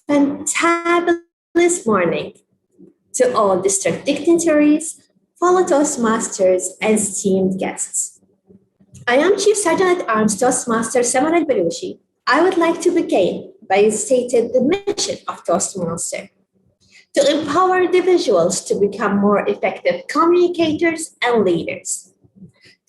Fantabulous morning to all district dignitaries, fellow Toastmasters, and esteemed guests. I am Chief Sergeant at Arms Toastmaster Samuel Belushi. I would like to begin by stating the mission of Toastmaster to empower individuals to become more effective communicators and leaders,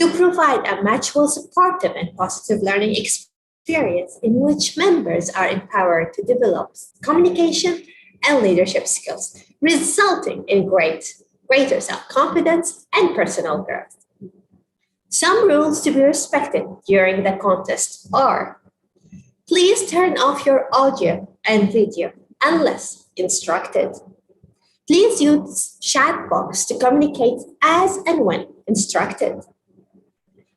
to provide a mutual supportive and positive learning experience in which members are empowered to develop communication, and leadership skills, resulting in greater self-confidence and personal growth. Some rules to be respected during the contest are: please turn off your audio and video unless instructed. Please use chat box to communicate as and when instructed.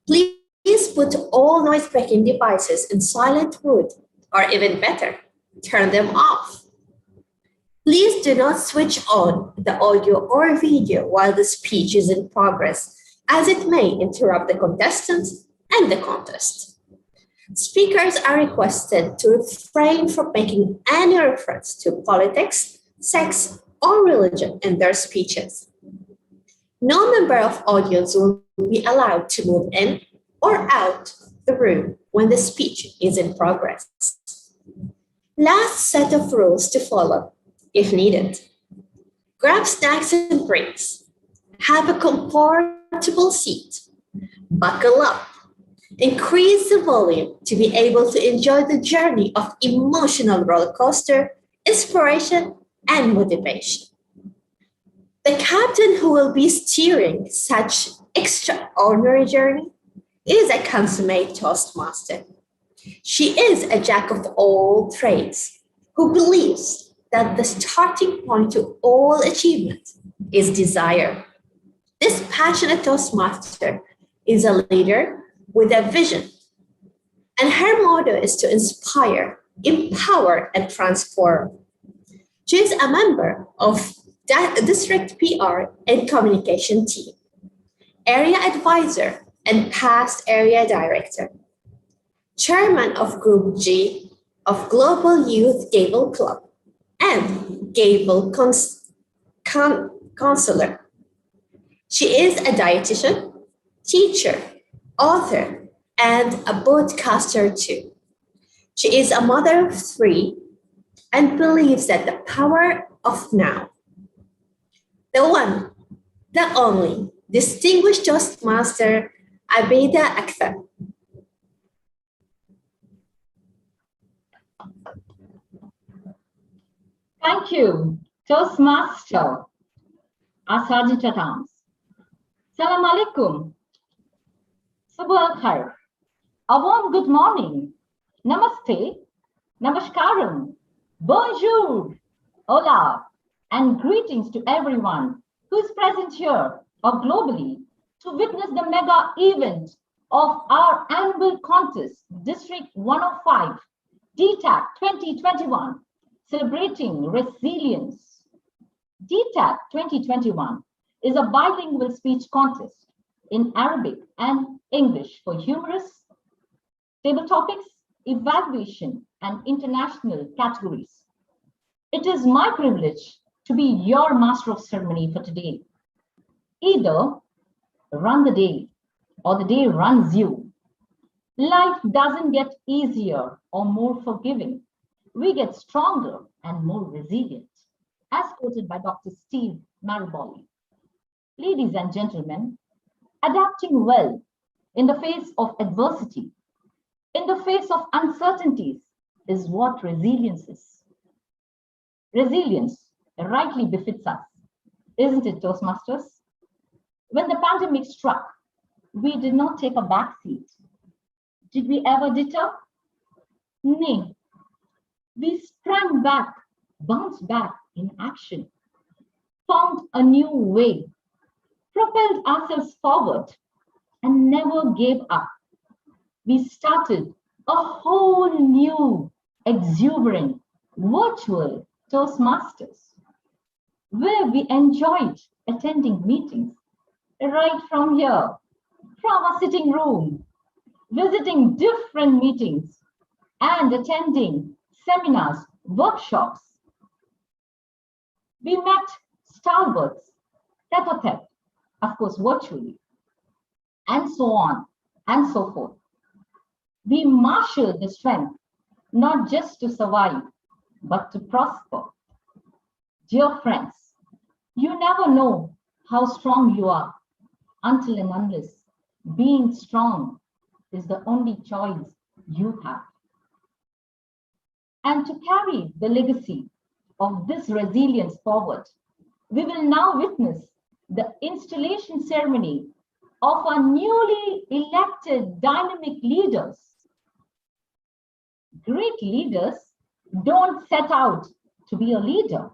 Please put all noise-making devices in silent mode, or even better, turn them off. Please do not switch on the audio or video while the speech is in progress, as it may interrupt the contestants and the contest. Speakers are requested to refrain from making any reference to politics, sex, or religion in their speeches. No member of audience will be allowed to move in or out the room when the speech is in progress. Last set of rules to follow, if needed. Grab snacks and drinks. Have a comfortable seat. Buckle up. Increase the volume to be able to enjoy the journey of emotional roller coaster, inspiration, and motivation. The captain who will be steering such extraordinary journey is a consummate Toastmaster. She is a jack of all trades who believes that the starting point to all achievement is desire. This passionate Toastmaster is a leader with a vision, and her motto is to inspire, empower, and transform. She is a member of the District PR and Communication team, Area Advisor and past Area Director, Chairman of Group G of Global Youth Gable Club, and Gable Counselor. She is a dietitian, teacher, author, and a podcaster too. She is a mother of three and believes that the power of now. The one, the only, distinguished Toastmaster Abeda Akhtar. Thank you, Toastmaster, our Sergeant at Arms. Salam alaikum. Sabah khair. A warm good morning. Namaste. Namaskaram. Bonjour. Hola. And greetings to everyone who is present here or globally to witness the mega event of our annual contest, District 105, DTAC 2021, celebrating resilience. DTAC 2021 is a bilingual speech contest in Arabic and English for humorous, table topics, evaluation, and international categories. It is my privilege to be your master of ceremony for today. Either run the day or the day runs you. Life doesn't get easier or more forgiving. We get stronger and more resilient, as quoted by Dr. Steve Maraboli. Ladies and gentlemen, adapting well in the face of adversity, in the face of uncertainties, is what resilience is. Resilience rightly befits us, isn't it, Toastmasters? When the pandemic struck, we did not take a back seat. Did we ever deter? Nay. We sprang back, bounced back in action, found a new way, propelled ourselves forward, and never gave up. We started a whole new, exuberant, virtual Toastmasters, where we enjoyed attending meetings right from here, from our sitting room, visiting different meetings, and attending seminars, workshops. We met stalwarts, tete-a-tete, of course, virtually, and so on and so forth. We marshaled the strength, not just to survive, but to prosper. Dear friends, you never know how strong you are until and unless being strong is the only choice you have. And to carry the legacy of this resilience forward. We will now witness the installation ceremony of our newly elected dynamic leaders. Great leaders don't set out to be a leader.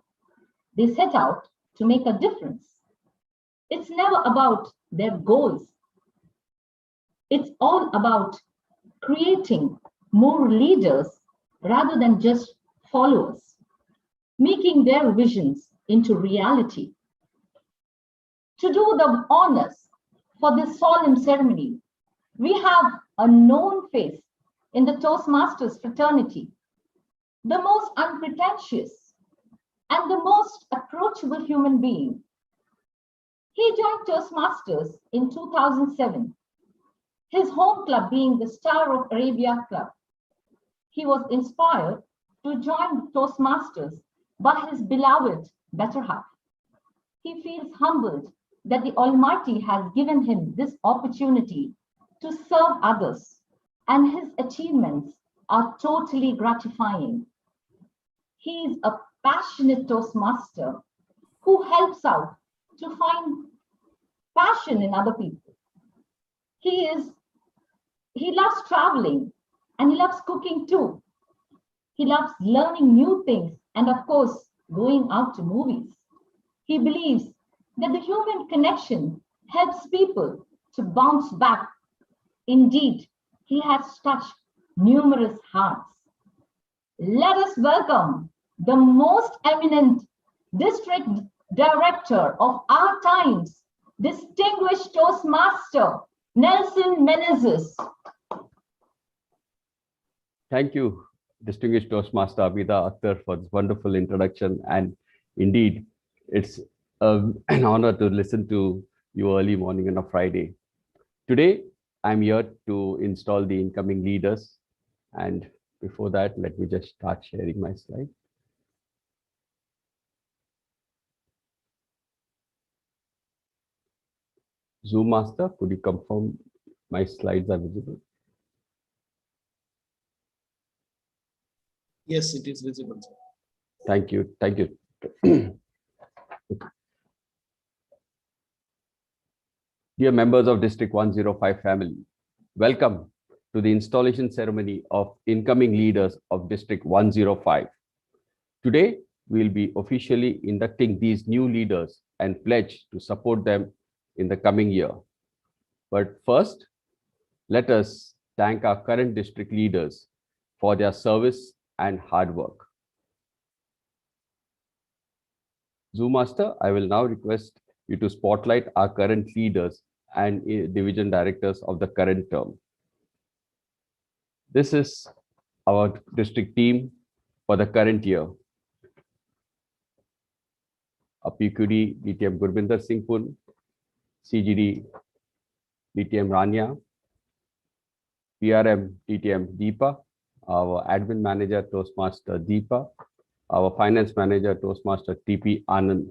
They set out to make a difference. It's never about their goals. It's all about creating more leaders rather than just followers, making their visions into reality. To do the honors for this solemn ceremony, we have a known face in the Toastmasters fraternity, the most unpretentious and the most approachable human being. He joined Toastmasters in 2007, his home club being the Star of Arabia Club. He was inspired to join Toastmasters by his beloved better half. He feels humbled that the Almighty has given him this opportunity to serve others, and his achievements are totally gratifying. He is a passionate Toastmaster who helps out to find passion in other people. He loves traveling and he loves cooking too. He loves learning new things and of course, going out to movies. He believes that the human connection helps people to bounce back. Indeed, he has touched numerous hearts. Let us welcome the most eminent district director of our times, distinguished Toastmaster, Nelson Menezes. Thank you, distinguished Toastmaster Abida Akhtar, for this wonderful introduction. And indeed, it's an honor to listen to you early morning on a Friday. Today, I'm here to install the incoming leaders. And before that, let me just start sharing my slide. Zoom Master, could you confirm my slides are visible? Yes, it is visible. Thank you. Thank you. Dear members of District 105 family, welcome to the installation ceremony of incoming leaders of District 105. Today, we will be officially inducting these new leaders and pledge to support them in the coming year. But first, let us thank our current district leaders for their service and hard work. Zoom Master, I will now request you to spotlight our current leaders and division directors of the current term. This is our district team for the current year. A PQD DTM Gurbinder Singh Pun, CGD DTM Rania, PRM DTM Deepa, our admin manager Toastmaster Deepa, our finance manager Toastmaster TP Anand,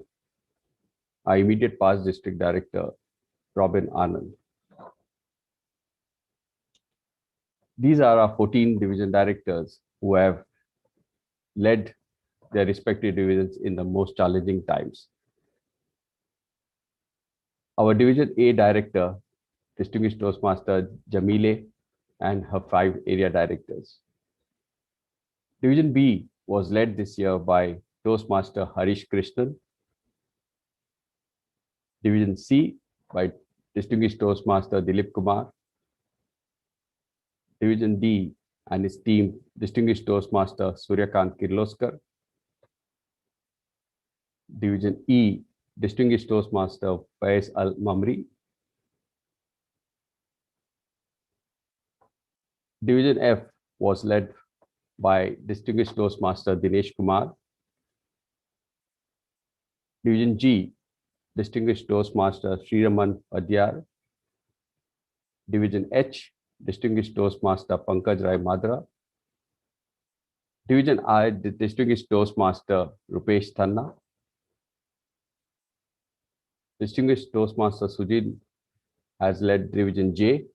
our immediate past district director Robin Anand. These are our 14 division directors who have led their respective divisions in the most challenging times. Our Division A director, distinguished Toastmaster Jamile, and her 5 area directors. Division B was led this year by Toastmaster Harish Krishnan. Division C by distinguished Toastmaster Dilip Kumar. Division D and his team, distinguished Toastmaster Suryakant Kirloskar. Division E, distinguished Toastmaster Faiz Al Mamri. Division F was led by distinguished Toastmaster Dinesh Kumar. Division G, distinguished Toastmaster Sriraman Padyar. Division H, distinguished Toastmaster Pankaj Rai Madra. Division I, distinguished Toastmaster Rupesh Thanna. Distinguished Toastmaster Sujin has led Division J.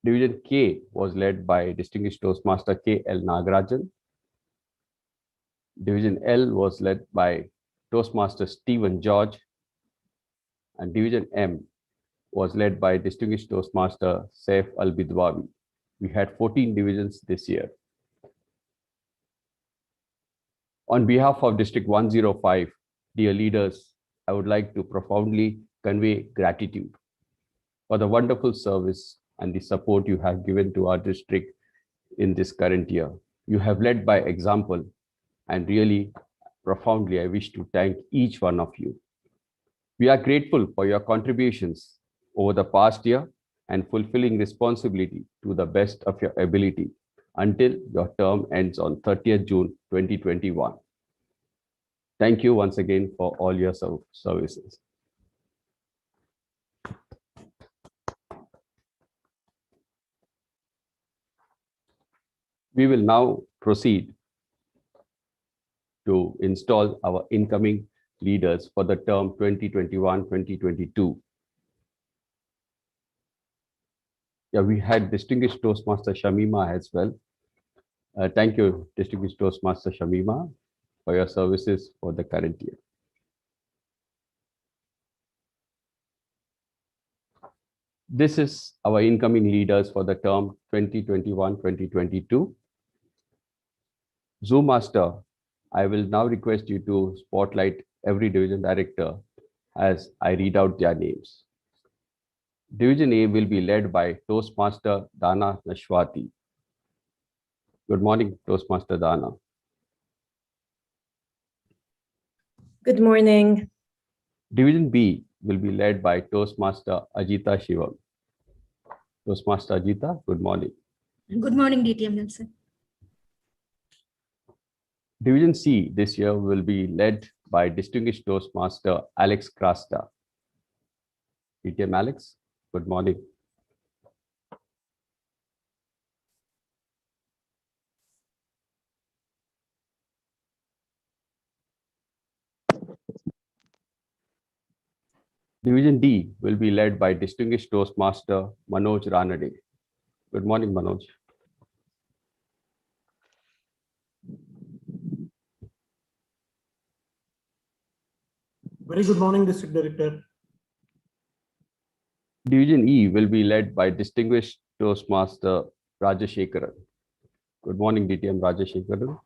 Division K was led by distinguished Toastmaster K. L. Nagarajan. Division L was led by Toastmaster Stephen George, and Division M was led by Distinguished Toastmaster Saif Al-Bidwawi. We had 14 divisions this year. On behalf of District 105, dear leaders, I would like to profoundly convey gratitude for the wonderful service and the support you have given to our district in this current year. You have led by example, and really profoundly, I wish to thank each one of you. We are grateful for your contributions over the past year and fulfilling responsibility to the best of your ability until your term ends on 30th June 2021. Thank you once again for all your services. We will now proceed to install our incoming leaders for the term 2021-2022. Yeah, we had Distinguished Toastmaster Shamima as well. Thank you, Distinguished Toastmaster Shamima, for your services for the current year. This is our incoming leaders for the term 2021-2022. Zoom Master, I will now request you to spotlight every division director as I read out their names. Division A will be led by Toastmaster Dana Nashwati. Good morning, Toastmaster Dana. Good morning. Division B will be led by Toastmaster Ajita Shivam. Toastmaster Ajita, good morning. Good morning, DTM Nelson. Division C this year will be led by Distinguished Toastmaster Alex Krasta. DTM Alex, good morning. Division D will be led by Distinguished Toastmaster Manoj Ranade. Good morning, Manoj. Very good morning, District Director. Division E will be led by Distinguished Toastmaster Rajashekaran. Good morning, DTM Rajashekaran.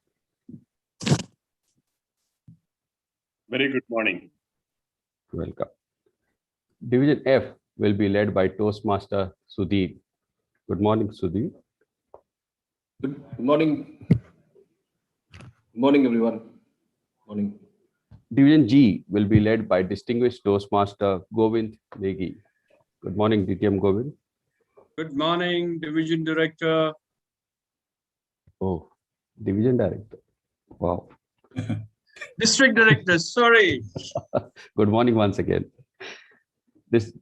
Very good morning. Welcome. Division F will be led by Toastmaster Sudhir. Good morning, Sudhir. Good morning. Good morning, everyone. Morning. Division G will be led by Distinguished Toastmaster Govind Negi. Good morning, DTM Govind. Good morning, Division Director. Oh, Division Director. Wow. District Director, sorry. Good morning once again. This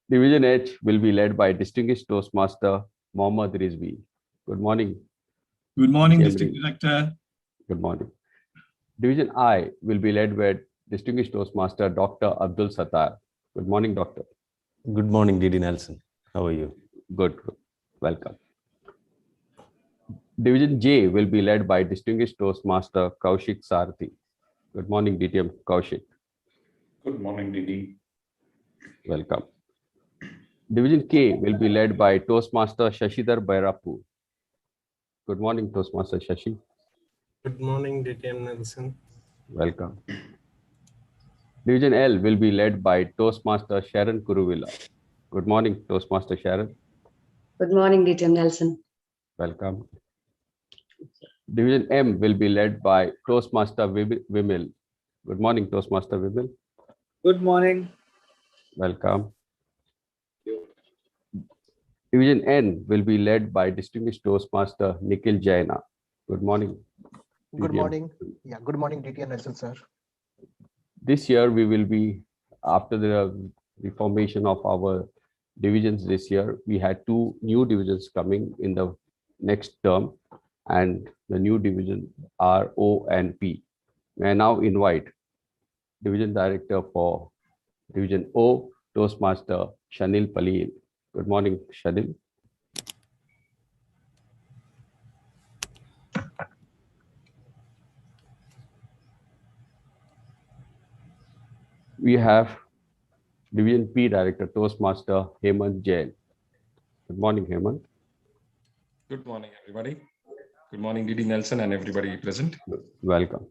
Division H will be led by Distinguished Toastmaster Mohammad Rizvi. Good morning. Good morning, DTM District Rizvi. Director. Good morning. Division I will be led by Distinguished Toastmaster Dr. Abdul Sattar. Good morning, Doctor. Good morning, DD Nelson. How are you? Good. Welcome. Division J will be led by Distinguished Toastmaster Kaushik Sarthi. Good morning, DTM Kaushik. Good morning, Didi. Welcome. Division K will be led by Toastmaster Shashidhar Bairapu. Good morning, Toastmaster Shashi. Good morning, DTM Nelson. Welcome. Division L will be led by Toastmaster Sharon Kuruvilla. Good morning, Toastmaster Sharon. Good morning, DTM Nelson. Welcome. Division M will be led by Toastmaster Vimil. Good morning, Toastmaster Vimil. Good morning. Welcome. Division N will be led by Distinguished Toastmaster Nikhil Jaina. Good morning. Good DTM. morning. Yeah, good morning, DTM Nelson, sir. This year we will be, after the reformation of our divisions this year, we had 2 new divisions coming in the next term, and the new division are O and P. May I now invite Division Director for Division O, Toastmaster Shanil Palil. Good morning, Shanil. We have Division P Director, Toastmaster Hemant Jain. Good morning, Hemant. Good morning, everybody. Good morning, DD Nelson and everybody present. Welcome.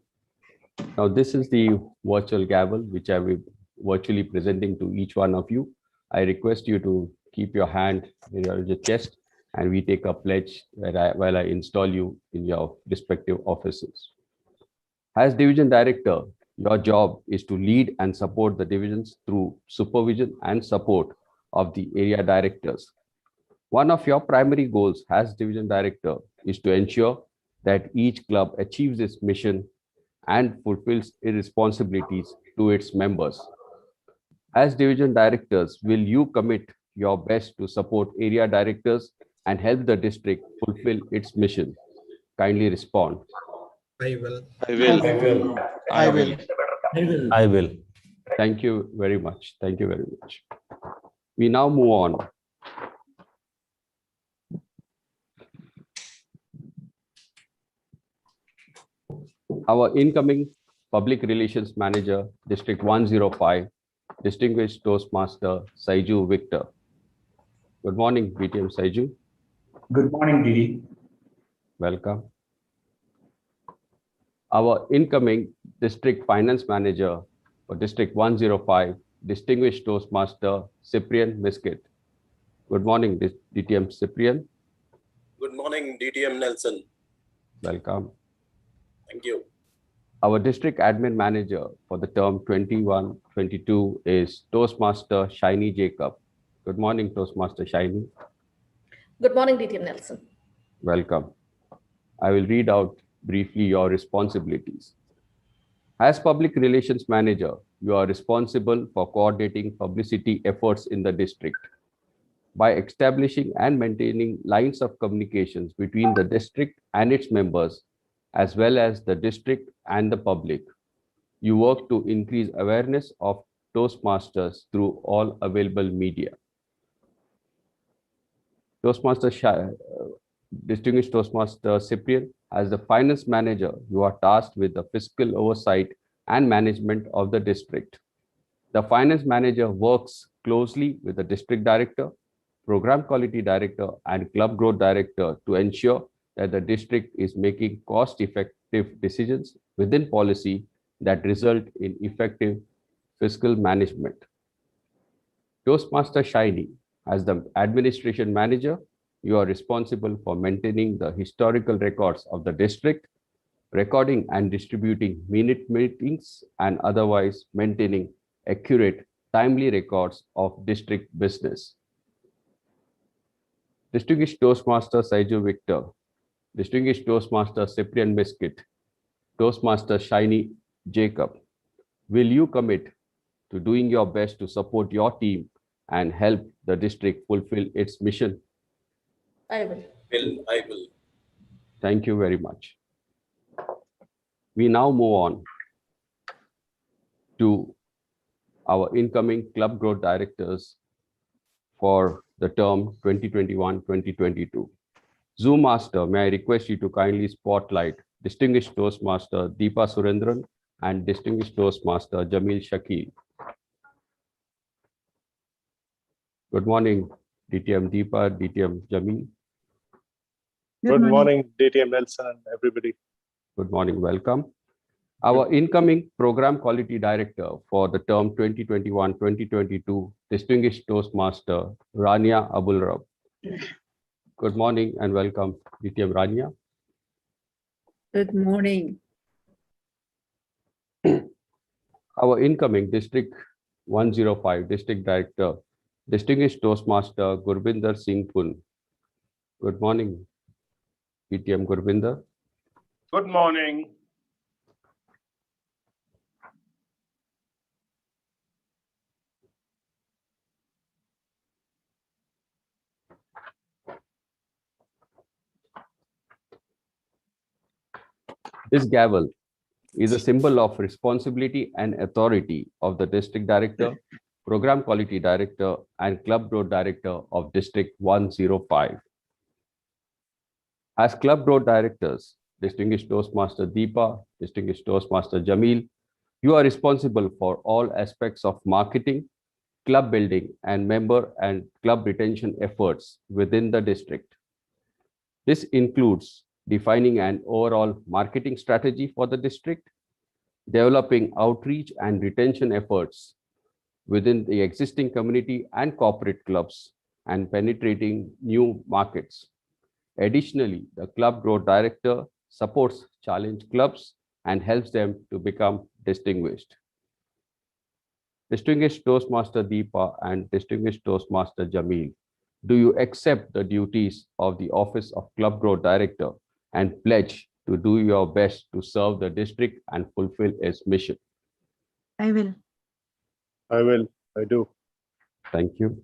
Now, this is the virtual gavel, which I will be virtually presenting to each one of you. I request you to keep your hand in your chest and we take a pledge while I install you in your respective offices. As Division Director, your job is to lead and support the divisions through supervision and support of the area directors. One of your primary goals as Division Director is to ensure that each club achieves its mission and fulfills its responsibilities to its members. As Division Directors, will you commit your best to support area directors and help the district fulfill its mission? Kindly respond. I will. I will. I will. I will. I will. I will. Thank you very much. Thank you very much. We now move on. Our incoming Public Relations Manager, District 105, Distinguished Toastmaster Saiju Victor. Good morning, BTM Saiju. Good morning, Didi. Welcome. Our incoming District Finance Manager for District 105, Distinguished Toastmaster Cyprian Miskit. Good morning, DTM Cyprian. Good morning, DTM Nelson. Welcome. Thank you. Our District Admin Manager for the term 21-22 is Toastmaster Shiny Jacob. Good morning, Toastmaster Shiny. Good morning, DTM Nelson. Welcome. I will read out briefly your responsibilities. As Public Relations Manager, you are responsible for coordinating publicity efforts in the district. By establishing and maintaining lines of communications between the district and its members, as well as the district and the public, you work to increase awareness of Toastmasters through all available media. Distinguished Toastmaster Cyprian, as the Finance Manager, you are tasked with the fiscal oversight and management of the district. The Finance Manager works closely with the District Director, Program Quality Director, and Club Growth Director to ensure that the district is making cost-effective decisions within policy that result in effective fiscal management. Toastmaster Shiny, as the Administration Manager, you are responsible for maintaining the historical records of the district, recording and distributing minute meetings, and otherwise maintaining accurate, timely records of district business. Distinguished Toastmaster Saiju Victor, Distinguished Toastmaster Cyprian Miskit, Toastmaster Shiny Jacob, will you commit to doing your best to support your team and help the district fulfill its mission? I will. I will. Thank you very much. We now move on to our incoming Club Growth Directors for the term 2021-2022. Zoom Master, may I request you to kindly spotlight Distinguished Toastmaster Deepa Surendran and Distinguished Toastmaster Jamil Shakil. Good morning, DTM Deepa, DTM Jamil. Good morning, DTM Nelson and everybody. Good morning, welcome. Our incoming Program Quality Director for the term 2021-2022, Distinguished Toastmaster Rania Abulrab. Good morning and welcome, DTM Rania. Good morning. Our incoming District 105 District Director, Distinguished Toastmaster Gurbinder Singh Pun. Good morning, DTM Gurbinder. Good morning. This gavel is a symbol of responsibility and authority of the District Director, Program Quality Director, and Club Growth Director of District 105. As Club Growth Directors, Distinguished Toastmaster Deepa, Distinguished Toastmaster Jamil, You are responsible for all aspects of marketing, club building, and member and club retention efforts within the district. This includes defining an overall marketing strategy for the district, developing outreach and retention efforts within the existing community and corporate clubs, and penetrating new markets. Additionally, the club growth director supports challenge clubs and helps them to become distinguished. Distinguished Toastmaster Deepa and Distinguished Toastmaster Jameel, do you accept the duties of the Office of Club Growth Director and pledge to do your best to serve the district and fulfill its mission? I will. I will. I do. Thank you.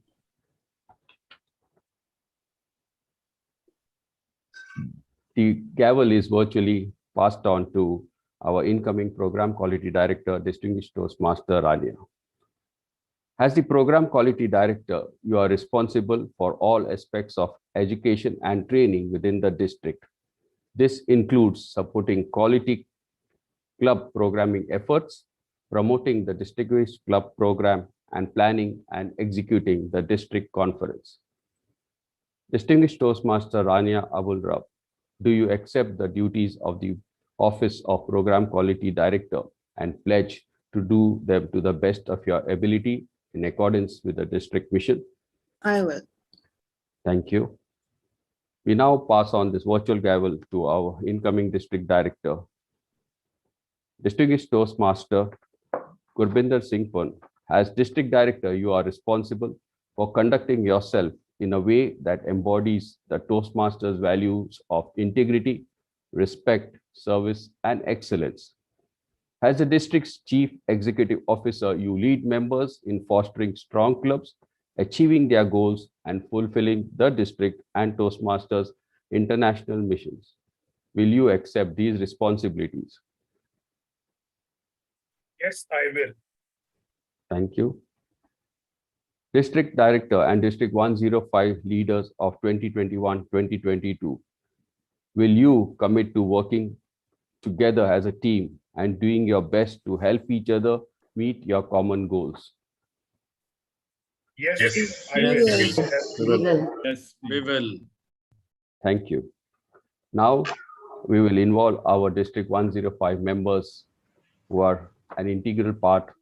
The gavel is virtually passed on to our incoming Program Quality Director, Distinguished Toastmaster Rania. As the Program Quality Director, you are responsible for all aspects of education and training within the district. This includes supporting quality club programming efforts, promoting the Distinguished Club Program, and planning and executing the district conference. Distinguished Toastmaster Rania Abul Rab, do you accept the duties of the Office of Program Quality Director and pledge to do them to the best of your ability in accordance with the district mission? I will. Thank you. We now pass on this virtual gavel to our incoming district director. Distinguished Toastmaster Gurbinder Singh Pun, as district director, you are responsible for conducting yourself in a way that embodies the Toastmasters' values of integrity, respect, service, and excellence. As the district's chief executive officer, you lead members in fostering strong clubs, achieving their goals, and fulfilling the district and Toastmasters' international missions. Will you accept these responsibilities? Yes, I will. Thank you. District Director and District 105 leaders of 2021-2022, will you commit to working together as a team and doing your best to help each other meet your common goals? Yes, Yes. I will. Yes, we will. Thank you. Now we will involve our District 105 members who are an integral part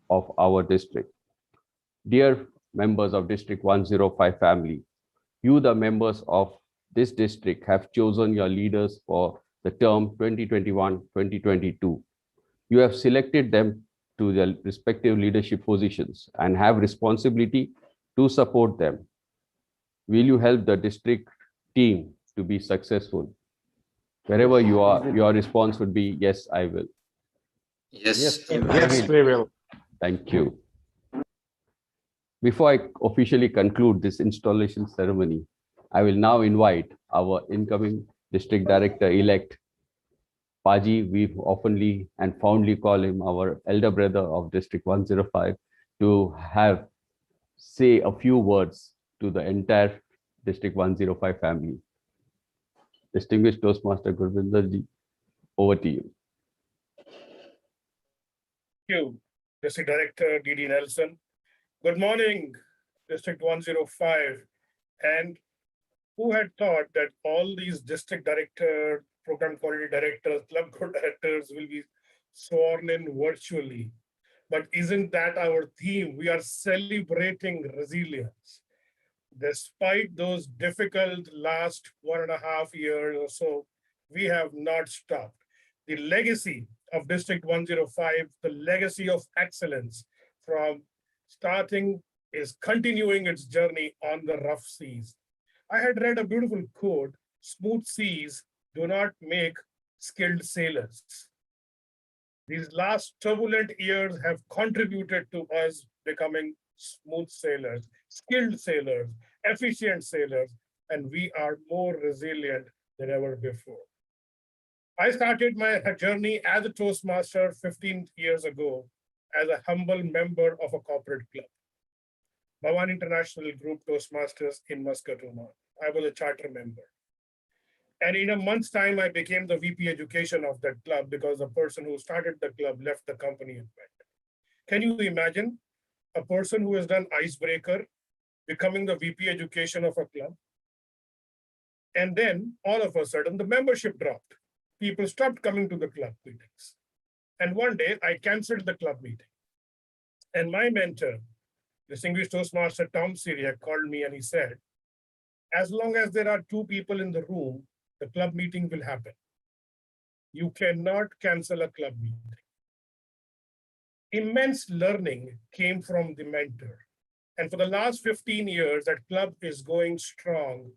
of our district. Dear members of District 105 family, you, the members of this district, have chosen your leaders for the term 2021-2022. You have selected them to their respective leadership positions and have responsibility to support them. Will you help the district team to be successful? Wherever you are, your response would be, yes, I will. Yes, Yes, we will. Thank you. Before I officially conclude this installation ceremony, I will now invite our incoming district director-elect, Paji. We oftenly and fondly call him our elder brother of District 105, to say a few words to the entire District 105 family. Distinguished Toastmaster Gurbinder ji, over to you. Thank you, District Director D.D. Nelson. Good morning, District 105. And who had thought that all these district directors, program quality directors, club growth directors will be sworn in virtually? But isn't that our theme? We are celebrating resilience. Despite those difficult last 1.5 years or so, we have not stopped. The legacy of District 105, the legacy of excellence from starting is continuing its journey on the rough seas. I had read a beautiful quote: smooth seas do not make skilled sailors. These last turbulent years have contributed to us becoming smooth sailors, skilled sailors, efficient sailors, and we are more resilient than ever before. I started my journey as a Toastmaster 15 years ago as a humble member of a corporate club, Bhavan International Group Toastmasters in Muscat, Oman. I was a charter member. And in a month's time, I became the VP Education of that club because the person who started the club left the company and went. Can you imagine a person who has done icebreaker becoming the VP Education of a club? And then all of a sudden, the membership dropped. People stopped coming to the club meetings. And one day I canceled the club meeting. And my mentor, distinguished Toastmaster Tom Syriac, called me and he said, as long as there are 2 people in the room, the club meeting will happen. You cannot cancel a club meeting. Immense learning came from the mentor. And for the last 15 years, that club is going strong,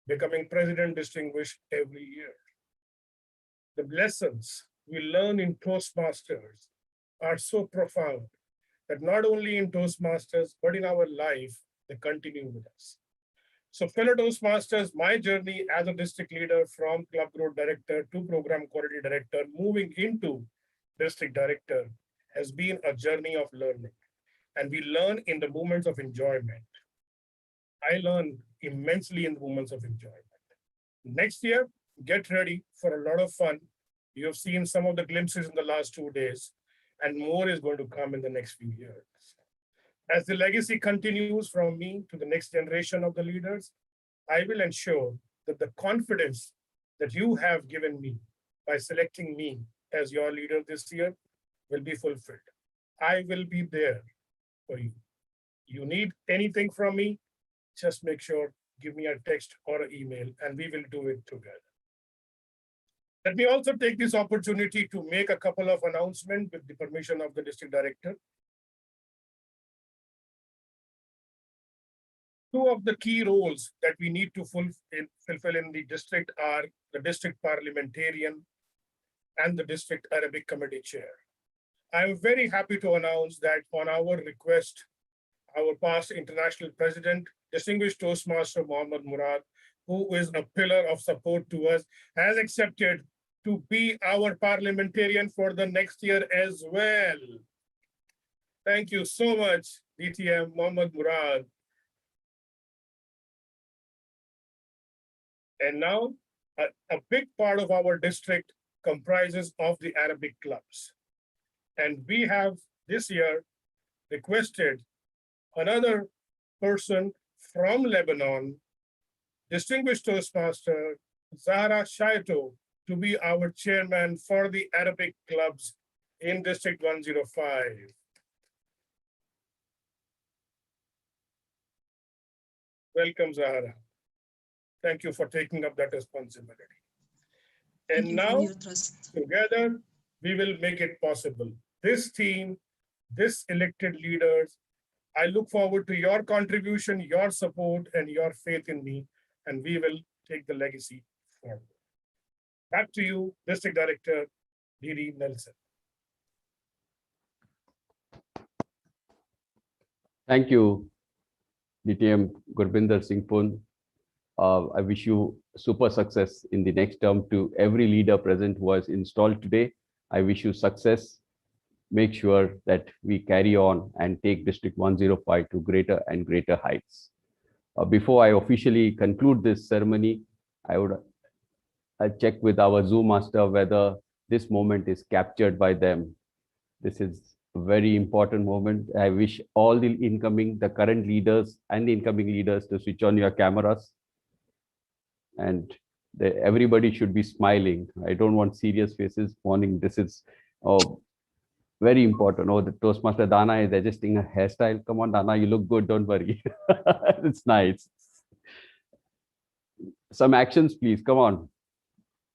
becoming president distinguished every year. The lessons we learn in Toastmasters are so profound that not only in Toastmasters, but in our life, they continue with us. So fellow Toastmasters, my journey as a district leader from club growth director to program quality director, moving into district director has been a journey of learning. And we learn in the moments of enjoyment. I learn immensely in the moments of enjoyment. Next year, get ready for a lot of fun. You have seen some of the glimpses in the last 2 days, and more is going to come in the next few years. As the legacy continues from me to the next generation of the leaders, I will ensure that the confidence that you have given me by selecting me as your leader this year will be fulfilled. I will be there for you. You need anything from me, just make sure, give me a text or an email, and we will do it together. Let me also take this opportunity to make a couple of announcements with the permission of the district director. 2 of the key roles that we need to fulfill in the district are the district parliamentarian and the district Arabic committee chair. I am very happy to announce that on our request, our past international president, distinguished Toastmaster Mohammad Murad, who is a pillar of support to us, has accepted to be our parliamentarian for the next year as well. Thank you so much, DTM Mohammad Murad. And now, a big part of our district comprises of the Arabic clubs. And we have this year requested another person from Lebanon, distinguished Toastmaster Zahra Shaito, to be our chairman for the Arabic clubs in District 105. Welcome, Zahra. Thank you for taking up that responsibility. And now, together, we will make it possible. This team, this elected leaders, I look forward to your contribution, your support, and your faith in me, and we will take the legacy forward. Back to you, District Director, D.D. Nelson. Thank you, DTM Gurbinder Singh Pun. I wish you super success in the next term. To every leader present who was installed today, I wish you success. Make sure that we carry on and take District 105 to greater and greater heights. Before I officially conclude this ceremony, I would check with our Zoom master whether this moment is captured by them. This is a very important moment. I wish all the current leaders and the incoming leaders to switch on your cameras. And everybody should be smiling. I don't want serious faces. Morning, this is very important. Oh, the Toastmaster Dana is adjusting a hairstyle. Come on, Dana, you look good. Don't worry. It's nice. Some actions, please. Come on.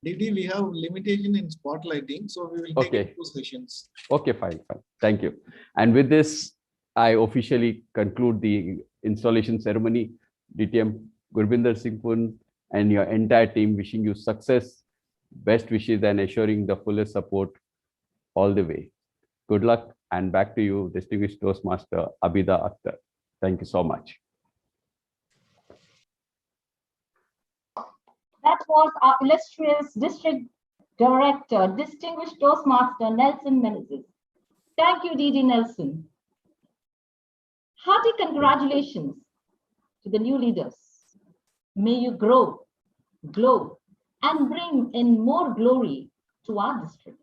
DD, we have limitation in spotlighting, so we will take 2 sessions. Okay, fine. Thank you. And with this, I officially conclude the installation ceremony. DTM Gurbinder Singh Pun and your entire team wishing you success, best wishes, and assuring the fullest support all the way. Good luck, and back to you, distinguished Toastmaster Abida Akhtar. Thank you so much. That was our illustrious District Director, distinguished Toastmaster Nelson Menezes. Thank you, D.D. Nelson. Hearty congratulations to the new leaders. May you grow, glow, and bring in more glory to our district.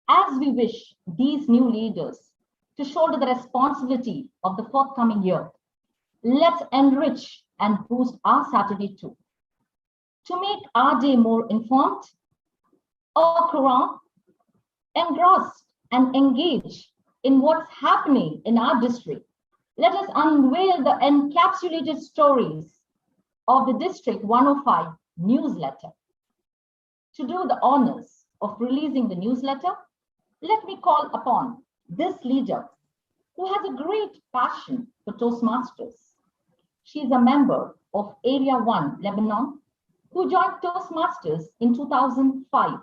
As we wish these new leaders to shoulder the responsibility of the forthcoming year, let's enrich and boost our Saturday too. To make our day more informed, au courant, engrossed and engaged in what's happening in our district, let us unveil the encapsulated stories of the District 105 newsletter. To do the honors of releasing the newsletter, let me call upon this leader who has a great passion for Toastmasters. She is a member of Area 1, Lebanon, who joined Toastmasters in 2005,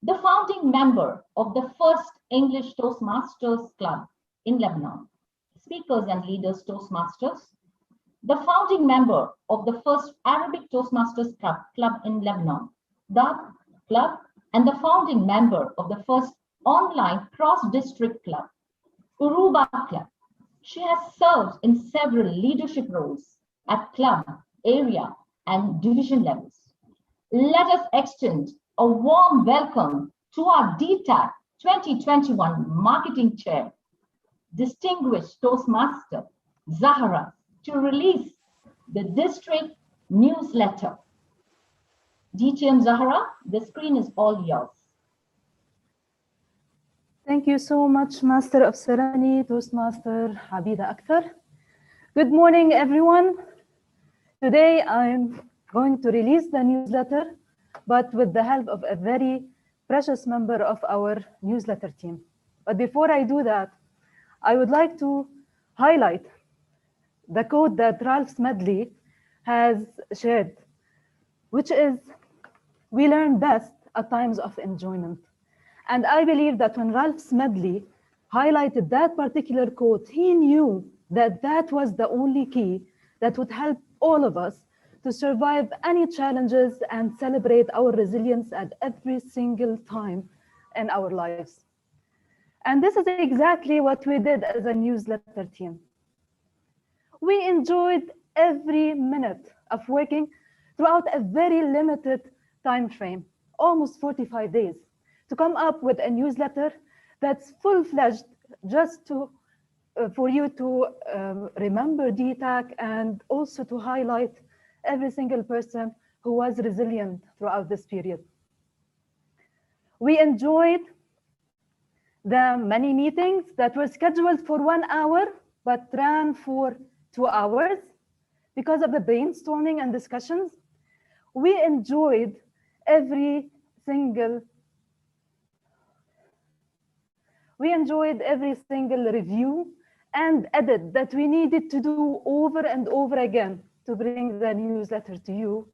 the founding member of the first English Toastmasters Club in Lebanon, Speakers and Leaders Toastmasters, the founding member of the first Arabic Toastmasters Club in Lebanon, the club, and the founding member of the first online cross-district club, Uruba Club. She has served in several leadership roles at club, area, and division levels. Let us extend a warm welcome to our DTAC 2021 Marketing Chair, distinguished Toastmaster Zahra, to release the district newsletter. DTM Zahra, the screen is all yours. Thank you so much, Master of Ceremony, Toastmaster Habida Akhtar. Good morning, everyone. Today, I'm going to release the newsletter, but with the help of a very precious member of our newsletter team. But before I do that, I would like to highlight the quote that Ralph Smedley has shared, which is, "We learn best at times of enjoyment." And I believe that when Ralph Smedley highlighted that particular quote, he knew that that was the only key that would help all of us to survive any challenges and celebrate our resilience at every single time in our lives. And this is exactly what we did as a newsletter team. We enjoyed every minute of working throughout a very limited time frame, almost 45 days, to come up with a newsletter that's full-fledged just to for you to remember DTAC and also to highlight every single person who was resilient throughout this period. We enjoyed the many meetings that were scheduled for 1 hour, but ran for 2 hours because of the brainstorming and discussions. We enjoyed every single review and edit that we needed to do over and over again to bring the newsletter to you.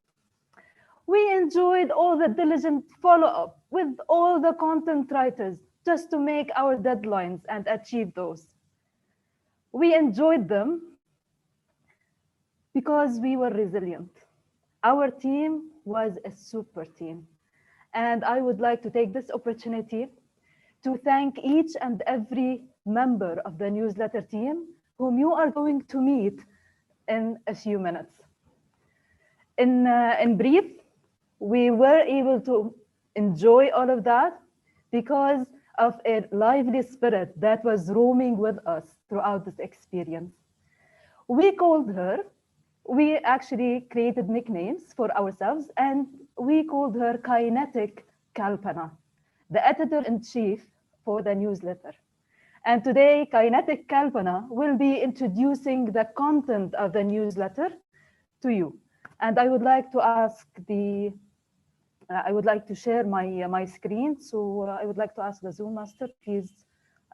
We enjoyed all the diligent follow-up with all the content writers just to make our deadlines and achieve those. We enjoyed them because we were resilient. Our team was a super team. And I would like to take this opportunity to thank each and every member of the newsletter team whom you are going to meet in a few minutes. In brief, we were able to enjoy all of that because of a lively spirit that was roaming with us throughout this experience. We actually created nicknames for ourselves, and we called her Kinetic Kalpana, the editor-in-chief for the newsletter. And today, Kinetic Kalpana will be introducing the content of the newsletter to you. And I would like to ask I would like to share my screen. So I would like to ask the Zoom master, please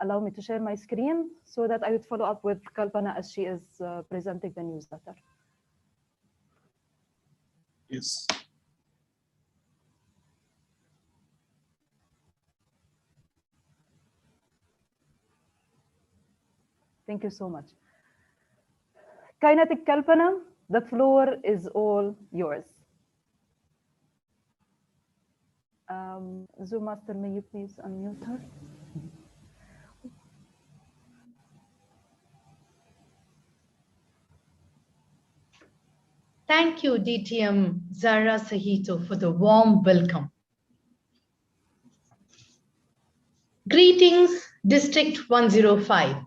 allow me to share my screen so that I would follow up with Kalpana as she is presenting the newsletter. Yes. Thank you so much. Kinetic Kalpana, the floor is all yours. Zoom master, may you please unmute her? Thank you, DTM Zara Sahito, for the warm welcome. Greetings, District 105.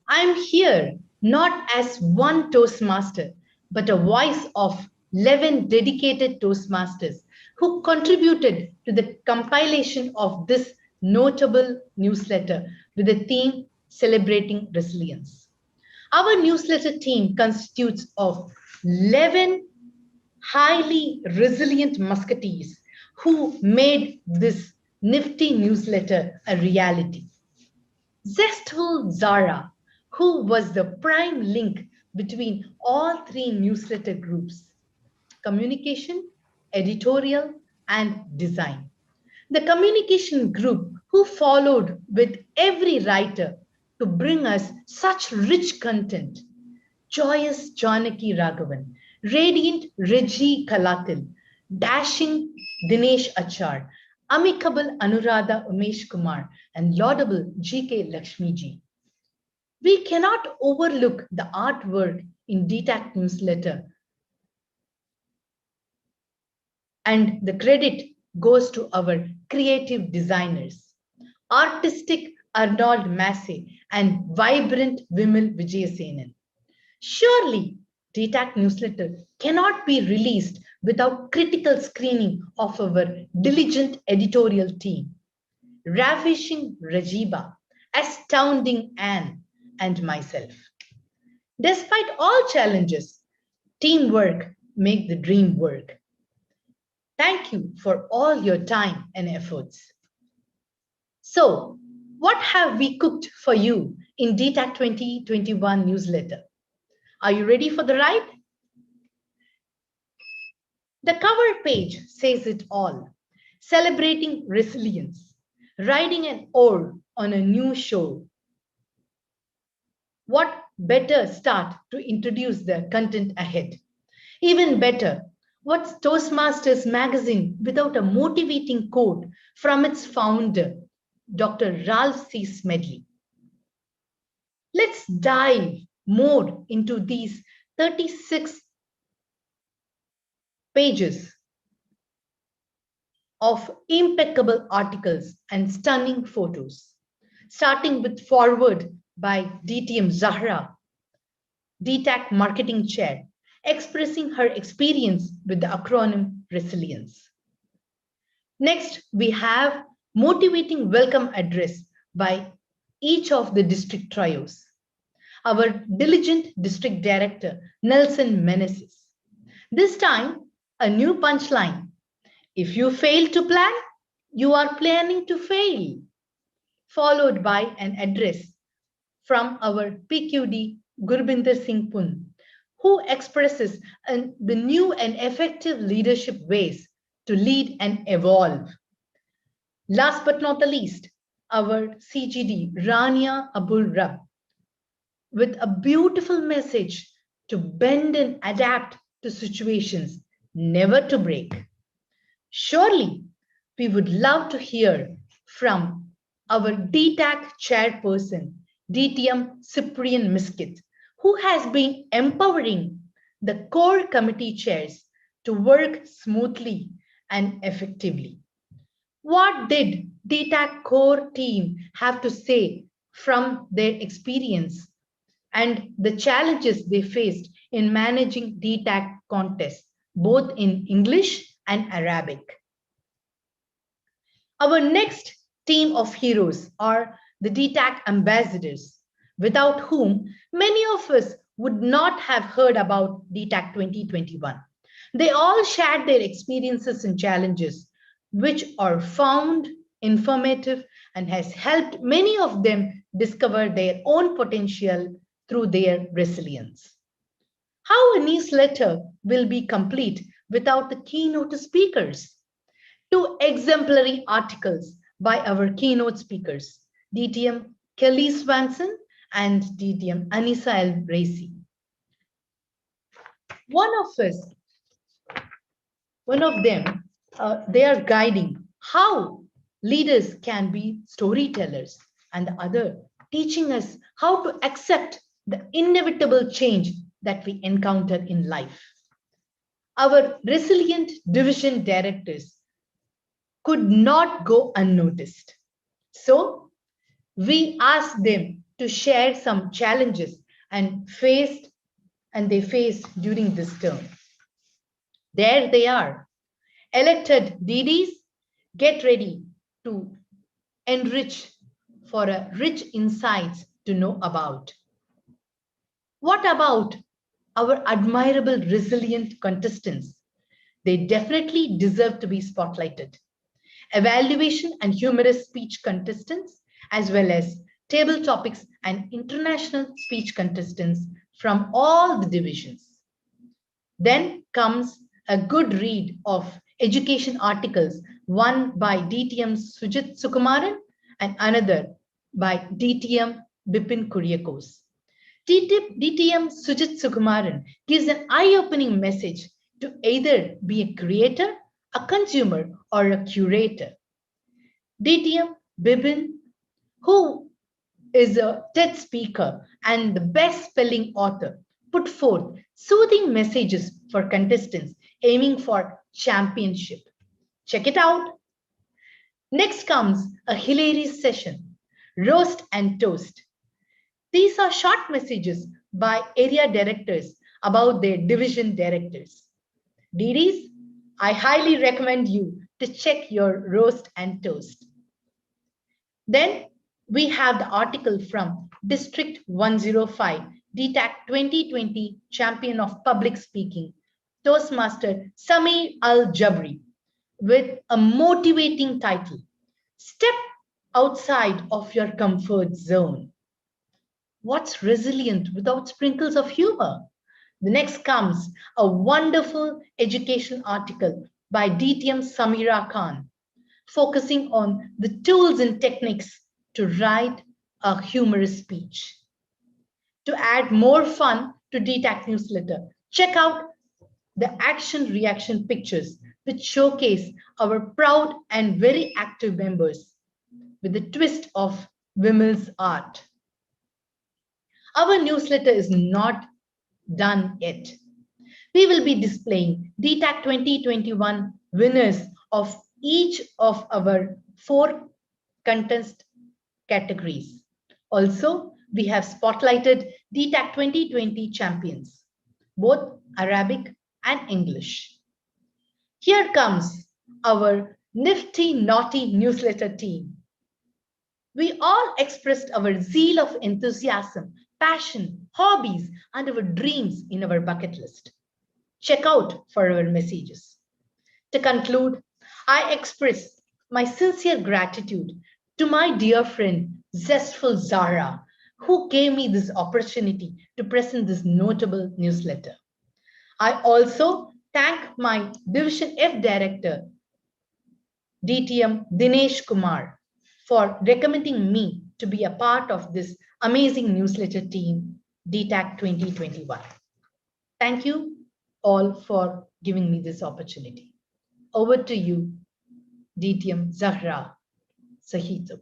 I'm here not as one Toastmaster, but a voice of 11 dedicated Toastmasters who contributed to the compilation of this notable newsletter with the theme Celebrating Resilience. Our newsletter team constitutes of 11 highly resilient musketeers who made this nifty newsletter a reality. Zestful Zara, who was the prime link between all three newsletter groups: communication, editorial, and design. The communication group who followed with every writer to bring us such rich content: joyous Janaki Raghavan, radiant Reggie Kalatil, dashing Dinesh Achar, amicable Anuradha Umesh Kumar, and laudable G.K. Lakshmiji. We cannot overlook the artwork in DTAC newsletter, and the credit goes to our creative designers, artistic Arnold Massey and vibrant Vimal Vijayasenan. Surely, DTAC newsletter cannot be released without critical screening of our diligent editorial team. Ravishing Rajiba, astounding Anne, and myself. Despite all challenges, teamwork makes the dream work. Thank you for all your time and efforts. So, what have we cooked for you in DTAC 2021 newsletter? Are you ready for the ride? The cover page says it all. Celebrating resilience, riding an oar on a new shore. What better start to introduce the content ahead? Even better, what's Toastmasters magazine without a motivating quote from its founder, Dr. Ralph C. Smedley? Let's dive more into these 36 pages of impeccable articles and stunning photos, starting with foreword by DTM Zahra, DTAC Marketing Chair, expressing her experience with the acronym Resilience. Next, we have motivating welcome address by each of the district trios. Our diligent district director, Nelson Meneses. This time, a new punchline. If you fail to plan, you are planning to fail. Followed by an address from our PQD, Gurbinder Singh Pun, who expresses the new and effective leadership ways to lead and evolve. Last but not the least, our CGD, Rania Abul Rab, with a beautiful message to bend and adapt to situations, never to break. Surely, we would love to hear from our DTAC chairperson, DTM Cyprian Miskit, who has been empowering the core committee chairs to work smoothly and effectively. What did DTAC core team have to say from their experience and the challenges they faced in managing DTAC contests, both in English and Arabic? Our next team of heroes are the DTAC ambassadors, without whom many of us would not have heard about DTAC 2021. They all shared their experiences and challenges, which are found informative and has helped many of them discover their own potential through their resilience. How a newsletter will be complete without the keynote speakers? 2 exemplary articles by our keynote speakers, DTM Kelly Swanson and DTM Anissa El Raisi. One of them, they are guiding how leaders can be storytellers, and the other teaching us how to accept the inevitable change that we encounter in life. our resilient division directors could not go unnoticed. So we asked them to share some challenges and they faced during this term. There they are. Elected DDs, get ready to enrich for a rich insights to know about. What about our admirable, resilient contestants? They definitely deserve to be spotlighted. Evaluation and humorous speech contestants, as well as table topics and international speech contestants from all the divisions. Then comes a good read of education articles, one by DTM Sujit Sukumaran and another by DTM Bipin Kuryakos. DTM Sujit Sukumaran gives an eye-opening message to either be a creator, a consumer, or a curator. DTM Bipin, who is a TED speaker and the best-selling author, put forth soothing messages for contestants aiming for championship. Check it out. Next comes a hilarious session, Roast and Toast. These are short messages by area directors about their division directors. DDs, I highly recommend you to check your Roast and Toast. Then we have the article from District 105, DTAC 2020 Champion of Public Speaking, Toastmaster Samir Al-Jabri, with a motivating title, Step Outside of Your Comfort Zone. What's resilient without sprinkles of humor? The next comes a wonderful education article by DTM Samira Khan, focusing on the tools and techniques to write a humorous speech. To add more fun to DTAC newsletter, check out the action reaction pictures which showcase our proud and very active members with the twist of Wimmel's art. Our newsletter is not done yet. We will be displaying DTAC 2021 winners of each of our 4 contest categories. Also, we have spotlighted DTAC 2020 champions, both Arabic and English. Here comes our nifty, naughty newsletter team. We all expressed our zeal of enthusiasm, passion, hobbies, and our dreams in our bucket list. Check out for our messages. To conclude, I express my sincere gratitude to my dear friend, Zestful Zara, who gave me this opportunity to present this notable newsletter. I also thank my Division F Director, DTM Dinesh Kumar, for recommending me to be a part of this amazing newsletter team, DTAC 2021. Thank you all for giving me this opportunity. Over to you, DTM Zahra Sahito.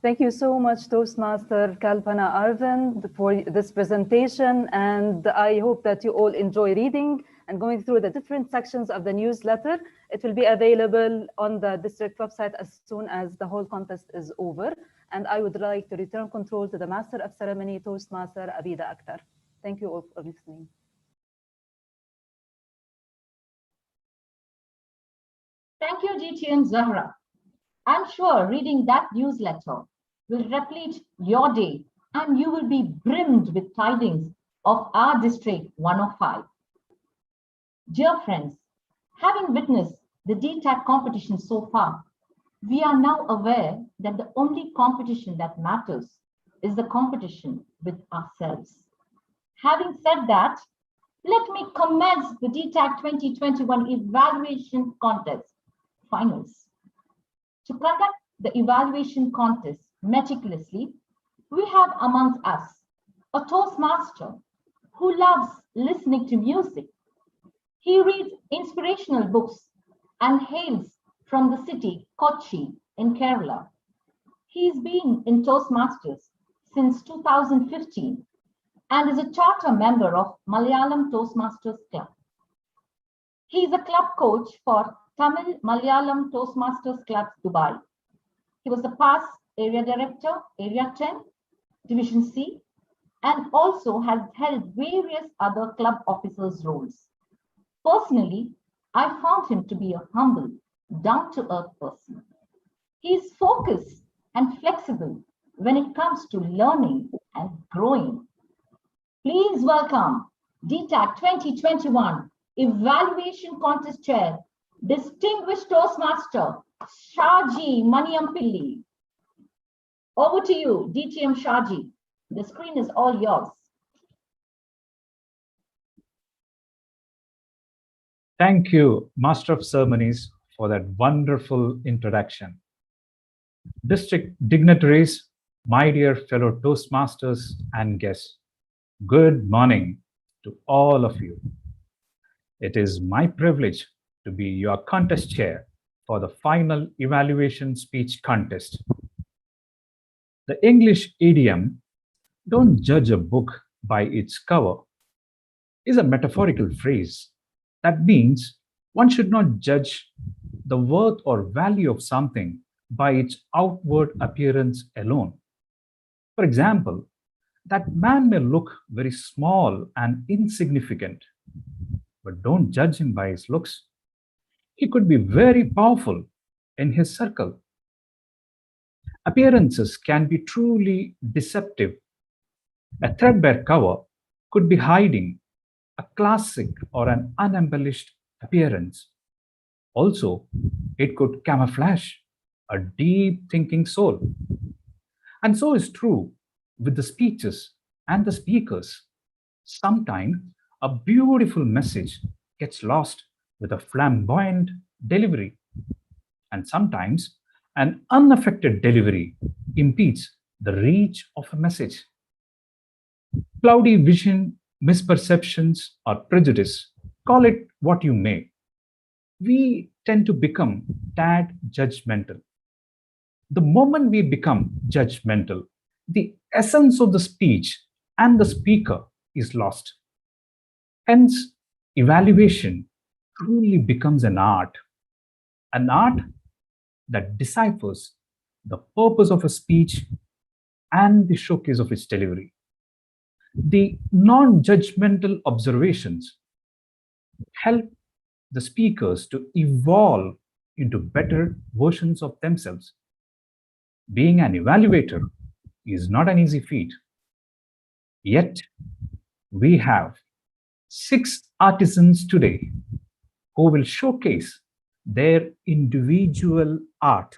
Thank you so much, Toastmaster Kalpana Arvind, for this presentation. And I hope that you all enjoy reading and going through the different sections of the newsletter. It will be available on the district website as soon as the whole contest is over. And I would like to return control to the Master of Ceremony, Toastmaster Abida Akhtar. Thank you all for listening. Thank you, DTM Zahra. I'm sure reading that newsletter will replete your day and you will be brimmed with tidings of our District 105. Dear friends, having witnessed the DTAC competition so far, we are now aware that the only competition that matters is the competition with ourselves. Having said that, let me commence the DTAC 2021 evaluation contest finals. To conduct the evaluation contest meticulously, we have amongst us a Toastmaster who loves listening to music. He reads inspirational books and hails from the city Kochi in Kerala. He's been in Toastmasters since 2015 and is a charter member of Malayalam Toastmasters Club. He is a club coach for Tamil Malayalam Toastmasters Club, Dubai. He was the past area director, Area 10, Division C, and also has held various other club officers' roles. Personally, I found him to be a humble, down-to-earth person. He is focused and flexible when it comes to learning and growing. Please welcome DTAC 2021 Evaluation Contest Chair, Distinguished Toastmaster, Shaji Maniampilli. Over to you, DTM Shaji. The screen is all yours. Thank you, Master of Ceremonies, for that wonderful introduction. District dignitaries, my dear fellow Toastmasters and guests, good morning to all of you. It is my privilege to be your contest chair for the final evaluation speech contest. The English idiom, "Don't judge a book by its cover," is a metaphorical phrase that means one should not judge the worth or value of something by its outward appearance alone. For example, that man may look very small and insignificant, but don't judge him by his looks. He could be very powerful in his circle. Appearances can be truly deceptive. A threadbare cover could be hiding a classic or an unembellished appearance. Also, it could camouflage a deep thinking soul. And so is true with the speeches and the speakers. Sometimes a beautiful message gets lost with a flamboyant delivery, and sometimes an unaffected delivery impedes the reach of a message. Cloudy vision, misperceptions, or prejudice, call it what you may, we tend to become tad judgmental. The moment we become judgmental, the essence of the speech and the speaker is lost. Hence, evaluation truly becomes an art that deciphers the purpose of a speech and the showcase of its delivery. The non-judgmental observations help the speakers to evolve into better versions of themselves. Being an evaluator is not an easy feat. Yet, we have 6 artisans today who will showcase their individual art.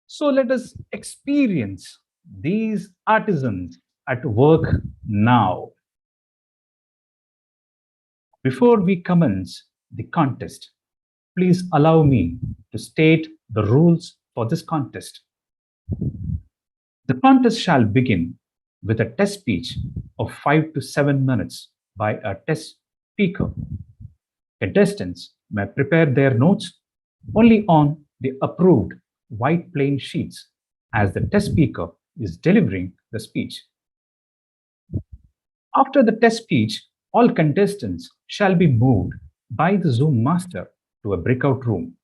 So let us experience these artisans at work now. Before we commence the contest, please allow me to state the rules for this contest. The contest shall begin with a test speech of 5 to 7 minutes by a test speaker. Contestants may prepare their notes only on the approved white plain sheets as the test speaker is delivering the speech. After the test speech, all contestants shall be moved by the Zoom master to a breakout room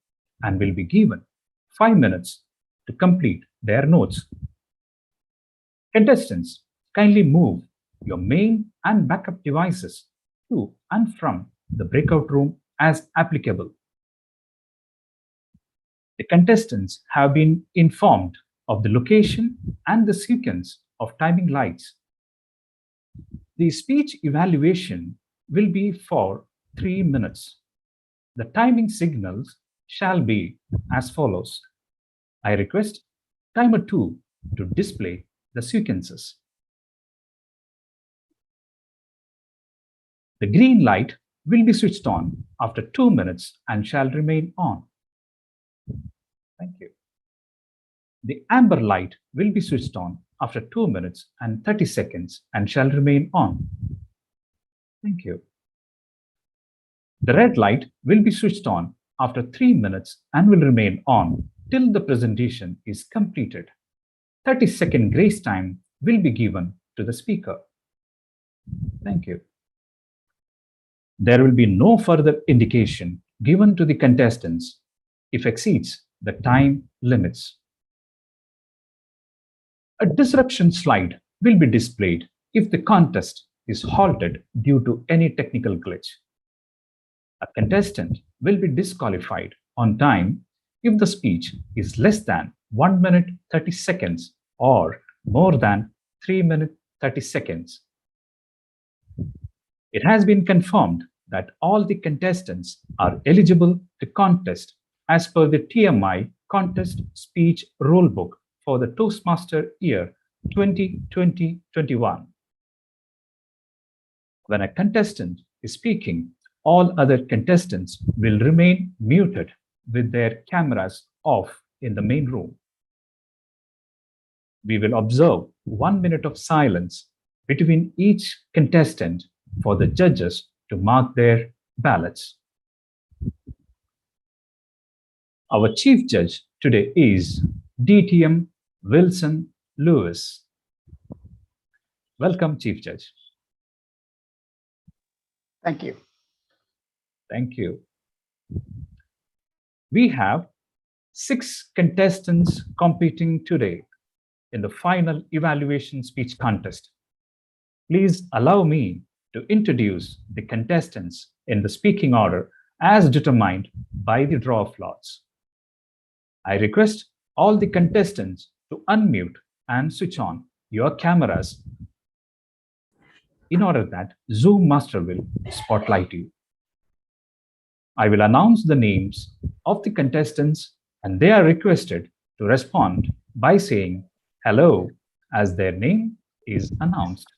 and will be given 5 minutes to complete their notes. Contestants, kindly move your main and backup devices to and from the breakout room as applicable. The contestants have been informed of the location and the sequence of timing lights. The speech evaluation will be for 3 minutes. The timing signals shall be as follows. I request timer 2 to display the sequences. The green light will be switched on after 2 minutes and shall remain on. Thank you. The amber light will be switched on after 2 minutes and 30 seconds and shall remain on. Thank you. The red light will be switched on after 3 minutes and will remain on till the presentation is completed. 30-second grace time will be given to the speaker. Thank you. There will be no further indication given to the contestants if exceeds the time limits. A disruption slide will be displayed if the contest is halted due to any technical glitch. A contestant will be disqualified on time if the speech is less than 1 minute 30 seconds or more than 3 minutes 30 seconds. It has been confirmed that all the contestants are eligible to contest as per the TMI Contest Speech Rulebook for the Toastmaster year 2020-21. When a contestant is speaking, all other contestants will remain muted with their cameras off in the main room. We will observe 1 minute of silence between each contestant for the judges to mark their ballots. Our chief judge today is DTM Wilson Lewis. Welcome, Chief Judge. Thank you. Thank you. We have 6 contestants competing today in the final evaluation speech contest. Please allow me to introduce the contestants in the speaking order as determined by the draw of lots. I request all the contestants to unmute and switch on your cameras in order that Zoom Master will spotlight you. I will announce the names of the contestants and they are requested to respond by saying hello as their name is announced.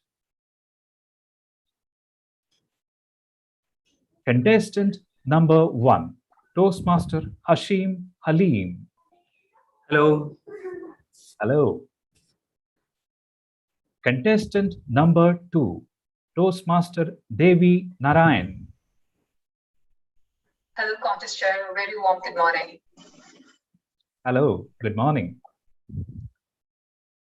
Contestant number 1, Toastmaster Hashim Halim. Hello. Hello. Contestant number 2, Toastmaster Devi Narayan. Hello, Contest Chair. A very warm good morning. Hello, good morning.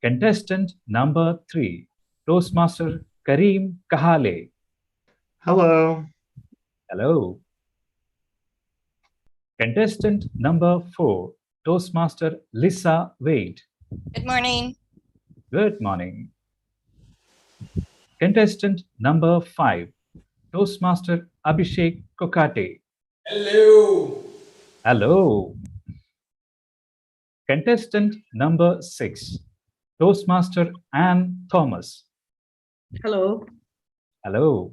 Contestant number 3, Toastmaster Kareem Kahale. Hello. Hello. Contestant number 4, Toastmaster Lisa Wade. Good morning. Good morning. Contestant number 5, Toastmaster Abhishek Kokate. Hello. Hello. Contestant number 6, Toastmaster Anne Thomas. Hello. Hello.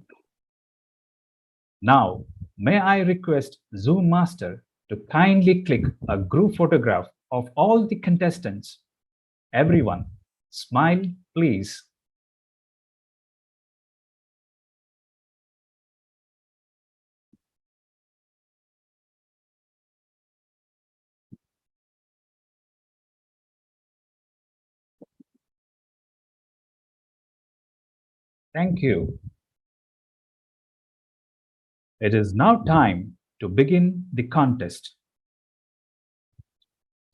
Now, may I request Zoom Master to kindly click a group photograph of all the contestants. Everyone, smile, please. Thank you. It is now time to begin the contest.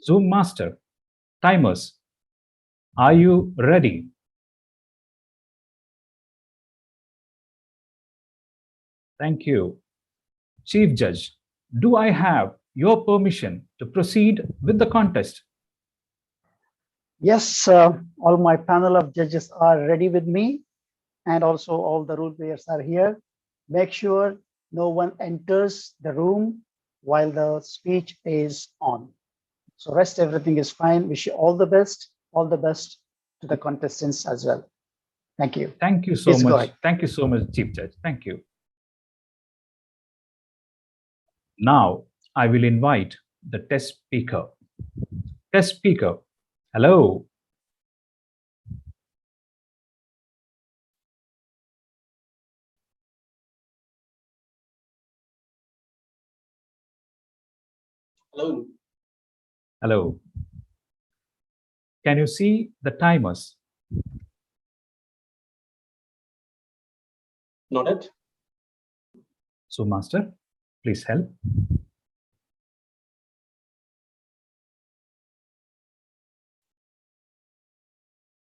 Zoom Master, timers, are you ready? Thank you. Chief Judge, do I have your permission to proceed with the contest? Yes, all my panel of judges are ready with me, and also all the rule players are here. Make sure no one enters the room while the speech is on. So rest everything is fine. Wish you all the best to the contestants as well. Thank you. Thank you so Please go much. ahead. Thank you so much, Chief Judge. Thank you. Now, I will invite the test speaker. Test speaker, hello. Hello. Hello. Can you see the timers? Not it. So, Master, please help.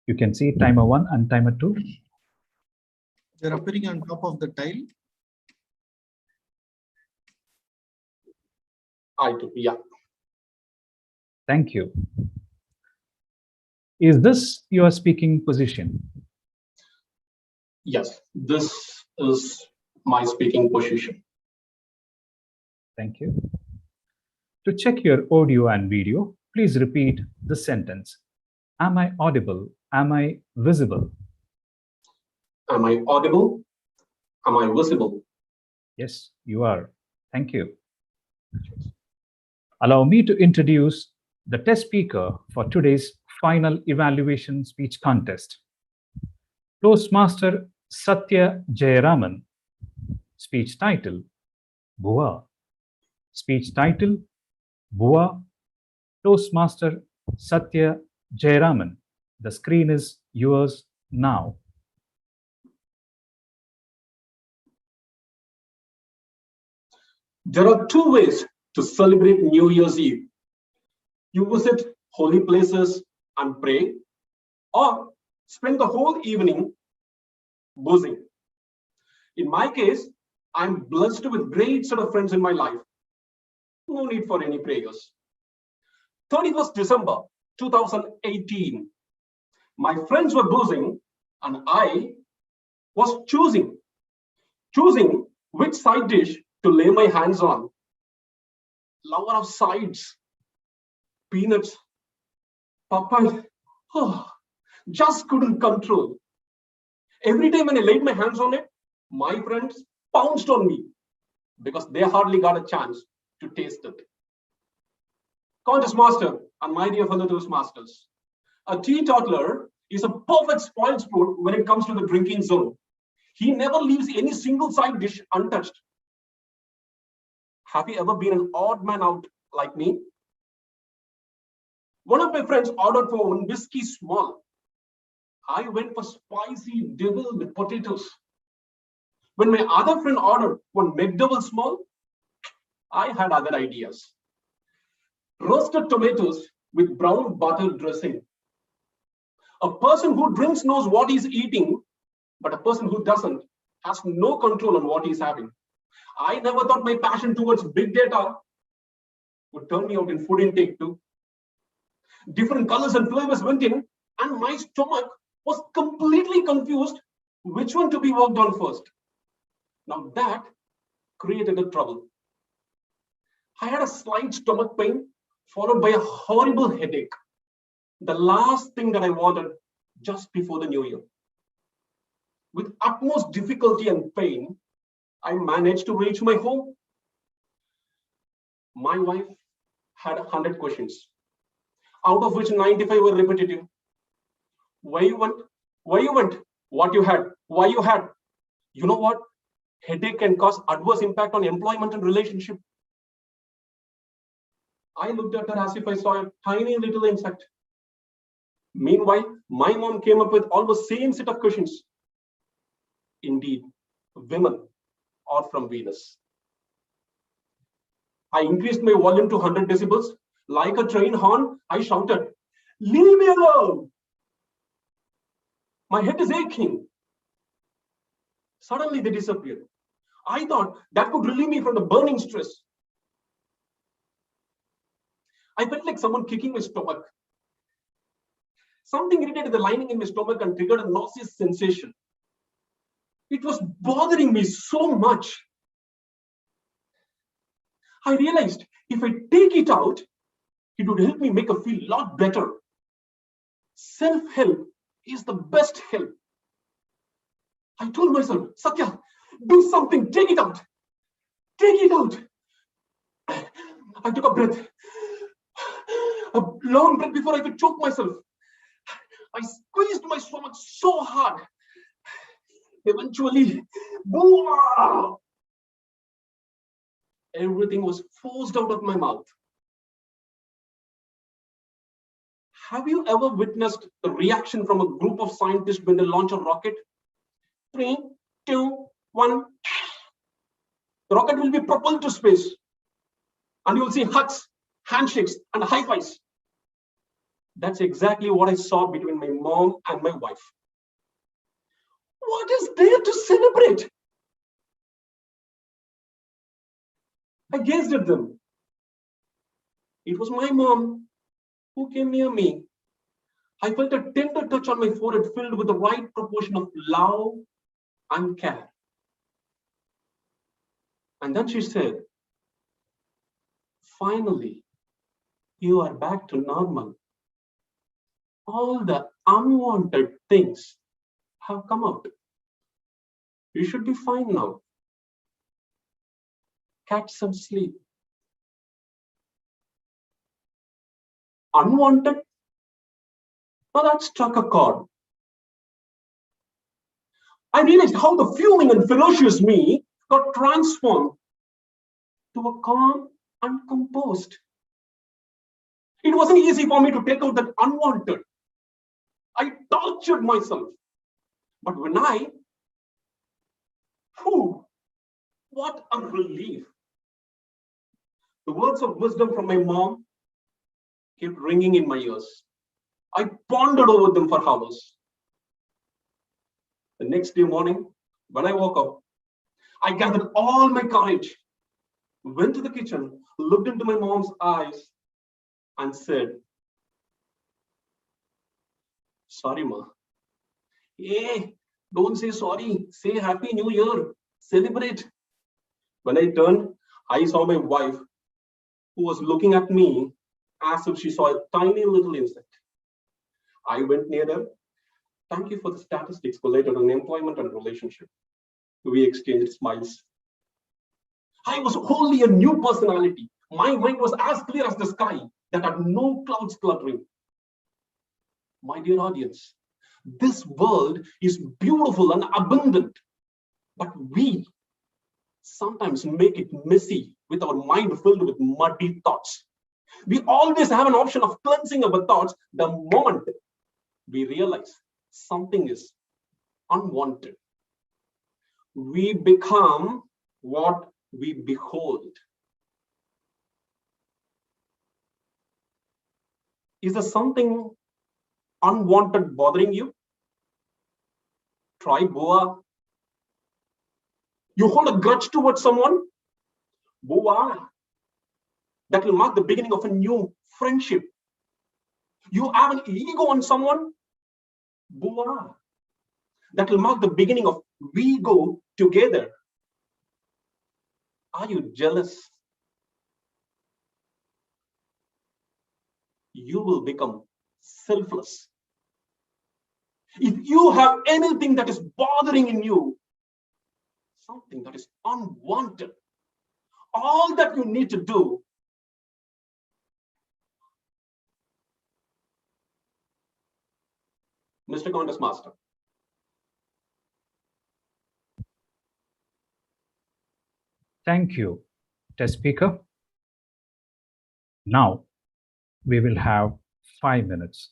You can see timer 1 and timer 2. They're appearing on top of the tile. I do, yeah. Thank you. Is this your speaking position? Yes, this is my speaking position. Thank you. To check your audio and video, please repeat the sentence. Am I audible? Am I visible? Am I audible? Am I visible? Yes, you are. Thank you. Allow me to introduce the test speaker for today's final evaluation speech contest. Toastmaster Satya Jayaraman. Speech title, Bua. Speech title, Bua. Toastmaster Satya Jayaraman. The screen is yours now. There are two ways to celebrate New Year's Eve. You visit holy places and pray, or spend the whole evening boozing. In my case, I'm blessed with great set of friends in my life. No need for any prayers. 31st December 2018, my friends were boozing and I was choosing which side dish to lay my hands on. Lover of sides, peanuts, Popeye, just couldn't control. Every time when I laid my hands on it, my friends pounced on me because they hardly got a chance to taste it. Contest master and my dear fellow Toastmasters, a teetotaler is a perfect spoiled sport when it comes to the drinking zone. He never leaves any single side dish untouched. Have you ever been an odd man out like me? One of my friends ordered for one whiskey small. I went for spicy deviled potatoes. When my other friend ordered one McDouble small, I had other ideas. Roasted tomatoes with brown butter dressing. A person who drinks knows what he's eating, but a person who doesn't has no control on what he's having. I never thought my passion towards big data would turn me out in food intake too. Different colors and flavors went in, and my stomach was completely confused which one to be worked on first. Now that created a trouble. I had a slight stomach pain followed by a horrible headache. The last thing that I wanted just before the new year. With utmost difficulty and pain, I managed to reach my home. My wife had 100 questions, out of which 95 were repetitive. Where you went, what you had, why you had. You know what? Headache can cause adverse impact on employment and relationship. I looked at her as if I saw a tiny little insect. Meanwhile, my mom came up with almost same set of questions. Indeed, women are from Venus. I increased my volume to 100 decibels. Like a train horn, I shouted, "Leave me alone! My head is aching." Suddenly they disappeared. I thought that could relieve me from the burning stress. I felt like someone kicking my stomach. Something irritated the lining in my stomach and triggered a nauseous sensation. It was bothering me so much. I realized if I take it out, it would help me make a feel a lot better. Self-help is the best help. I told myself, Satya, do something, take it out. Take it out. I took a breath, a long breath before I could choke myself. I squeezed my stomach so hard. Eventually, boom! Everything was forced out of my mouth. Have you ever witnessed the reaction from a group of scientists when they launch a rocket? 3, 2, 1. The rocket will be propelled to space. And you will see hugs, handshakes, and high fives. That's exactly what I saw between my mom and my wife. What is there to celebrate? I gazed at them. It was my mom who came near me. I felt a tender touch on my forehead filled with the right proportion of love and care. And then she said, finally, you are back to normal. All the unwanted things have come out. You should be fine now. Catch some sleep. Unwanted? Well, that struck a chord. I realized how the fuming and ferocious me got transformed to a calm and composed. It wasn't easy for me to take out that unwanted. I tortured myself. But when what a relief. The words of wisdom from my mom kept ringing in my ears. I pondered over them for hours. The next day morning, when I woke up, I gathered all my courage, went to the kitchen, looked into my mom's eyes, and said, sorry, Ma. Hey, don't say sorry. Say Happy New Year. Celebrate. When I turned, I saw my wife, who was looking at me as if she saw a tiny little insect. I went near her. Thank you for the statistics related on employment and relationship. We exchanged smiles. I was wholly a new personality. My mind was as clear as the sky that had no clouds cluttering. My dear audience, this world is beautiful and abundant, but we sometimes make it messy with our mind filled with muddy thoughts. We always have an option of cleansing our thoughts the moment we realize something is unwanted. We become what we behold. Is there something unwanted bothering you? Try Boa. You hold a grudge towards someone? Boa. That will mark the beginning of a new friendship. You have an ego on someone? Boa. That will mark the beginning of we go together. Are you jealous? You will become selfless. If you have anything that is bothering in you, something that is unwanted, all that you need to do Mr. Contest Master. Thank you, test speaker. Now we will have 5 minutes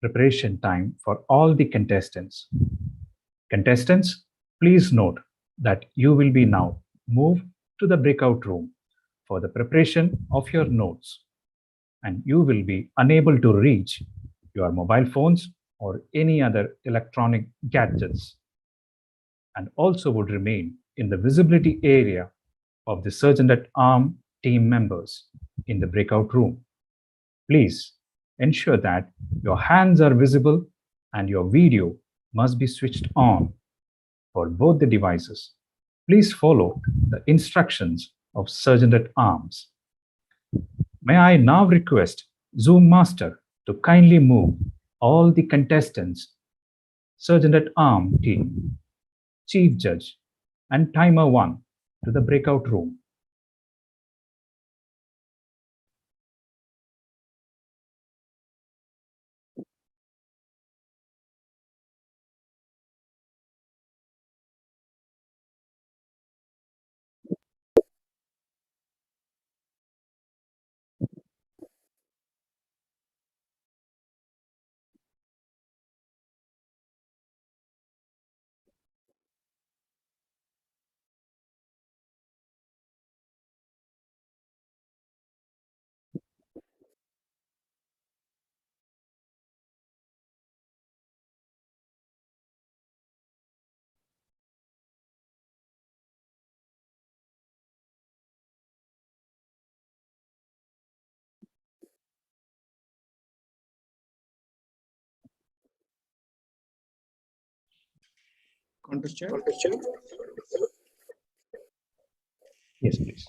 preparation time for all the contestants. Contestants, please note that you will be now moved to the breakout room for the preparation of your notes, and you will be unable to reach your mobile phones or any other electronic gadgets, and also would remain in the visibility area of the Sergeant-at-Arms team members in the breakout room. Please ensure that your hands are visible and your video must be switched on for both the devices. Please follow the instructions of Sergeant-at-Arms. May I now request Zoom Master to kindly move all the contestants, Sergeant-at-Arms team, Chief Judge, and Timer 1 to the breakout room. Contest chair. Yes, please.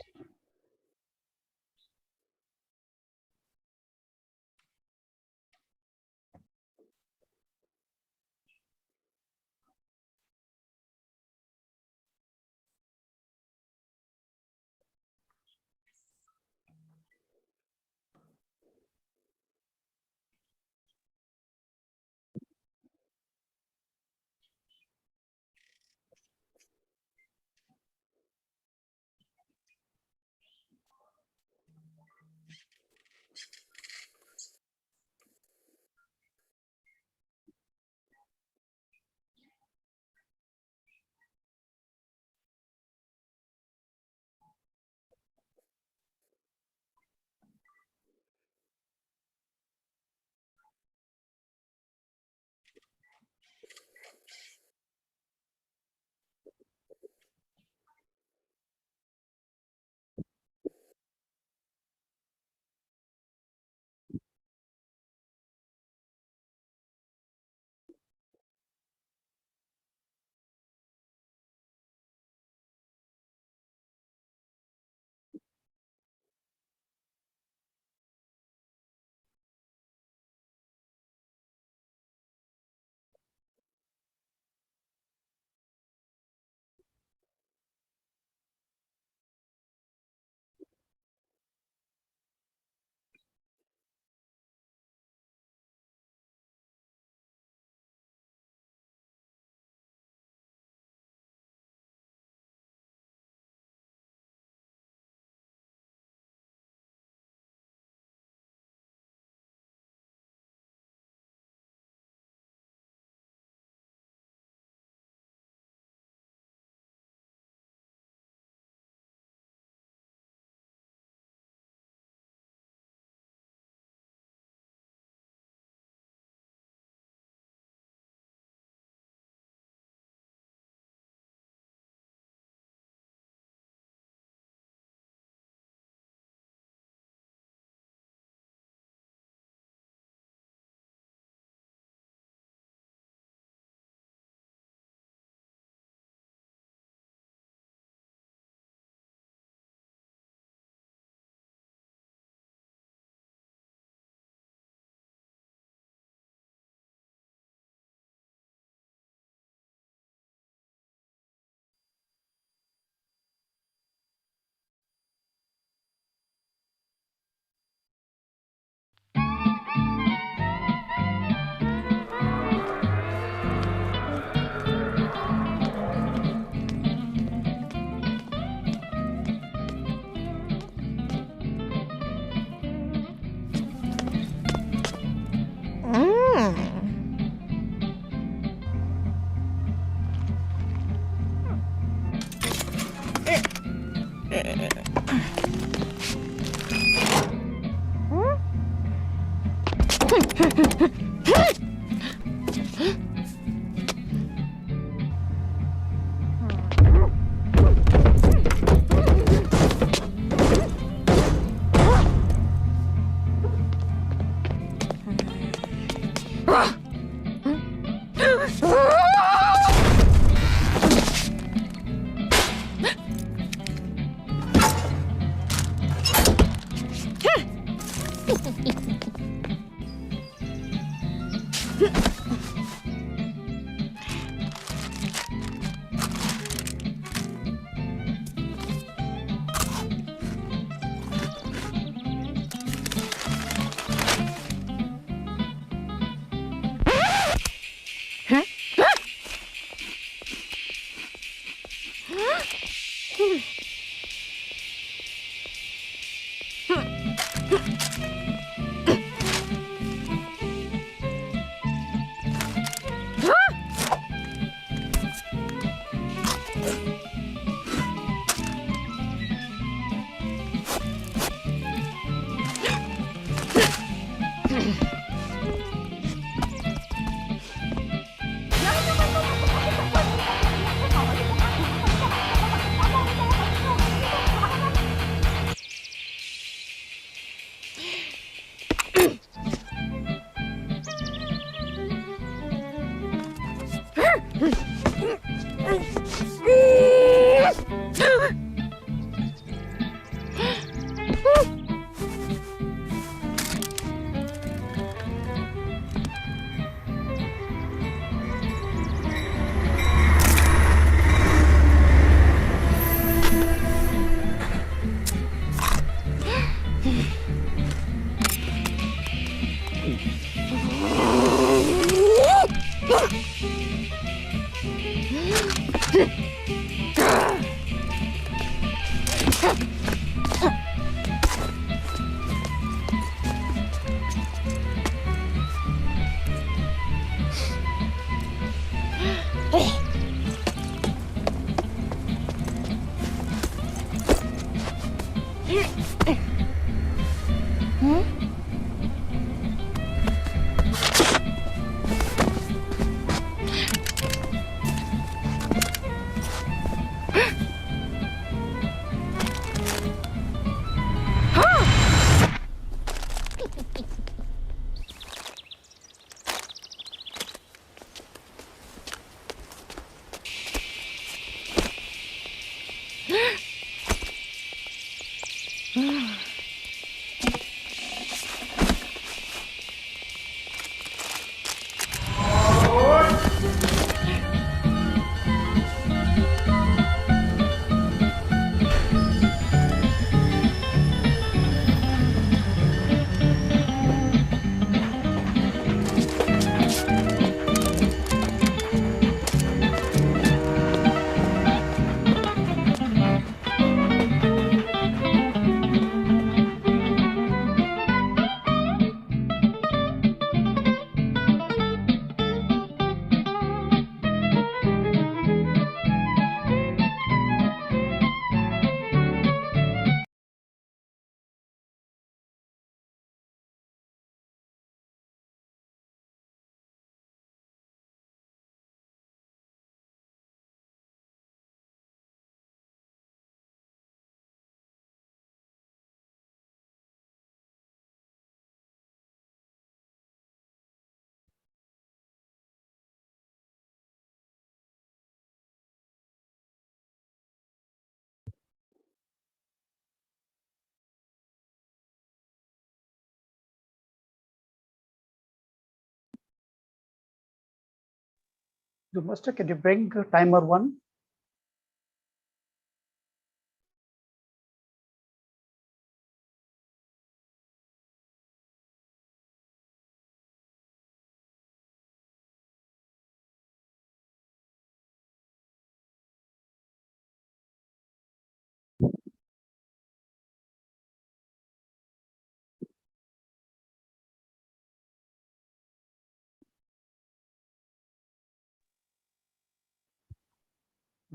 Master, can you bring timer 1?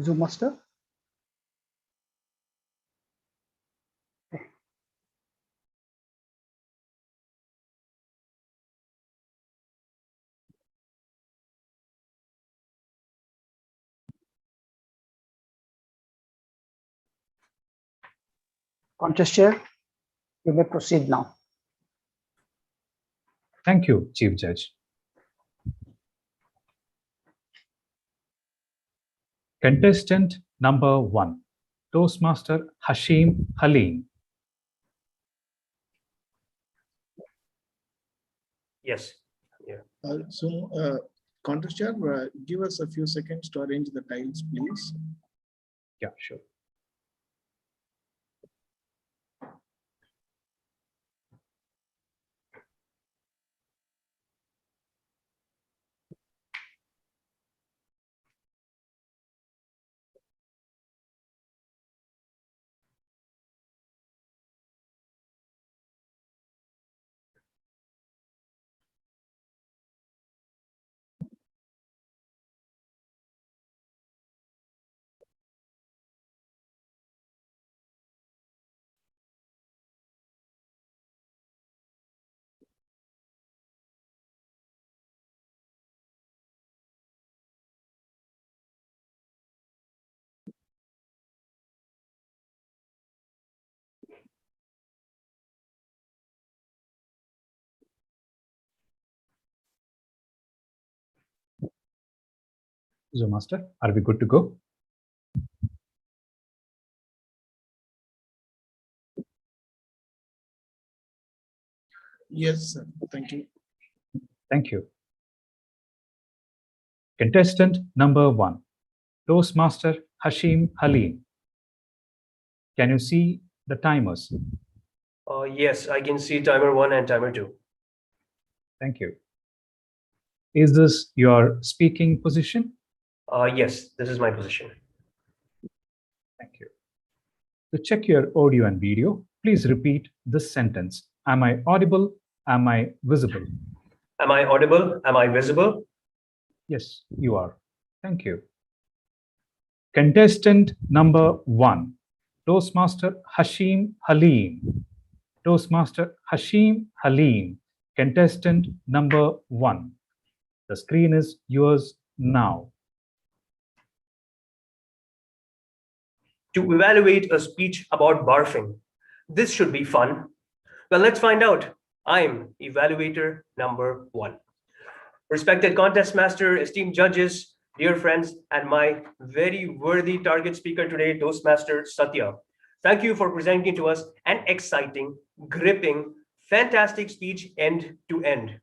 Zoom master. Contest chair, you may proceed now. Thank you, Chief Judge. Contestant number 1, Toastmaster Hashim Halim. Yes. Yeah. Contest chair, give us a few seconds to arrange the tiles, please. Yeah, sure. So, Master, are we good to go? Yes, sir. Thank you. Thank you. Contestant number 1, Toastmaster Hashim Halim. Can you see the timers? Yes, I can see timer 1 and timer 2. Thank you. Is this your speaking position? Yes, this is my position. Thank you. To check your audio and video, please repeat this sentence. Am I audible? Am I visible? Am I audible? Am I visible? Yes, you are. Thank you. Contestant number 1, Toastmaster Hashim Halim. Toastmaster Hashim Halim, contestant number 1. The screen is yours now. To evaluate a speech about barfing. This should be fun. Well, let's find out. I'm evaluator number 1. Respected contest master, esteemed judges, dear friends, and my very worthy target speaker today, Toastmaster Satya. Thank you for presenting to us an exciting, gripping, fantastic speech end to end.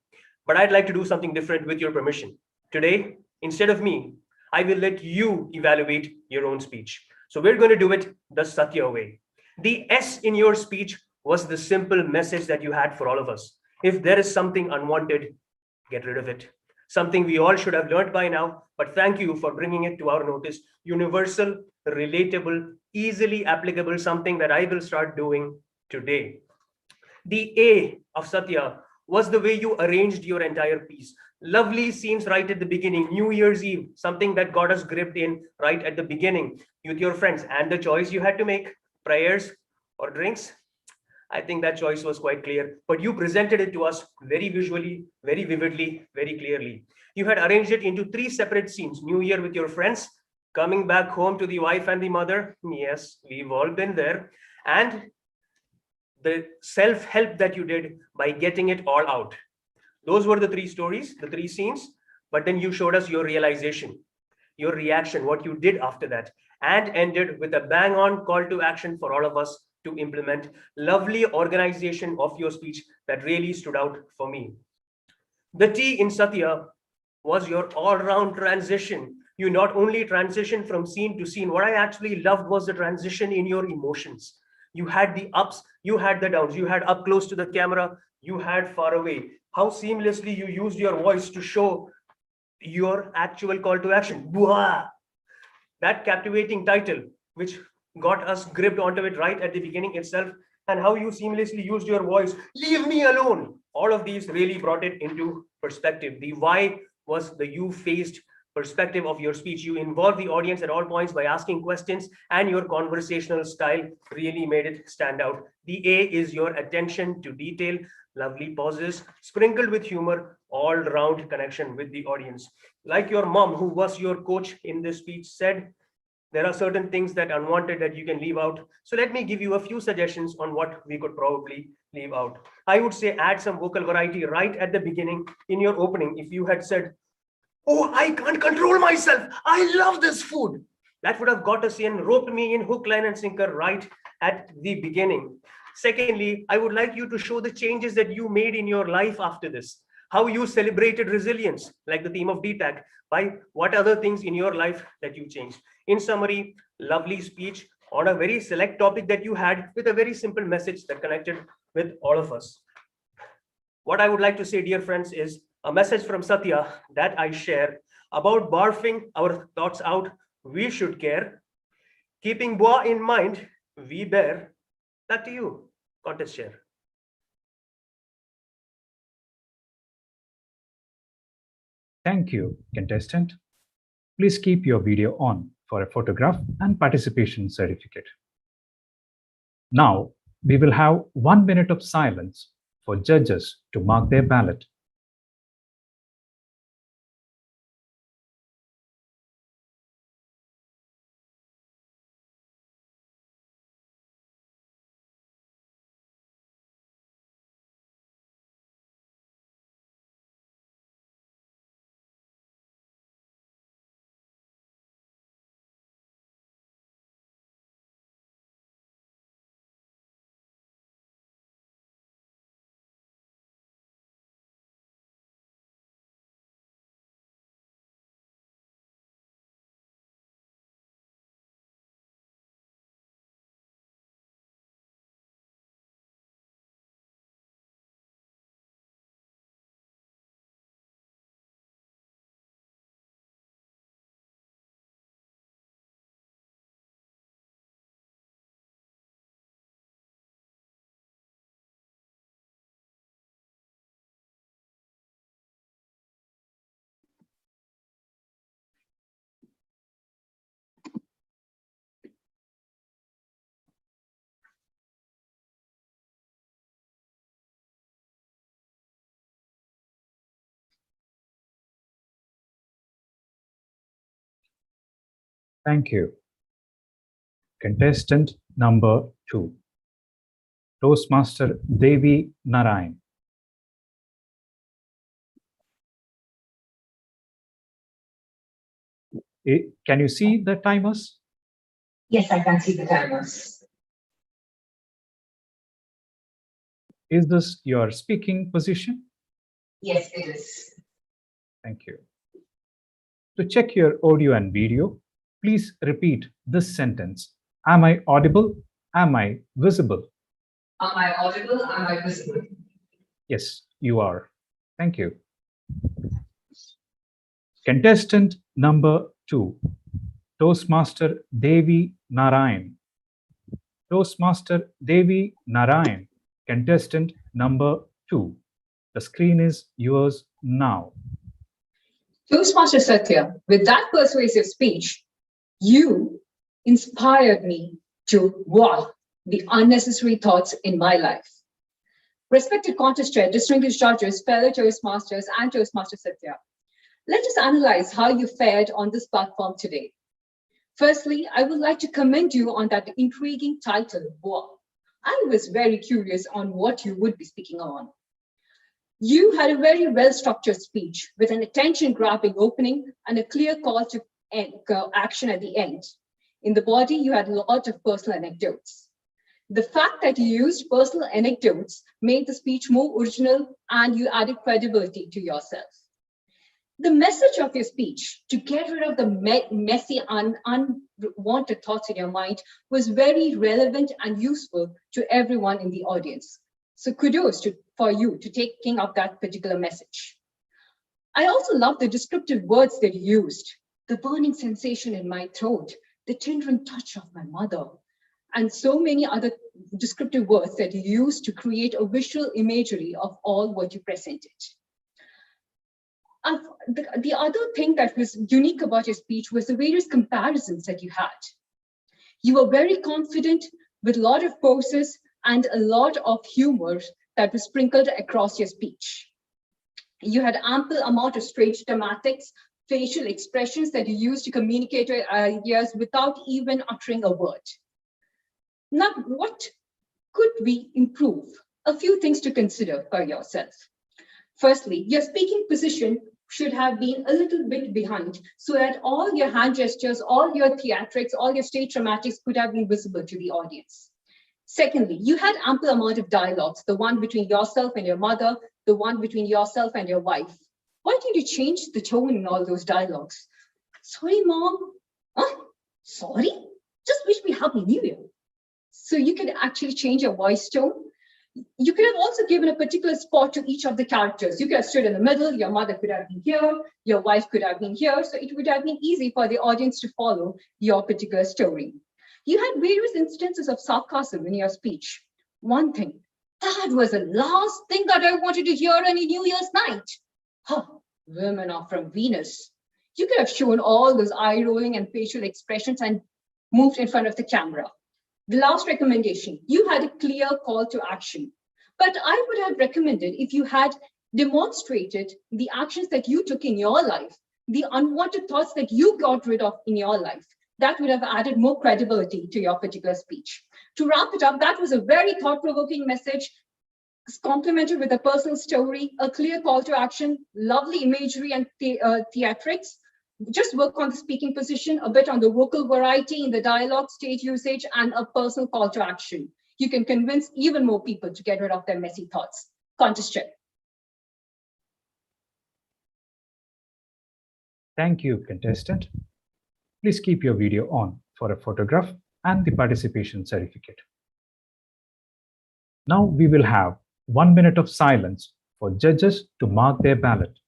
But I'd like to do something different with your permission. Today, instead of me, I will let you evaluate your own speech. So we're going to do it the Satya way. The S in your speech was the simple message that you had for all of us. If there is something unwanted, get rid of it. Something we all should have learned by now, but thank you for bringing it to our notice. Universal, relatable, easily applicable, something that I will start doing today. The A of Satya was the way you arranged your entire piece. Lovely scenes right at the beginning, New Year's Eve, something that got us gripped in right at the beginning with your friends, and the choice you had to make, prayers or drinks. I think that choice was quite clear, but you presented it to us very visually, very vividly, very clearly. You had arranged it into 3 separate scenes: New Year with your friends, coming back home to the wife and the mother. Yes, we've all been there. And the self-help that you did by getting it all out. Those were the 3 stories, the 3 scenes, but then you showed us your realization, your reaction, what you did after that, and ended with a bang-on call to action for all of us to implement. Lovely organization of your speech that really stood out for me. The T in Satya was your all-round transition. You not only transitioned from scene to scene, what I actually loved was the transition in your emotions. You had the ups, you had the downs, you had up close to the camera, you had far away. How seamlessly you used your voice to show your actual call to action. Bwah! That captivating title, which got us gripped onto it right at the beginning itself, and how you seamlessly used your voice, leave me alone. All of these really brought it into perspective. The why was the you-faced perspective of your speech. You involved the audience at all points by asking questions, and your conversational style really made it stand out. The A is your attention to detail, lovely pauses, sprinkled with humor, all-round connection with the audience. Like your mom, who was your coach in this speech, said, there are certain things that are unwanted that you can leave out. So let me give you a few suggestions on what we could probably leave out. I would say add some vocal variety right at the beginning in your opening. If you had said, oh, I can't control myself, I love this food, that would have got us in, roped me in hook, line, and sinker right at the beginning. Secondly, I would like you to show the changes that you made in your life after this, how you celebrated resilience, like the theme of DTAC, by what other things in your life that you changed. In summary, lovely speech on a very select topic that you had with a very simple message that connected with all of us. What I would like to say, dear friends, is a message from Satya that I share about barfing our thoughts out. We should care. Keeping Boa in mind, we bear. Back to you, contest chair. Thank you, contestant. Please keep your video on for a photograph and participation certificate. Now, we will have 1 minute of silence for judges to mark their ballot. Thank you. Contestant number 2, Toastmaster Devi Narayan. Can you see the timers? Yes, I can see the timers. Is this your speaking position? Yes, it is. Thank you. To check your audio and video, please repeat this sentence. Am I audible? Am I visible? Am I audible? Am I visible? Yes, you are. Thank you. Contestant number 2, Toastmaster Devi Narayan. Toastmaster Devi Narayan, contestant number 2. The screen is yours now. Toastmaster Satya, with that persuasive speech, you inspired me to wow the unnecessary thoughts in my life. Respected contest chair, distinguished judges, fellow Toastmasters, and Toastmaster Satya, let us analyze how you fared on this platform today. Firstly, I would like to commend you on that intriguing title, wow. I was very curious on what you would be speaking on. You had a very well-structured speech with an attention-grabbing opening and a clear call to action at the end. In the body, you had a lot of personal anecdotes. The fact that you used personal anecdotes made the speech more original and you added credibility to yourself. The message of your speech, to get rid of the messy and unwanted thoughts in your mind, was very relevant and useful to everyone in the audience. So kudos for you to taking up that particular message. I also love the descriptive words that you used. The burning sensation in my throat, the tender touch of my mother, and so many other descriptive words that you used to create a visual imagery of all what you presented. The other thing that was unique about your speech was the various comparisons that you had. You were very confident with a lot of poses and a lot of humor that was sprinkled across your speech. You had ample amount of strange dramatics, facial expressions that you used to communicate your ideas without even uttering a word. Now, what could we improve? A few things to consider for yourself. Firstly, your speaking position should have been a little bit behind so that all your hand gestures, all your theatrics, all your stage dramatics could have been visible to the audience. Secondly, you had ample amount of dialogues, the one between yourself and your mother, the one between yourself and your wife. Why did you change the tone in all those dialogues? Sorry, Mom. Huh? Sorry? Just wish me Happy New Year. So you could actually change your voice tone. You could have also given a particular spot to each of the characters. You could have stood in the middle, your mother could have been here, your wife could have been here, so it would have been easy for the audience to follow your particular story. You had various instances of sarcasm in your speech. One thing, that was the last thing that I wanted to hear on a New Year's night. Huh, women are from Venus. You could have shown all those eye rolling and facial expressions and moved in front of the camera. The last recommendation, you had a clear call to action, but I would have recommended if you had demonstrated the actions that you took in your life, the unwanted thoughts that you got rid of in your life. That would have added more credibility to your particular speech. To wrap it up, that was a very thought-provoking message, complemented with a personal story, a clear call to action, lovely imagery and theatrics. Just work on the speaking position, a bit on the vocal variety in the dialogue, stage usage, and a personal call to action. You can convince even more people to get rid of their messy thoughts. Contest check. Thank you, contestant. Please keep your video on for a photograph and the participation certificate. Now we will have 1 minute of silence for judges to mark their ballot.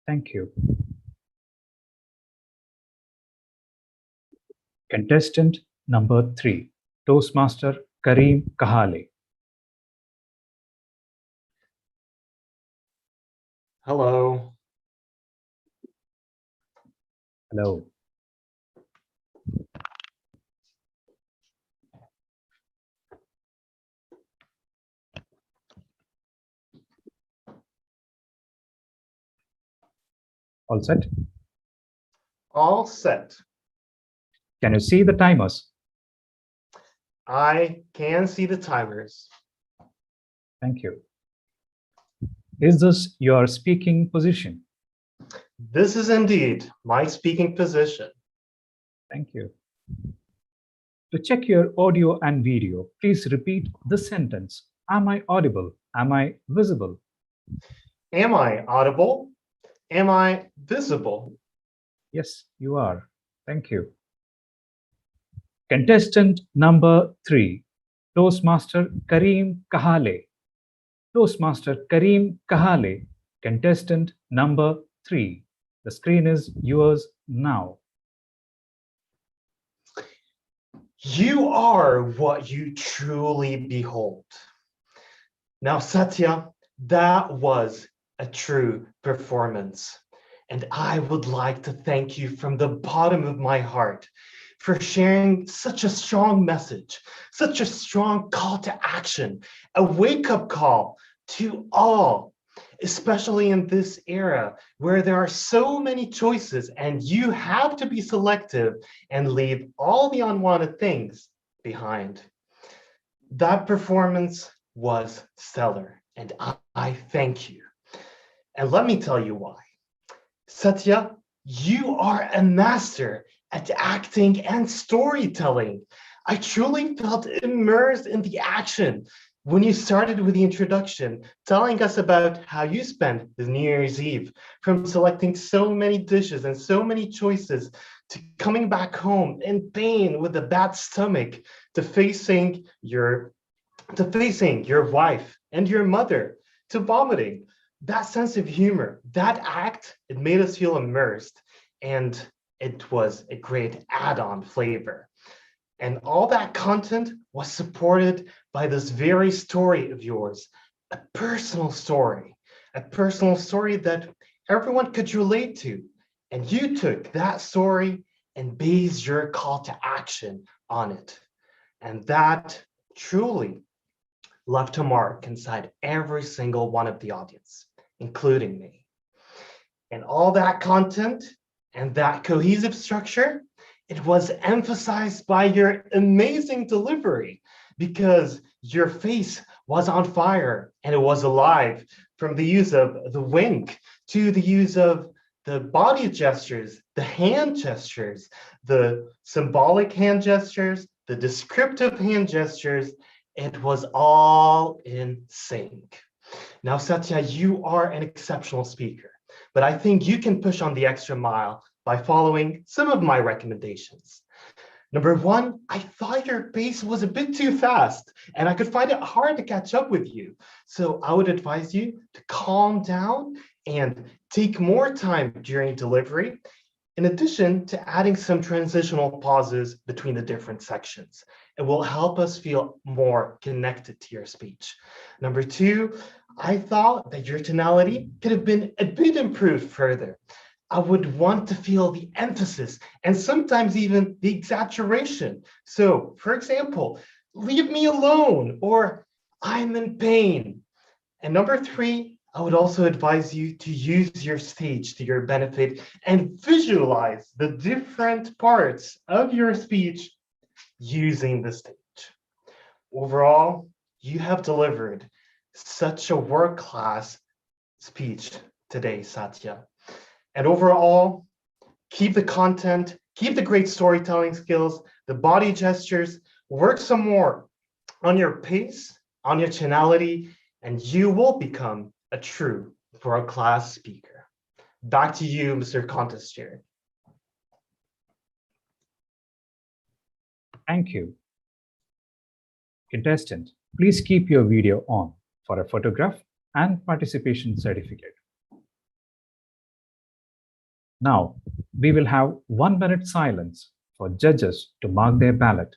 Thank you. Contestant number 3, Toastmaster Kareem Kahale. Hello. Hello. All set? All set. Can you see the timers? I can see the timers. Thank you. Is this your speaking position? This is indeed my speaking position. Thank you. To check your audio and video, please repeat this sentence. Am I audible? Am I visible? Am I audible? Am I visible? Yes, you are. Thank you. Contestant number 3, Toastmaster Kareem Kahale. Toastmaster Kareem Kahale, contestant number 3. The screen is yours now. You are what you truly behold. Now, Satya, that was a true performance. And I would like to thank you from the bottom of my heart for sharing such a strong message, such a strong call to action, a wake-up call to all, especially in this era where there are so many choices and you have to be selective and leave all the unwanted things behind. That performance was stellar, and I thank you. And let me tell you why. Satya, you are a master at acting and storytelling. I truly felt immersed in the action when you started with the introduction, telling us about how you spent the New Year's Eve, from selecting so many dishes and so many choices, to coming back home in pain with a bad stomach, to facing your wife and your mother, to vomiting. That sense of humor, that act, it made us feel immersed, and it was a great add-on flavor. And all that content was supported by this very story of yours, a personal story that everyone could relate to. And you took that story and based your call to action on it. And that truly left a mark inside every single one of the audience, including me. And all that content and that cohesive structure, it was emphasized by your amazing delivery, because your face was on fire and it was alive, from the use of the wink to the use of the body gestures, the hand gestures, the symbolic hand gestures, the descriptive hand gestures. It was all in sync. Now, Satya, you are an exceptional speaker, but I think you can push on the extra mile by following some of my recommendations. Number one, I thought your pace was a bit too fast and I could find it hard to catch up with you. So I would advise you to calm down and take more time during delivery, in addition to adding some transitional pauses between the different sections. It will help us feel more connected to your speech. Number two, I thought that your tonality could have been a bit improved further. I would want to feel the emphasis and sometimes even the exaggeration. So, for example, leave me alone, or I'm in pain. And number three, I would also advise you to use your stage to your benefit and visualize the different parts of your speech using the stage. Overall, you have delivered such a world-class speech today, Satya. And overall, keep the content, keep the great storytelling skills, the body gestures, work some more on your pace, on your tonality, and you will become a true world-class speaker. Back to you, Mr. Contestant. Thank you. Contestant, please keep your video on for a photograph and participation certificate. Now, we will have 1 minute silence for judges to mark their ballot.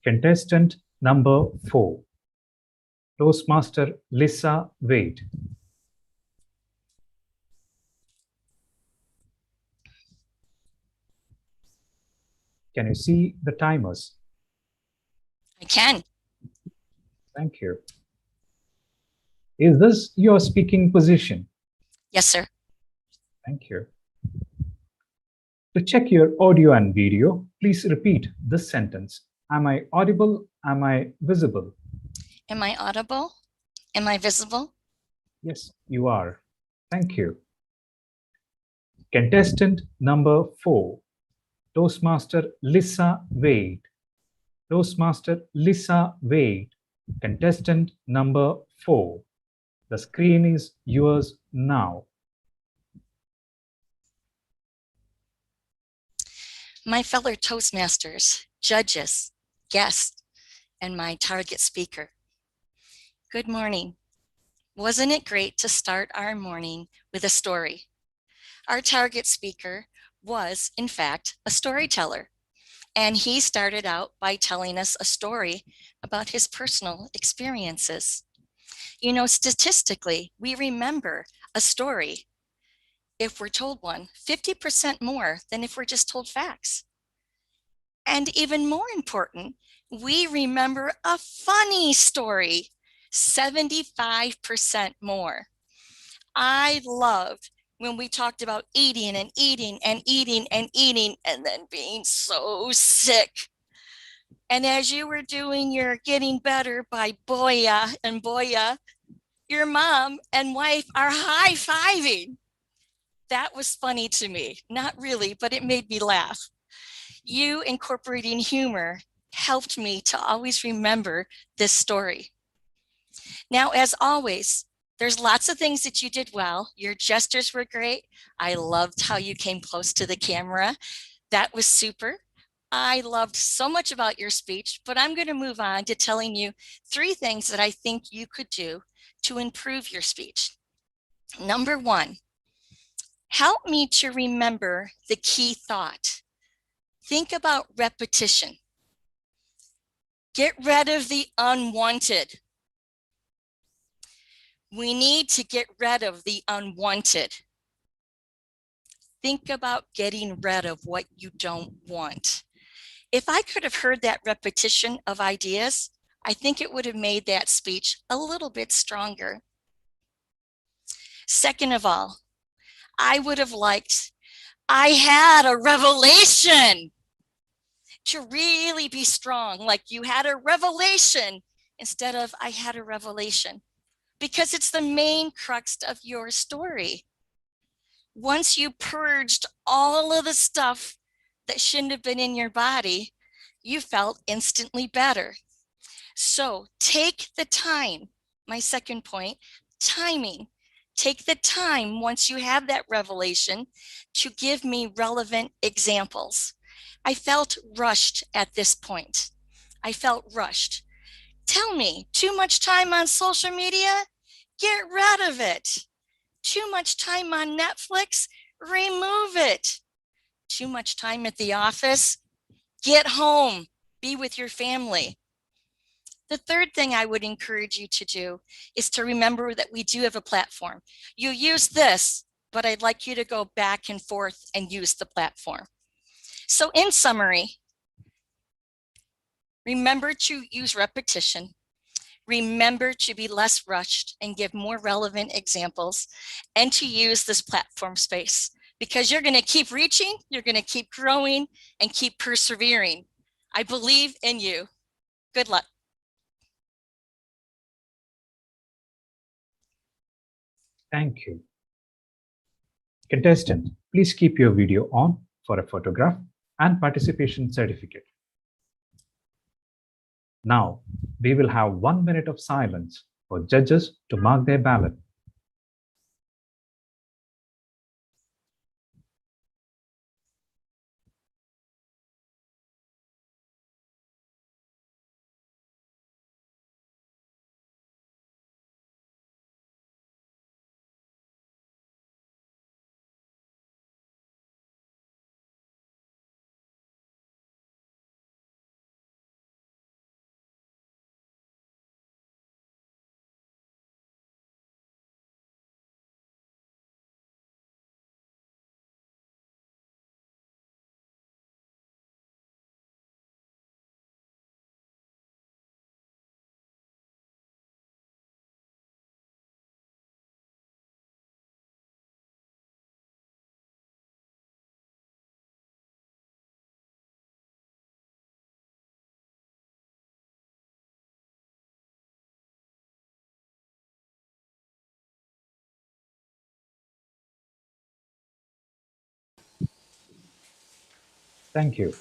Contestant number 4, Toastmaster Lisa Wade. Can you see the timers? I can. Thank you. Is this your speaking position? Yes, sir. Thank you. To check your audio and video, please repeat this sentence. Am I audible? Am I visible? Am I audible? Am I visible? Yes, you are. Thank you. Contestant number 4, Toastmaster Lisa Wade. Toastmaster Lisa Wade. Contestant number 4. The screen is yours now. My fellow Toastmasters, judges, guests, and my target speaker. Good morning. Wasn't it great to start our morning with a story? Our target speaker was, in fact, a storyteller, and he started out by telling us a story about his personal experiences. You know, statistically, we remember a story, if we're told one, 50% more than if we're just told facts. And even more important, we remember a funny story, 75% more. I loved when we talked about eating and eating and eating and eating and then being so sick. And as you were doing your Getting Better by Boya and Boya, your mom and wife are high-fiving. That was funny to me. Not really, but it made me laugh. You incorporating humor helped me to always remember this story. Now, as always, there's lots of things that you did well. Your gestures were great. I loved how you came close to the camera. That was super. I loved so much about your speech, but I'm going to move on to telling you 3 things that I think you could do to improve your speech. Number 1, help me to remember the key thought. Think about repetition. Get rid of the unwanted. We need to get rid of the unwanted. Think about getting rid of what you don't want. If I could have heard that repetition of ideas, I think it would have made that speech a little bit stronger. Second of all, I would have liked, I had a revelation, to really be strong, like you had a revelation instead of I had a revelation, because it's the main crux of your story. Once you purged all of the stuff that shouldn't have been in your body, you felt instantly better. So take the time, my second point, timing. Take the time once you have that revelation to give me relevant examples. I felt rushed at this point. I felt rushed. Tell me, too much time on social media? Get rid of it. Too much time on Netflix? Remove it. Too much time at the office? Get home. be with your family. The third thing I would encourage you to do is to remember that we do have a platform. You use this, but I'd like you to go back and forth and use the platform. So in summary, remember to use repetition. Remember to be less rushed and give more relevant examples, and to use this platform space, because you're going to keep reaching, you're going to keep growing, and keep persevering. I believe in you. Good luck. Thank you. Contestant, please keep your video on for a photograph and participation certificate. Now, we will have 1 minute of silence for judges to mark their ballot. Thank you.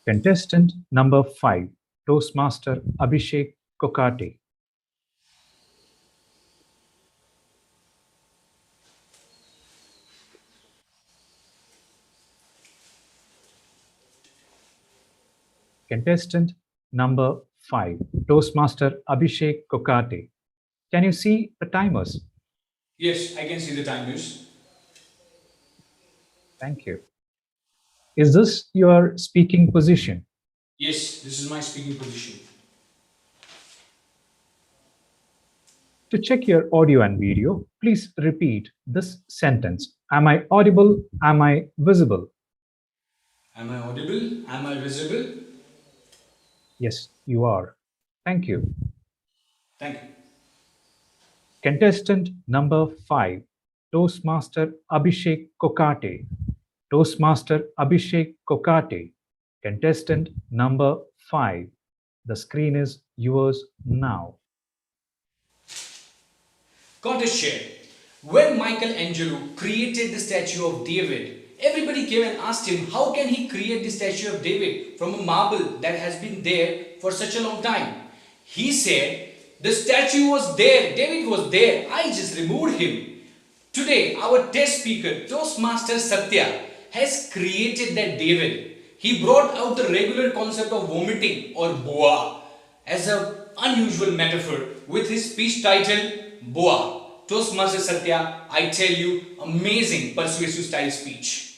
Contestant number 5, Toastmaster Abhishek Kokate. Contestant number 5, Toastmaster Abhishek Kokate. Can you see the timers? Yes, I can see the timers. Thank you. Is this your speaking position? Yes, this is my speaking position. To check your audio and video, please repeat this sentence. Am I audible? Am I visible? Am I audible? Am I visible? Yes, you are. Thank you. Thank you. Contestant number 5, Toastmaster Abhishek Kokate. Toastmaster Abhishek Kokate. Contestant number 5. The screen is yours now. Contest chair. When Michelangelo created the statue of David, everybody came and asked him how can he create the statue of David from a marble that has been there for such a long time. He said, the statue was there, David was there, I just removed him. Today, our test speaker, Toastmaster Satya, has created that David. He brought out the regular concept of vomiting or boa as an unusual metaphor with his speech title, Boa. Toastmaster Satya, I tell you, amazing persuasive style speech.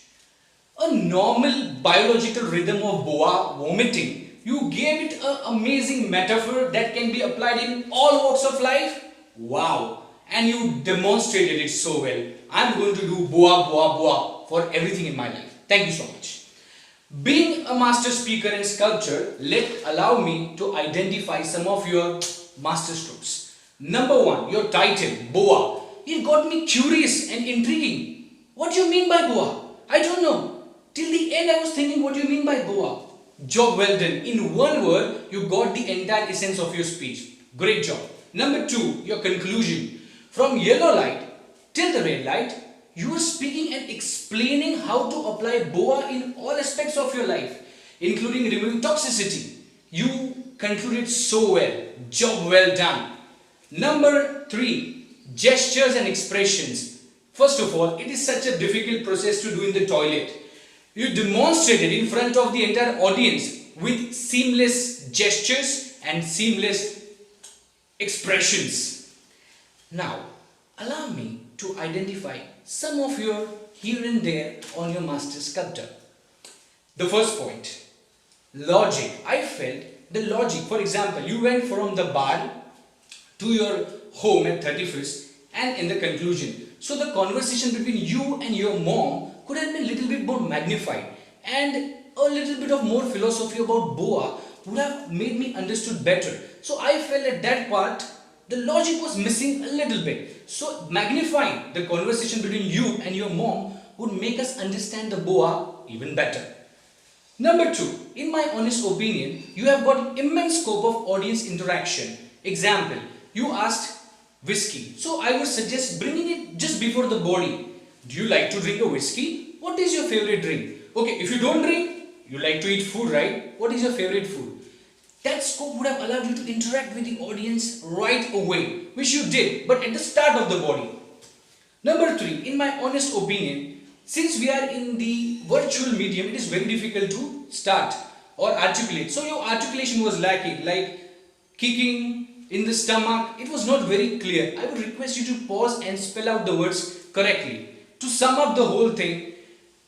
A normal biological rhythm of boa, vomiting, you gave it an amazing metaphor that can be applied in all walks of life. Wow. And you demonstrated it so well. I'm going to do boa, boa, boa for everything in my life. Thank you so much. Being a master speaker and sculptor, allow me to identify some of your master strokes. Number 1, your title, boa. It got me curious and intriguing. What do you mean by boa? I don't know. Till the end I was thinking, what do you mean by boa? Job well done. In one word, you got the entire essence of your speech. Great job. Number 2, your conclusion. From yellow light till the red light, you are speaking and explaining how to apply boa in all aspects of your life, including removing toxicity. You concluded so well. Job well done. Number 3, gestures and expressions. First of all, it is such a difficult process to do in the toilet. You demonstrated in front of the entire audience with seamless gestures and seamless expressions. Now, allow me to identify some of your here and there on your master sculptor. The first point, logic. I felt the logic. For example, you went from the bar to your home at 31st and in the conclusion. So the conversation between you and your mom could have been a little bit more magnified, and a little bit of more philosophy about Boa would have made me understood better. So I felt at that part the logic was missing a little bit. So magnifying the conversation between you and your mom would make us understand the Boa even better. Number 2, in my honest opinion, you have got immense scope of audience interaction. Example, you asked whiskey. So I would suggest bringing it just before the body. Do you like to drink a whiskey? What is your favorite drink? Okay, if you don't drink, you like to eat food, right? What is your favorite food? That scope would have allowed you to interact with the audience right away, which you did, but at the start of the body. Number 3, in my honest opinion, since we are in the virtual medium, it is very difficult to start or articulate. So your articulation was lacking, like kicking in the stomach. It was not very clear. I would request you to pause and spell out the words correctly. To sum up the whole thing,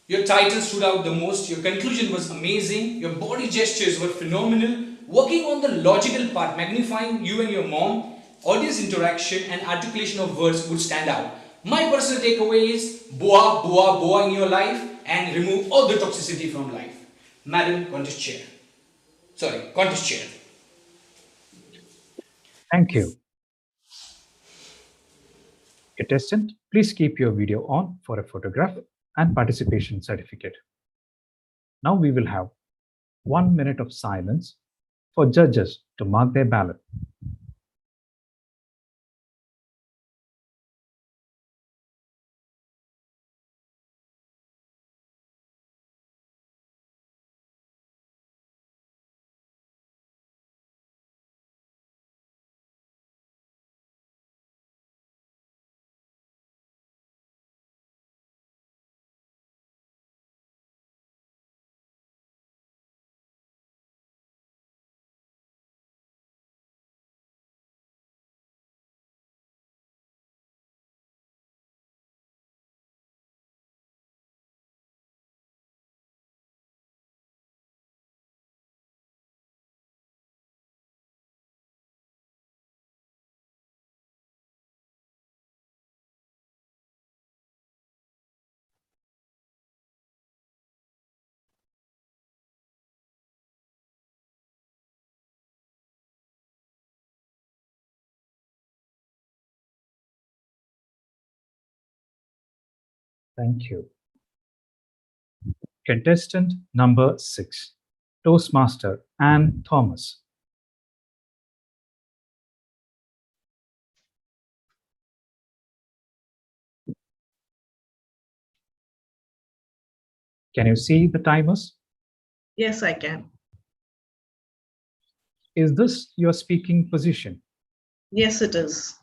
your title stood out the most, your conclusion was amazing, your body gestures were phenomenal, working on the logical part, magnifying you and your mom, audience interaction and articulation of words would stand out. My personal takeaway is boa, boa, boa in your life and remove all the toxicity from life. Madam Contest Chair. Sorry, Contest Chair. Thank you. Contestant, please keep your video on for a photograph and participation certificate. Now we will have 1 minute of silence for judges to mark their ballot. Thank you. Contestant number 6, Toastmaster Anne Thomas. Can you see the timers? Yes, I can. Is this your speaking position? Yes, it is.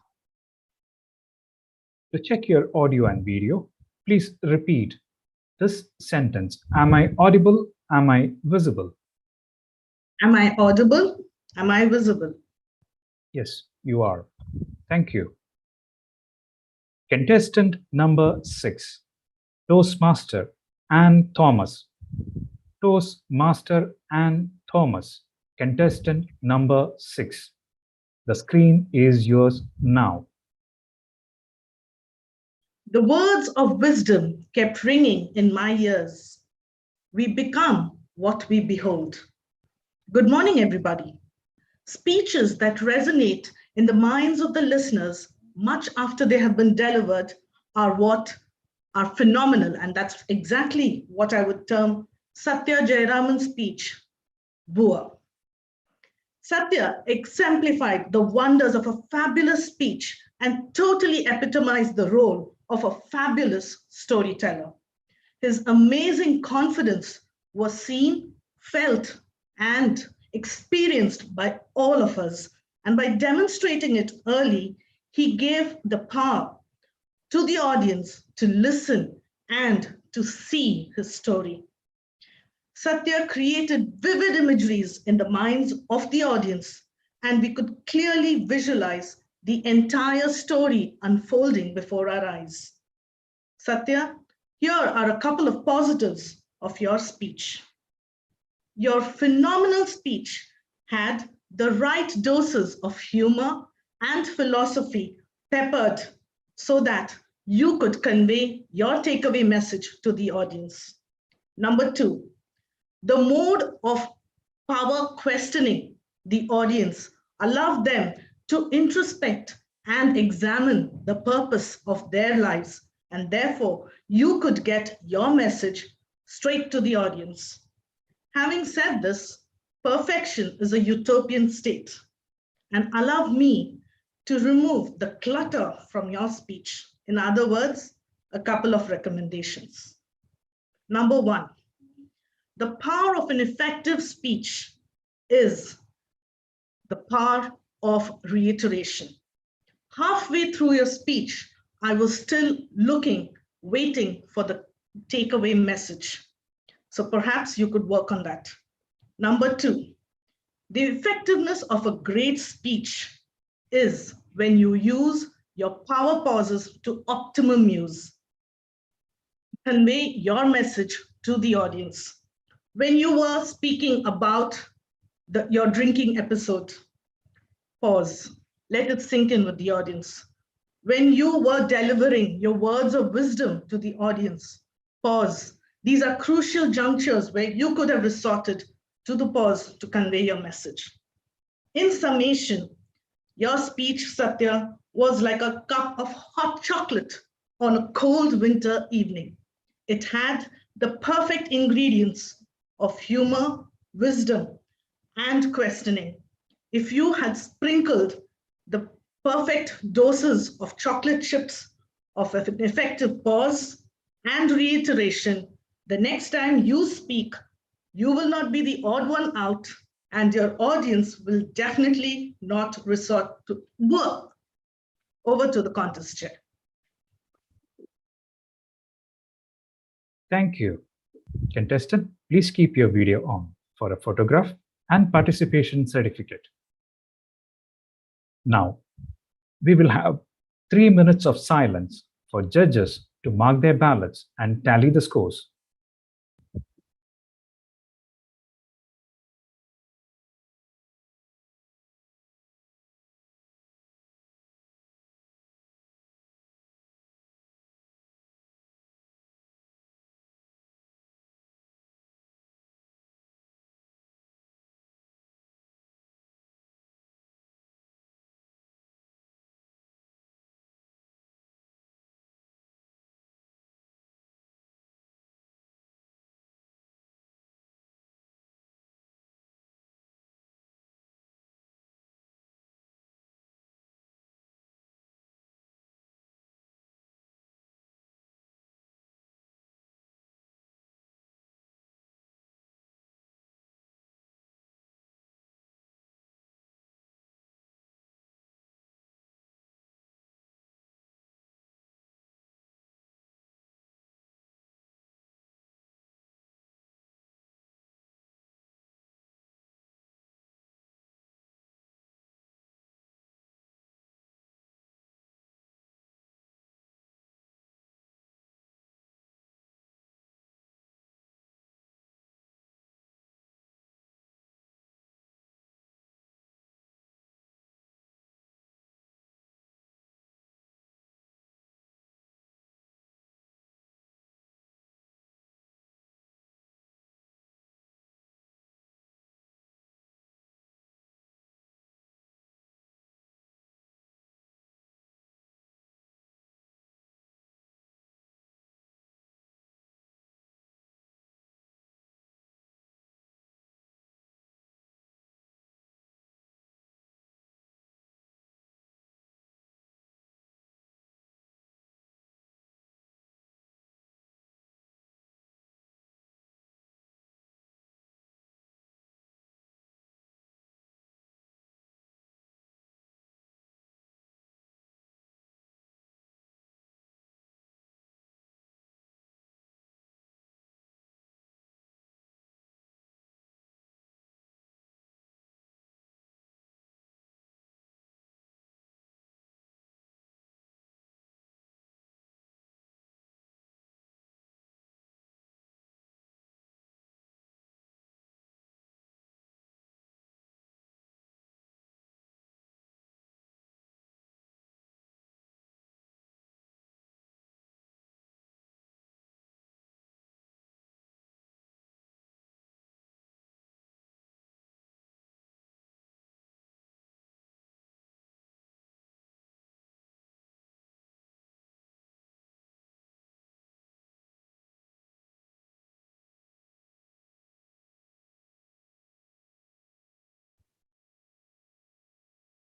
To check your audio and video, please repeat this sentence. Am I audible? Am I visible? Am I audible? Am I visible? Yes, you are. Thank you. Contestant number 6, Toastmaster Anne Thomas. Toastmaster Anne Thomas. Contestant number 6. The screen is yours now. The words of wisdom kept ringing in my ears. We become what we behold. Good morning, everybody. Speeches that resonate in the minds of the listeners much after they have been delivered are what are phenomenal. And that's exactly what I would term Satya Jayaraman's speech, Bua. Satya exemplified the wonders of a fabulous speech and totally epitomized the role of a fabulous storyteller. His amazing confidence was seen, felt, and experienced by all of us. And by demonstrating it early, he gave the power to the audience to listen and to see his story. Satya created vivid imageries in the minds of the audience, and we could clearly visualize the entire story unfolding before our eyes. Satya, here are a couple of positives of your speech. your phenomenal speech had the right doses of humor and philosophy peppered so that you could convey your takeaway message to the audience. Number two, the mode of power questioning the audience allowed them to introspect and examine the purpose of their lives, and therefore you could get your message straight to the audience. Having said this, perfection is a utopian state, and allow me to remove the clutter from your speech. In other words, a couple of recommendations. Number one, the power of an effective speech is the power of reiteration. Halfway through your speech, I was still waiting for the takeaway message. So perhaps you could work on that. Number two, the effectiveness of a great speech is when you use your power pauses to optimum use. Convey your message to the audience. When you were speaking about your drinking episode, pause, let it sink in with the audience. When you were delivering your words of wisdom to the audience, pause. These are crucial junctures where you could have resorted to the pause to convey your message. In summation, your speech, Satya, was like a cup of hot chocolate on a cold winter evening. It had the perfect ingredients of humor, wisdom, and questioning. If you had sprinkled the perfect doses of chocolate chips of an effective pause and reiteration, the next time you speak, you will not be the odd one out, and your audience will definitely not resort to work. Over to the contest chair. Thank you. Contestant, please keep your video on for a photograph and participation certificate. Now, we will have 3 minutes of silence for judges to mark their ballots and tally the scores.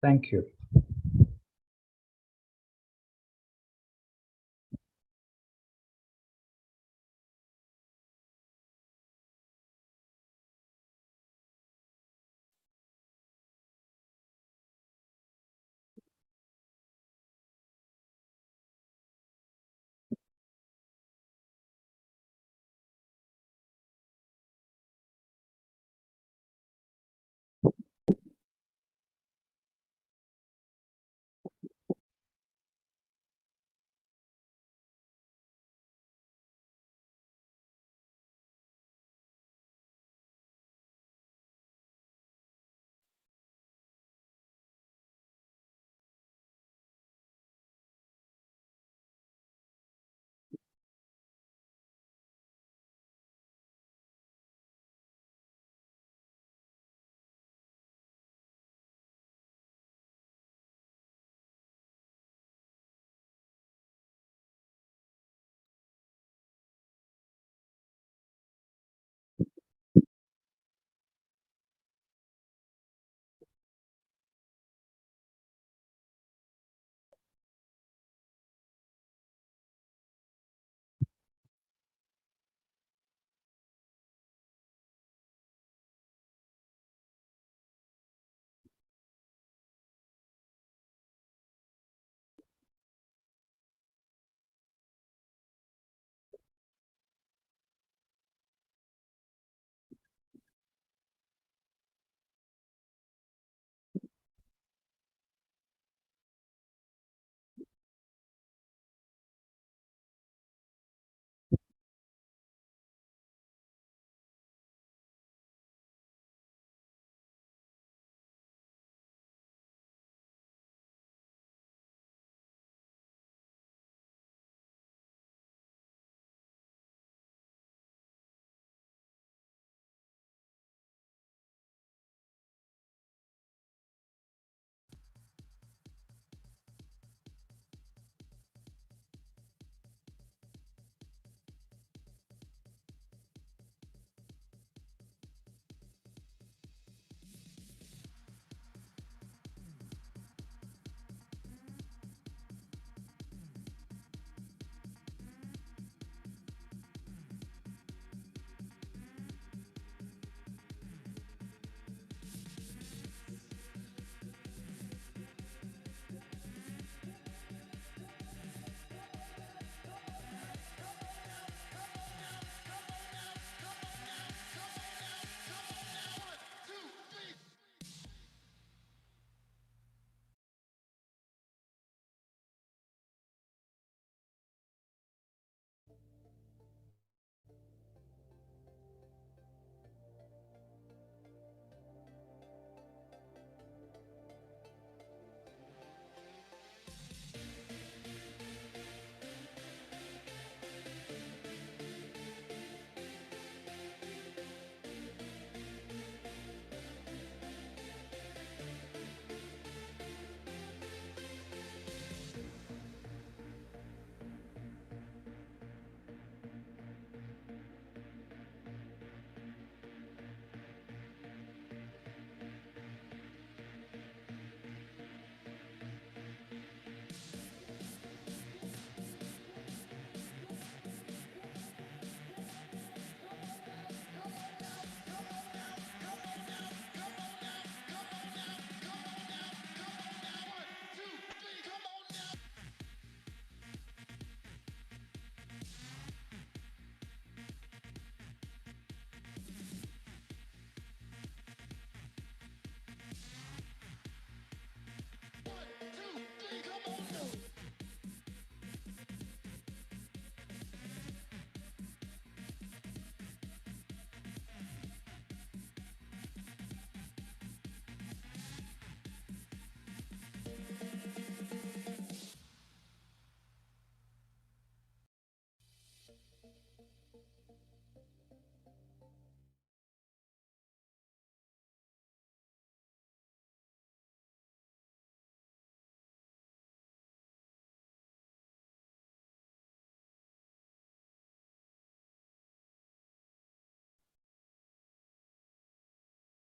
Thank you.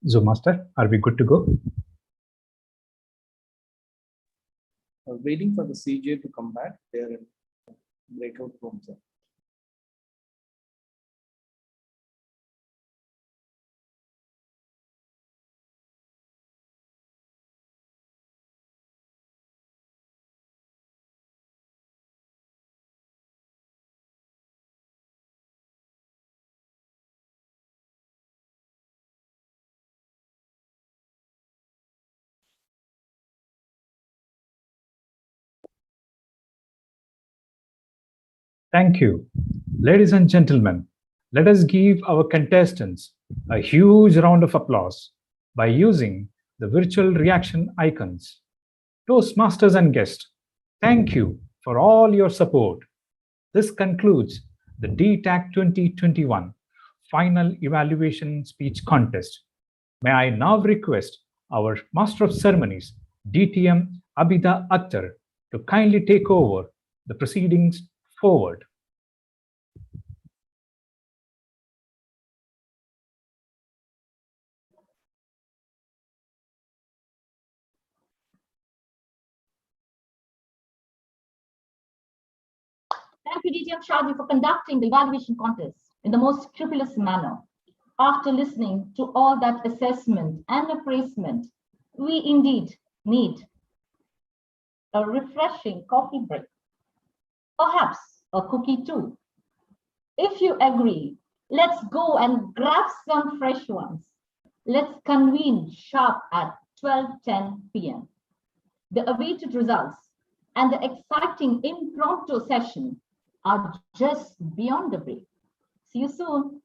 So, Master, are we good to go? waiting for the CJ to come back. They're in breakout rooms. Thank you. Ladies and gentlemen, let us give our contestants a huge round of applause by using the virtual reaction icons. Toastmasters and guests, thank you for all your support. This concludes the DTAC 2021 Final Evaluation Speech Contest. May I now request our Master of Ceremonies, DTM Abida Akhtar, to kindly take over the proceedings forward. Thank you, DTM Shadi, for conducting the evaluation contest in the most scrupulous manner. After listening to all that assessment and appraisement, we indeed need a refreshing coffee break, perhaps a cookie too. If you agree, let's go and grab some fresh ones. Let's convene sharp at 12:10 p.m. The awaited results and the exciting impromptu session are just beyond the break. See you soon.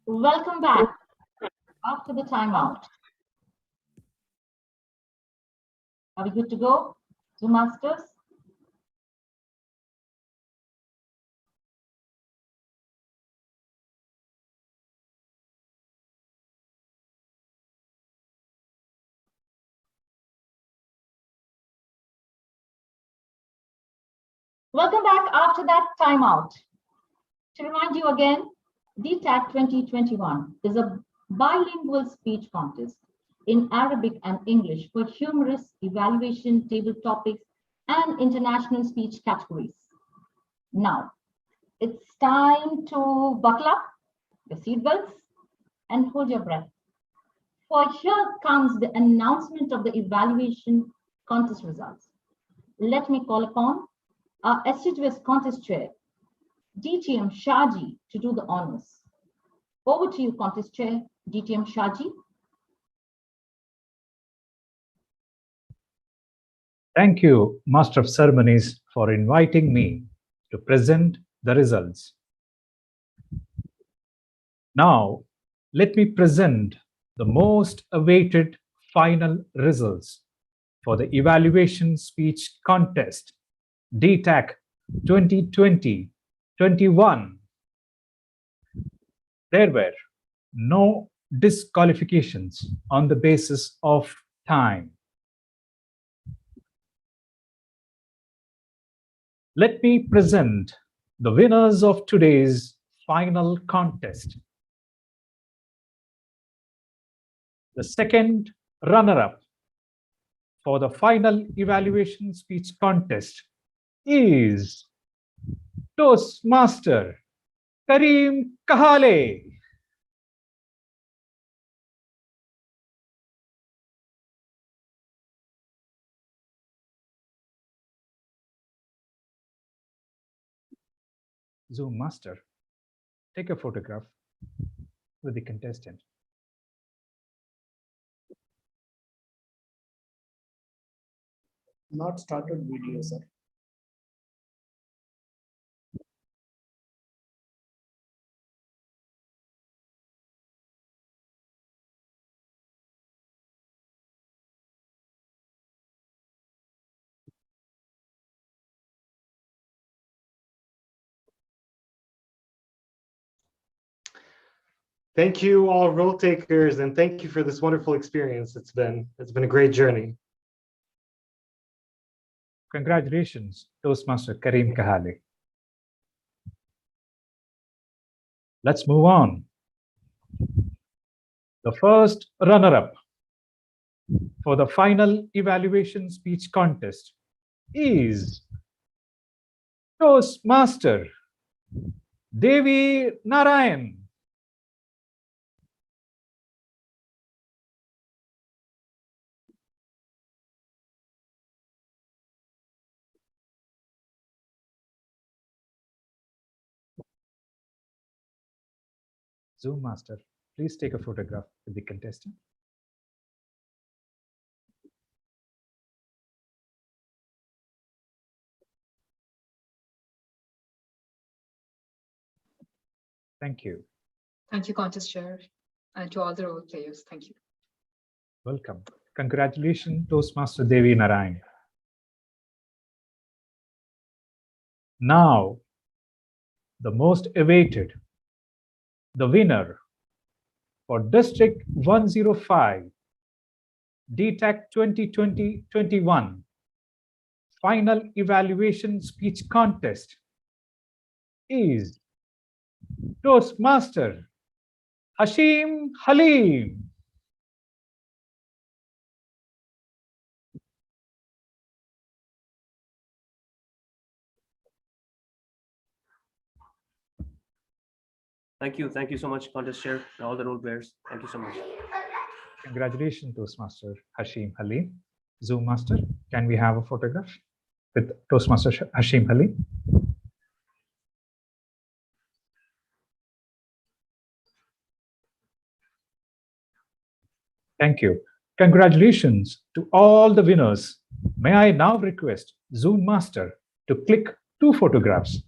Welcome back after the timeout. Are we good to go, Zoom Masters? Welcome back after that timeout. To remind you again, DTAC 2021 is a bilingual speech contest in Arabic and English for humorous evaluation table topics and international speech categories. Now, it's time to buckle up your seatbelts and hold your breath. For here comes the announcement of the evaluation contest results. Let me call upon our assiduous contest chair, DTM Shaji, to do the honors. Over to you, contest chair, DTM Shaji. Thank you, Master of Ceremonies, for inviting me to present the results. Now, let me present the most awaited final results for the evaluation speech contest, DTAC 2020-21. There were no disqualifications on the basis of time. Let me present the winners of today's final contest. The second runner-up for the final evaluation speech contest is Toastmaster Kareem Kahale. Zoom Master, take a photograph with the contestant. Not started video, sir. Thank you all role takers, and thank you for this wonderful experience. It's been a great journey. Congratulations, Toastmaster Kareem Kahale. Let's move on. The first runner-up for the final evaluation speech contest is Toastmaster Devi Narayan. Zoom Master, please take a photograph with the contestant. Thank you. Thank you, Contest Chair, and to all the role players. Thank you. Welcome. Congratulations, Toastmaster Devi Narayan. Now, the most awaited, the winner for District 105, DTAC 2020-21, final evaluation speech contest is Toastmaster Hashim Halim. Thank you so much, Contest Chair, and all the role players. Thank you so much. Congratulations, Toastmaster Hashim Halim. Zoom Master, can we have a photograph with Toastmaster Hashim Halim? Thank you. Congratulations to all the winners. May I now request Zoom Master to click 2 photographs,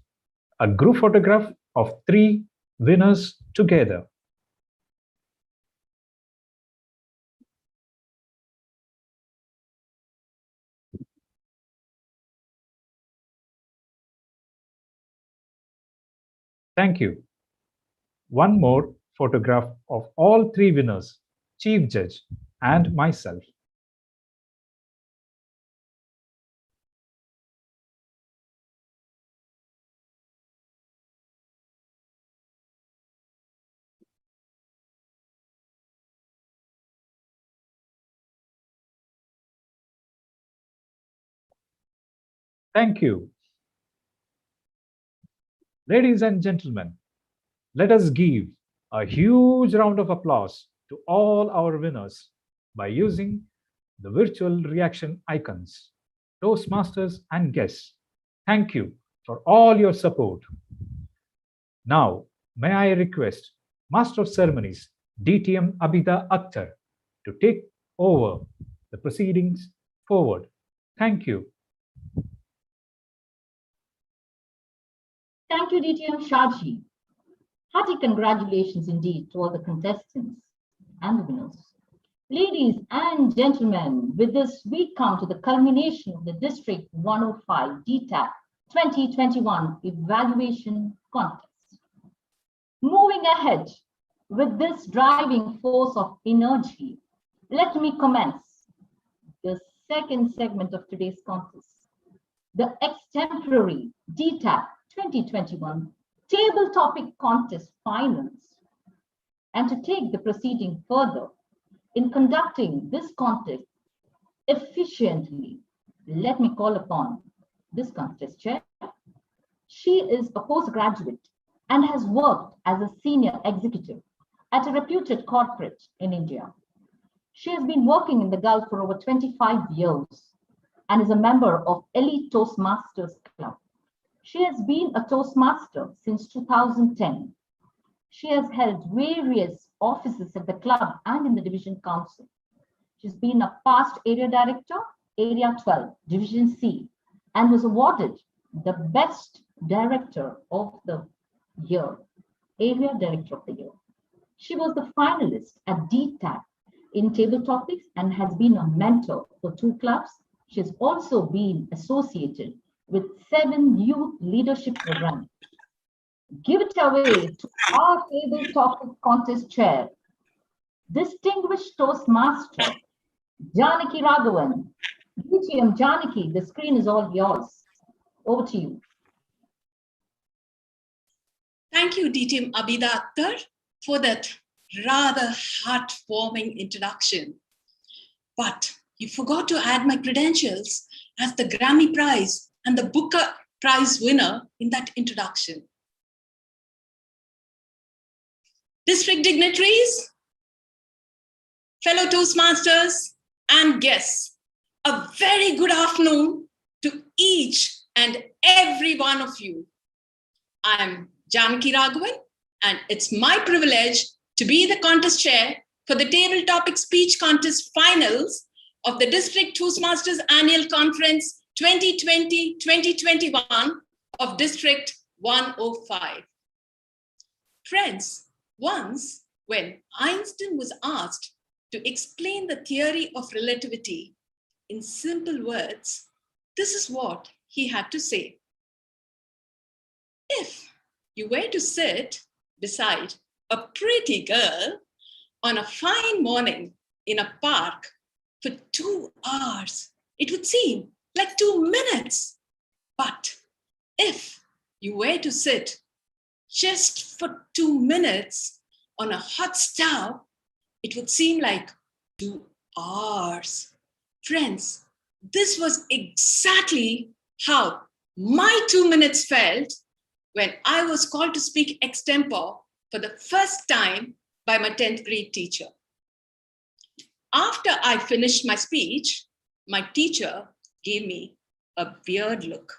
a group photograph of 3 winners together, Thank you. One more photograph of all three winners, Chief Judge and myself. Thank you. Ladies and gentlemen, let us give a huge round of applause to all our winners by using the virtual reaction icons. Toastmasters and guests, thank you for all your support. Now, may I request Master of Ceremonies, DTM Abida Akhtar, to take over the proceedings forward. Thank you. Thank you, DTM Shaji. Hearty congratulations indeed to all the contestants and the winners. Ladies and gentlemen, with this, we come to the culmination of the District 105 DTAC 2021 Evaluation Contest. Moving ahead with this driving force of energy, let me commence the second segment of today's contest, the extemporary DTAC 2021 Table Topic Contest Finals. And to take the proceeding further, in conducting this contest efficiently, let me call upon this contest chair. She is a postgraduate and has worked as a senior executive at a reputed corporate in India. She has been working in the Gulf for over 25 years and is a member of Elite Toastmasters Club. She has been a Toastmaster since 2010. She has held various offices at the club and in the Division Council. She's been a past area director, Area 12, Division C, and was awarded the Best Director of the Year, Area Director of the Year. She was the finalist at DTAC in table topics and has been a mentor for 2 clubs. She has also been associated with 7 youth leadership programs. Give it away to our table topic contest chair, distinguished Toastmaster, Janaki Raghavan. DTM Janaki, the screen is all yours. Over to you. Thank you, DTM Abida Akhtar, for that rather heartwarming introduction. But you forgot to add my credentials as the Grammy Prize and the Booker Prize winner in that introduction. District dignitaries, fellow Toastmasters, and guests, a very good afternoon to each and every one of you. I'm Janaki Raghavan, and it's my privilege to be the contest chair for the Table Topic Speech Contest Finals of the District Toastmasters Annual Conference 2020-2021 of District 105. Friends, once when Einstein was asked to explain the theory of relativity in simple words, this is what he had to say. If you were to sit beside a pretty girl on a fine morning in a park for 2 hours, it would seem like 2 minutes. But if you were to sit just for 2 minutes on a hot stove, it would seem like 2 hours. Friends, this was exactly how my 2 minutes felt when I was called to speak extempore for the first time by my 10th grade teacher. After I finished my speech, my teacher gave me a weird look.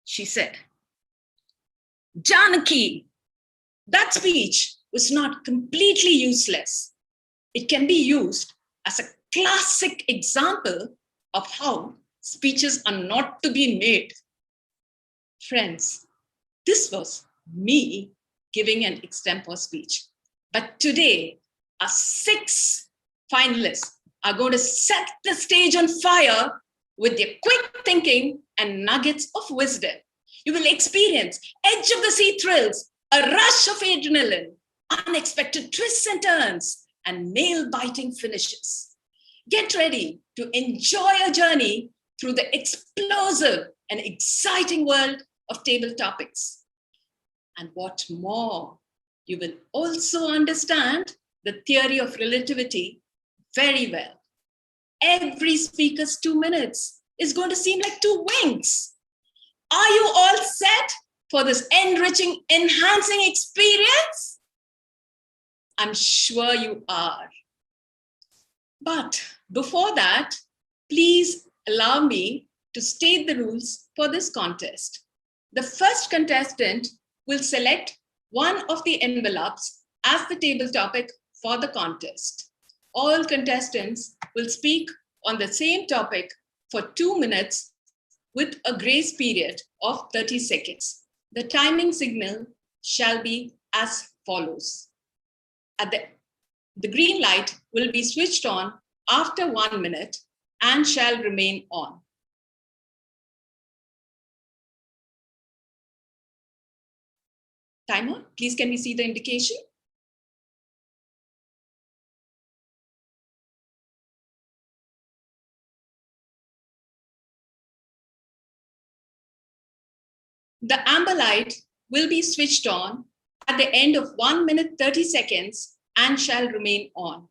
She said, Janaki, that speech was not completely useless. It can be used as a classic example of how speeches are not to be made. Friends, this was me giving an extempore speech. But today, our 6 finalists are going to set the stage on fire with their quick thinking and nuggets of wisdom. You will experience edge of the seat thrills a rush of adrenaline, unexpected twists and turns, and nail-biting finishes. Get ready to enjoy a journey through the explosive and exciting world of table topics. And what more, you will also understand the theory of relativity very well. Every speaker's 2 minutes is going to seem like 2 winks. Are you all set for this enriching, enhancing experience? I'm sure you are. But before that, please allow me to state the rules for this contest. The first contestant will select one of the envelopes as the table topic for the contest. All contestants will speak on the same topic for 2 minutes with a grace period of 30 seconds. The timing signal shall be as follows. The green light will be switched on after 1 minute and shall remain on. Timer, please can we see the indication? The amber light will be switched on at the end of 1 minute 30 seconds and shall remain on.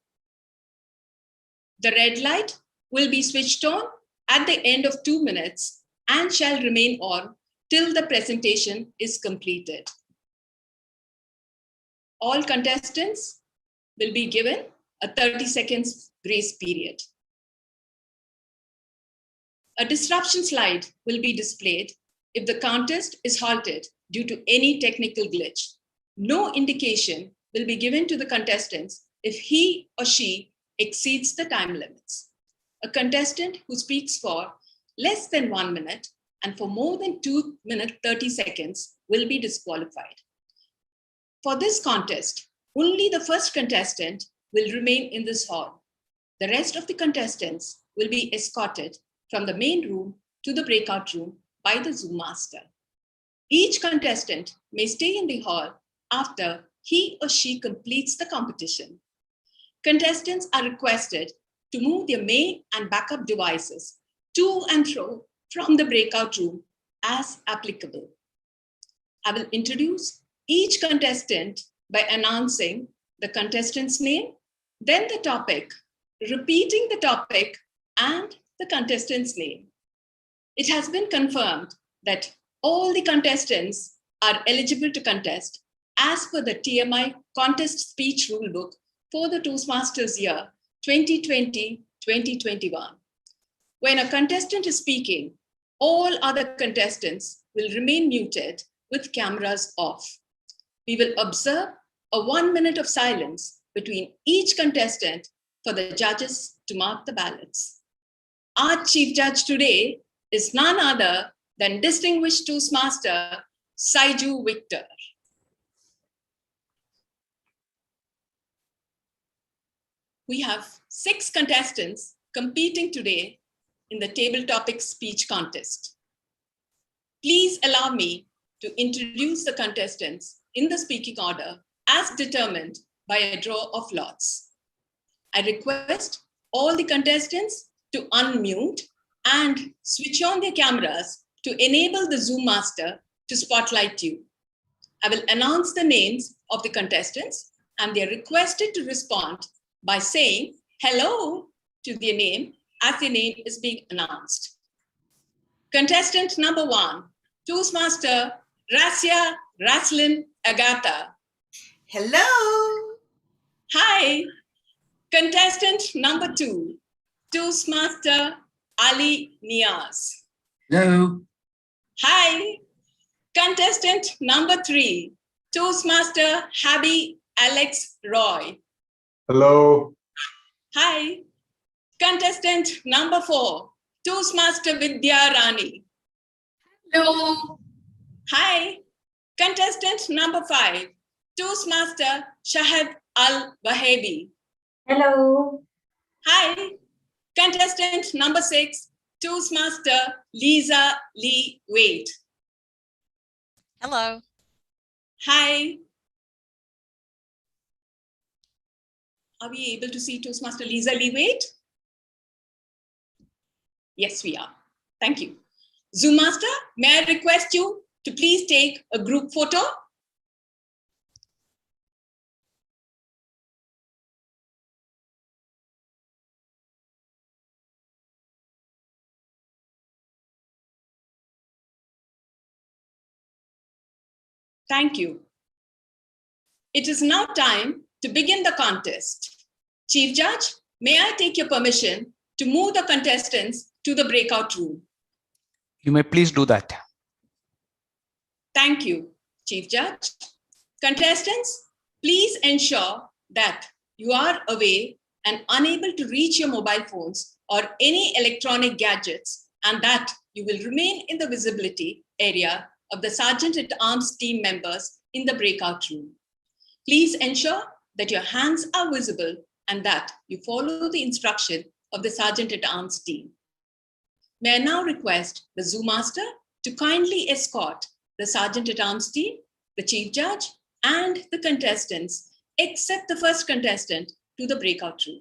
The red light will be switched on at the end of 2 minutes and shall remain on till the presentation is completed. All contestants will be given a 30 seconds grace period. A disruption slide will be displayed if the contest is halted due to any technical glitch. No indication will be given to the contestants if he or she exceeds the time limits. A contestant who speaks for less than 1 minute and for more than 2 minutes 30 seconds will be disqualified. For this contest, only the first contestant will remain in this hall. The rest of the contestants will be escorted from the main room to the breakout room by the Zoom master. Each contestant may stay in the hall after he or she completes the competition. Contestants are requested to move their main and backup devices to and fro from the breakout room as applicable. I will introduce each contestant by announcing the contestant's name, then the topic, repeating the topic and the contestant's name. It has been confirmed that all the contestants are eligible to contest as per the TMI contest speech rulebook for the Toastmasters year 2020-2021. When a contestant is speaking, all other contestants will remain muted with cameras off. We will observe a 1 minute of silence between each contestant for the judges to mark the ballots. Our chief judge today is none other than distinguished Toastmaster Saiju Victor. We have 6 contestants competing today in the table topic speech contest. Please allow me to introduce the contestants in the speaking order as determined by a draw of lots. I request all the contestants to unmute and switch on their cameras to enable the Zoom master to spotlight you. I will announce the names of the contestants and they are requested to respond by saying hello to their name as their name is being announced. Contestant number 1, Toastmaster Rasia Raslin Agata. Hello. Hi. Contestant number 2, Toastmaster Ali Niaz. Hello. Hi. Contestant number 3, Toastmaster Habi Alex Roy. Hello. Hi. Contestant number 4, Toastmaster Vidya Rani. Hello. Hi. Contestant number 5, Toastmaster Shahid Al Wahebi. Hello. Hi. Contestant number 6, Toastmaster Lisa Lee Wade. Hello. Hi. Are we able to see Toastmaster Lisa Lee-Wade? Yes, we are. Thank you. Zoom Master, may I request you to please take a group photo? Thank you. It is now time to begin the contest. Chief Judge, may I take your permission to move the contestants to the breakout room? You may please do that. Thank you, Chief Judge. Contestants, please ensure that you are away and unable to reach your mobile phones or any electronic gadgets, and that you will remain in the visibility area of the Sergeant-at-Arms team members in the breakout room. Please ensure that your hands are visible and that you follow the instruction of the Sergeant-at-Arms team. May I now request the Zoom Master to kindly escort the Sergeant-at-Arms team, the Chief Judge, and the contestants, except the first contestant, to the breakout room.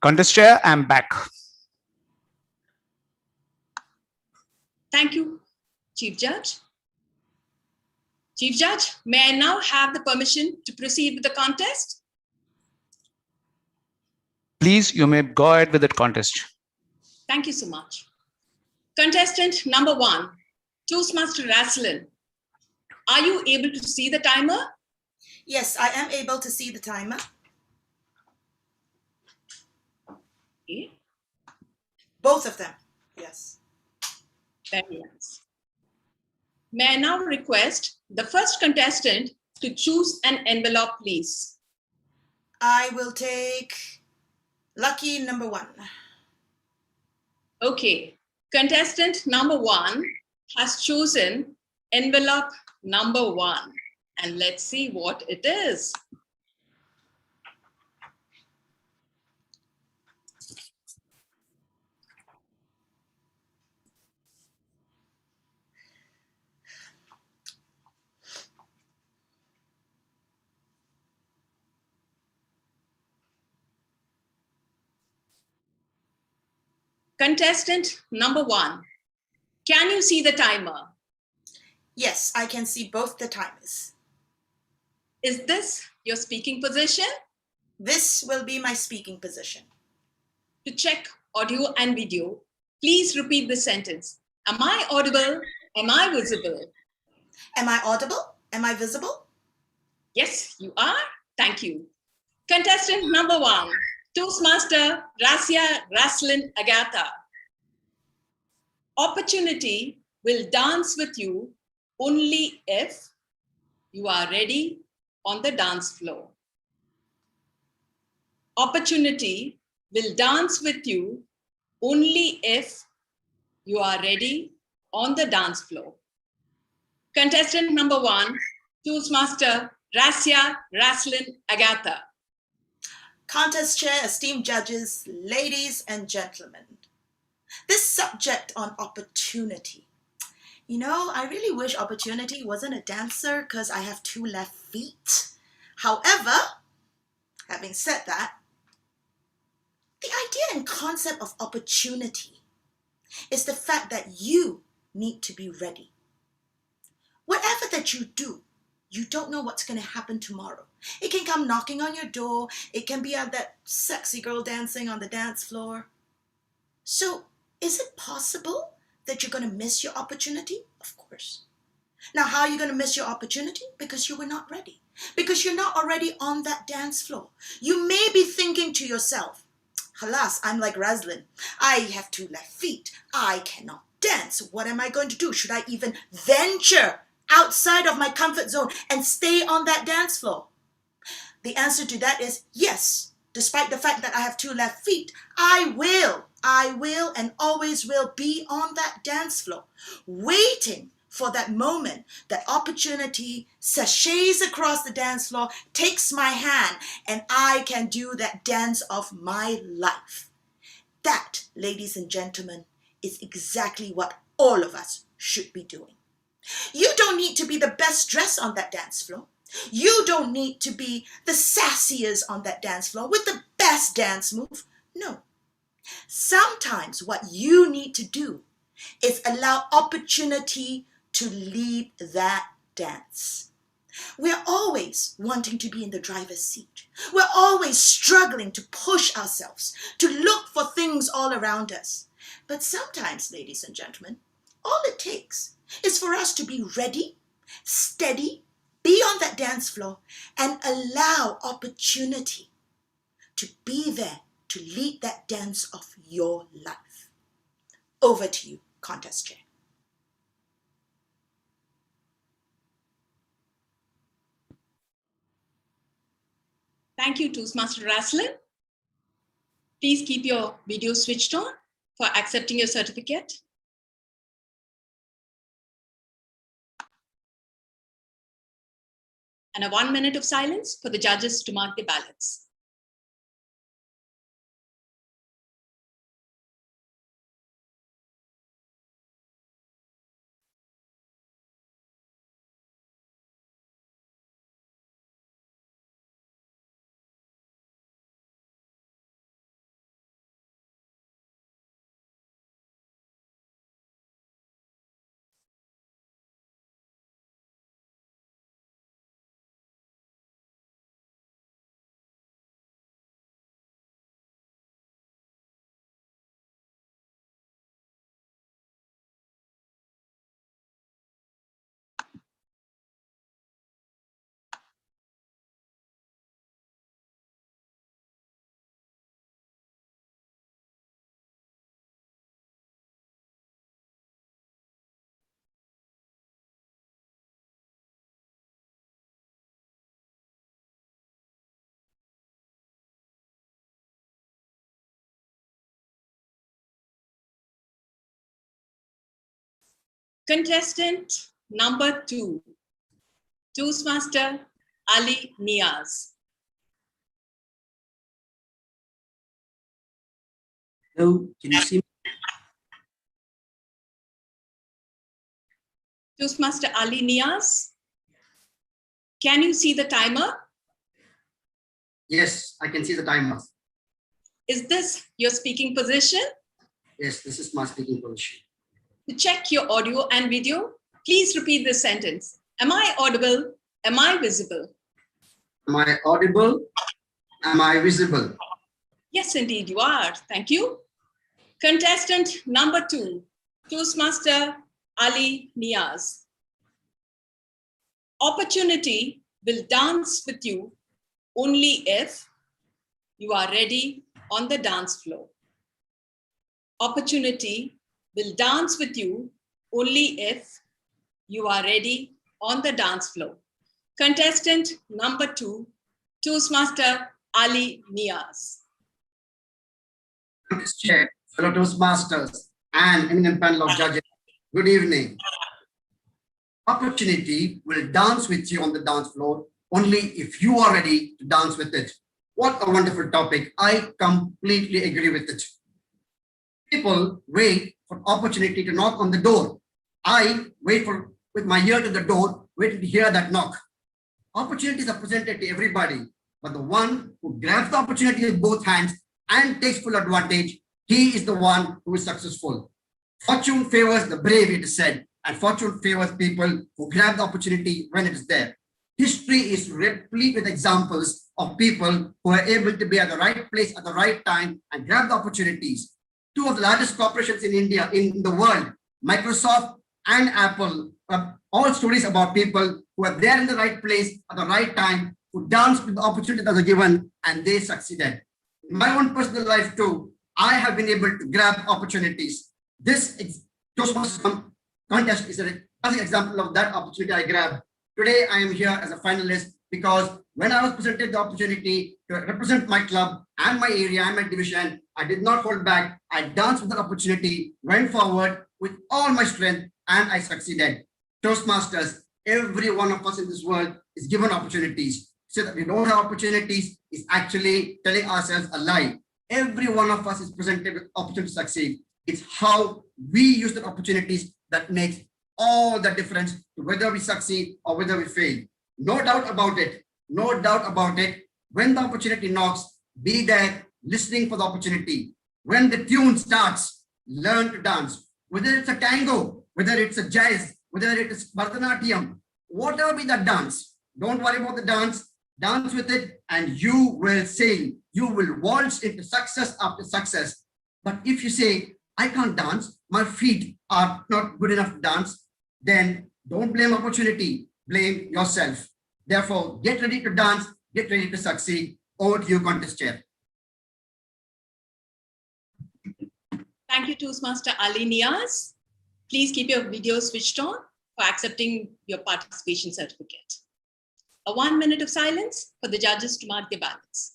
Contest chair, I'm back. Thank you, Chief Judge. Chief Judge, may I now have the permission to proceed with the contest? Please, you may go ahead with the contest. Thank you so much. Contestant number 1, Toastmaster Raslin. Are you able to see the timer? Yes, I am able to see the timer. Okay. Both of them, yes. Very nice. May I now request the first contestant to choose an envelope, please? I will take lucky number 1. Okay. Contestant number 1 has chosen envelope number 1. And let's see what it is. Contestant number 1, can you see the timer? Yes, I can see both the timers. Is this your speaking position? This will be my speaking position. To check audio and video, please repeat the sentence. Am I audible? Am I visible? Am I audible? Am I visible? Yes, you are. Thank you. Contestant number 1, Toastmaster Raslin Agatha. Opportunity will dance with you only if you are ready on the dance floor. Opportunity will dance with you only if you are ready on the dance floor. Contestant number 1, Toastmaster Rasya Raslin Agatha. Contest chair, esteemed judges, ladies and gentlemen. This subject on opportunity. You know, I really wish opportunity wasn't a dancer because I have 2 left feet. However, having said that, the idea and concept of opportunity is the fact that you need to be ready. Whatever that you do, you don't know what's going to happen tomorrow. It can come knocking on your door. It can be that sexy girl dancing on the dance floor. So, is it possible that you're going to miss your opportunity? Of course. Now, how are you going to miss your opportunity? Because you were not ready. Because you're not already on that dance floor. You may be thinking to yourself, alas, I'm like Raslin. I have 2 left feet. I cannot dance. What am I going to do? Should I even venture outside of my comfort zone and stay on that dance floor? The answer to that is yes. Despite the fact that I have 2 left feet, I will and always will be on that dance floor, waiting for that moment, that opportunity sashays across the dance floor, takes my hand, and I can do that dance of my life. That, ladies and gentlemen, is exactly what all of us should be doing. You don't need to be the best dressed on that dance floor. You don't need to be the sassiest on that dance floor with the best dance move. No. Sometimes what you need to do is allow opportunity to lead that dance. We're always wanting to be in the driver's seat. We're always struggling to push ourselves, to look for things all around us. But sometimes, ladies and gentlemen, all it takes is for us to be ready, steady, be on that dance floor, and allow opportunity to be there to lead that dance of your life. Over to you, contest chair. Thank you, Toastmaster Raslin. Please keep your video switched on for accepting your certificate. And a 1 minute of silence for the judges to mark the ballots. Contestant number 2, Toastmaster Ali Niaz. Hello, can you see me? Toastmaster Ali Niaz, can you see the timer? Yes, I can see the timer. Is this your speaking position? Yes, this is my speaking position. To check your audio and video, please repeat this sentence. Am I audible? Am I visible? Am I audible? Am I visible? Yes, indeed you are. Thank you. Contestant number 2, Toastmaster Ali Niaz. Opportunity will dance with you only if you are ready on the dance floor. Opportunity will dance with you only if you are ready on the dance floor. Contestant number 2, Toastmaster Ali Niaz. Chair, fellow Toastmasters, and eminent panel of judges, good evening. Opportunity will dance with you on the dance floor only if you are ready to dance with it. What a wonderful topic. I completely agree with it. People wait for opportunity to knock on the door. I wait with my ear to the door, waiting to hear that knock. Opportunities are presented to everybody, but the one who grabs the opportunity with both hands and takes full advantage, he is the one who is successful. Fortune favors the brave, it is said, and fortune favors people who grab the opportunity when it is there. History is replete with examples of people who are able to be at the right place at the right time and grab the opportunities. Two of the largest corporations in India, in the world, Microsoft and Apple, all stories about people who are there in the right place at the right time, who danced with the opportunity that was given, and they succeeded. In my own personal life too, I have been able to grab opportunities. This Toastmasters contest is a classic example of that opportunity I grabbed. Today, I am here as a finalist because when I was presented the opportunity to represent my club and my area and my division, I did not hold back. I danced with the opportunity, went forward with all my strength, and I succeeded. Toastmasters, every one of us in this world is given opportunities. So that we don't have opportunities is actually telling ourselves a lie. Every one of us is presented with opportunity to succeed. It's how we use the opportunities that makes all the difference to whether we succeed or whether we fail. No doubt about it. No doubt about it. When the opportunity knocks, be there listening for the opportunity. When the tune starts, learn to dance. Whether it's a tango, whether it's a jazz, whether it is Bharatanatyam, whatever be that dance, don't worry about the dance. Dance with it and you will sail. You will waltz into success after success. But if you say, I can't dance, my feet are not good enough to dance, then don't blame opportunity, blame yourself. Therefore, get ready to dance, get ready to succeed. Over to you, contest chair. Thank you, Toastmaster Ali Niaz. Please keep your video switched on for accepting your participation certificate. A 1 minute of silence for the judges to mark their ballots.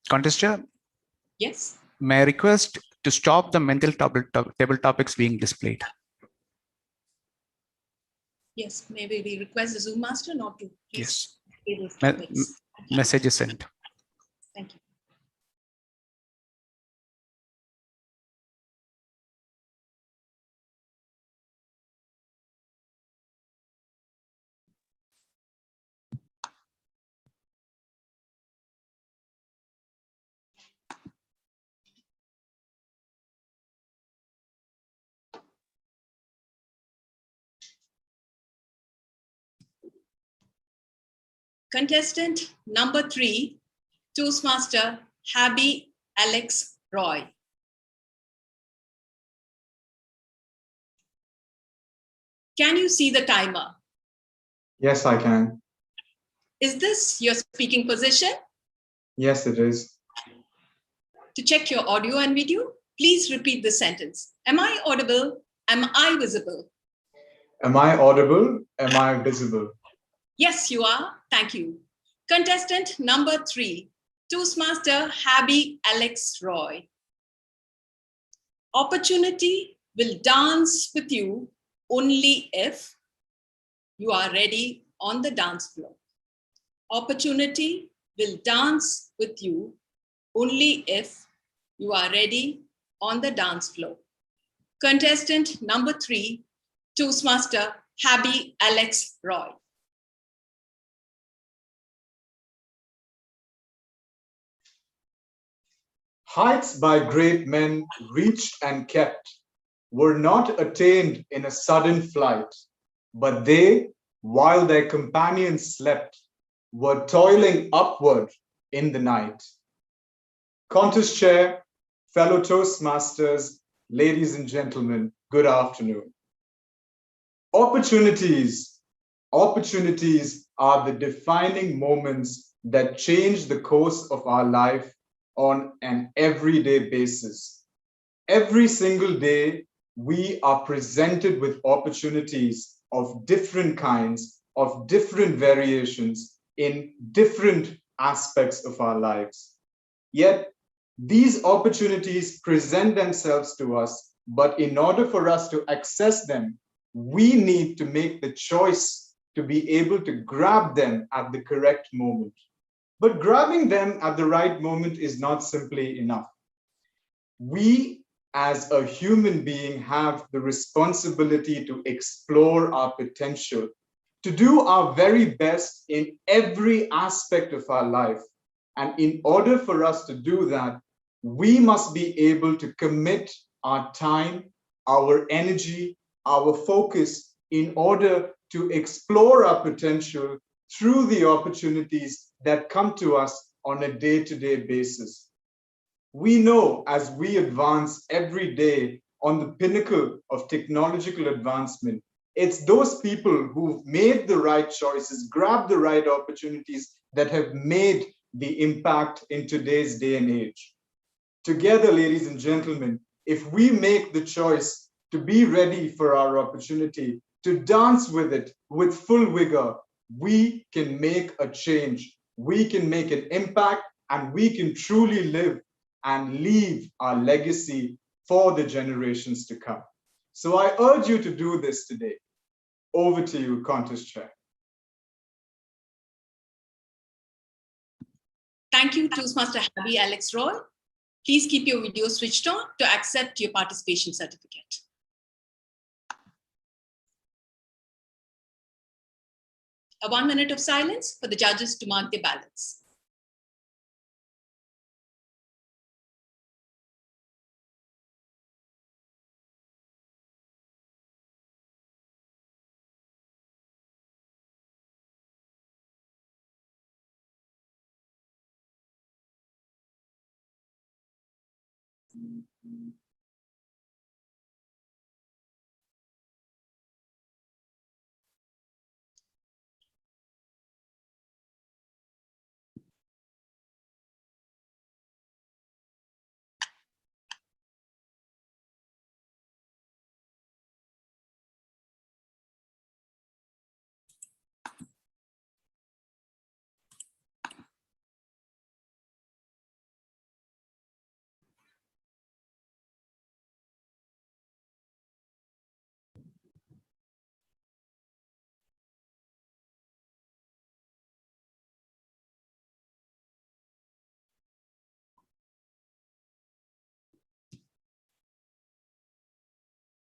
Contest Chair, Yes. may I request to stop the mental table topics being displayed? Yes, maybe we request the Zoom master not to Yes. display those topics. Message is sent. Thank you. Contestant number 3, Toastmaster Habby Alex Roy. Can you see the timer? Yes, I can. Is this your speaking position? Yes, it is. To check your audio and video, please repeat the sentence. Am I audible? Am I visible? Am I audible? Am I visible? Yes, you are. Thank you. Contestant number 3, Toastmaster Habby Alex Roy. Opportunity will dance with you only if you are ready on the dance floor. Opportunity will dance with you only if you are ready on the dance floor. Contestant number 3, Toastmaster Habby Alex Roy. Heights by great men reached and kept were not attained in a sudden flight, but they, while their companions slept, were toiling upward in the night. Contest Chair, fellow Toastmasters, ladies and gentlemen, good afternoon. Opportunities are the defining moments that change the course of our life on an everyday basis. Every single day, we are presented with opportunities of different kinds, of different variations in different aspects of our lives. Yet, these opportunities present themselves to us, but in order for us to access them, we need to make the choice to be able to grab them at the correct moment. But grabbing them at the right moment is not simply enough. We, as a human being, have the responsibility to explore our potential, to do our very best in every aspect of our life. And in order for us to do that, we must be able to commit our time, our energy, our focus in order to explore our potential through the opportunities that come to us on a day-to-day basis. We know as we advance every day on the pinnacle of technological advancement, it's those people who've made the right choices, grabbed the right opportunities that have made the impact in today's day and age. Together, ladies and gentlemen, if we make the choice to be ready for our opportunity, to dance with it with full vigor, we can make a change. We can make an impact, and we can truly live and leave our legacy for the generations to come. So I urge you to do this today. Over to you, Contest Chair. Thank you, Toastmaster Happy Alex Roy. Please keep your video switched on to accept your participation certificate. A 1 minute of silence for the judges to mark their ballots.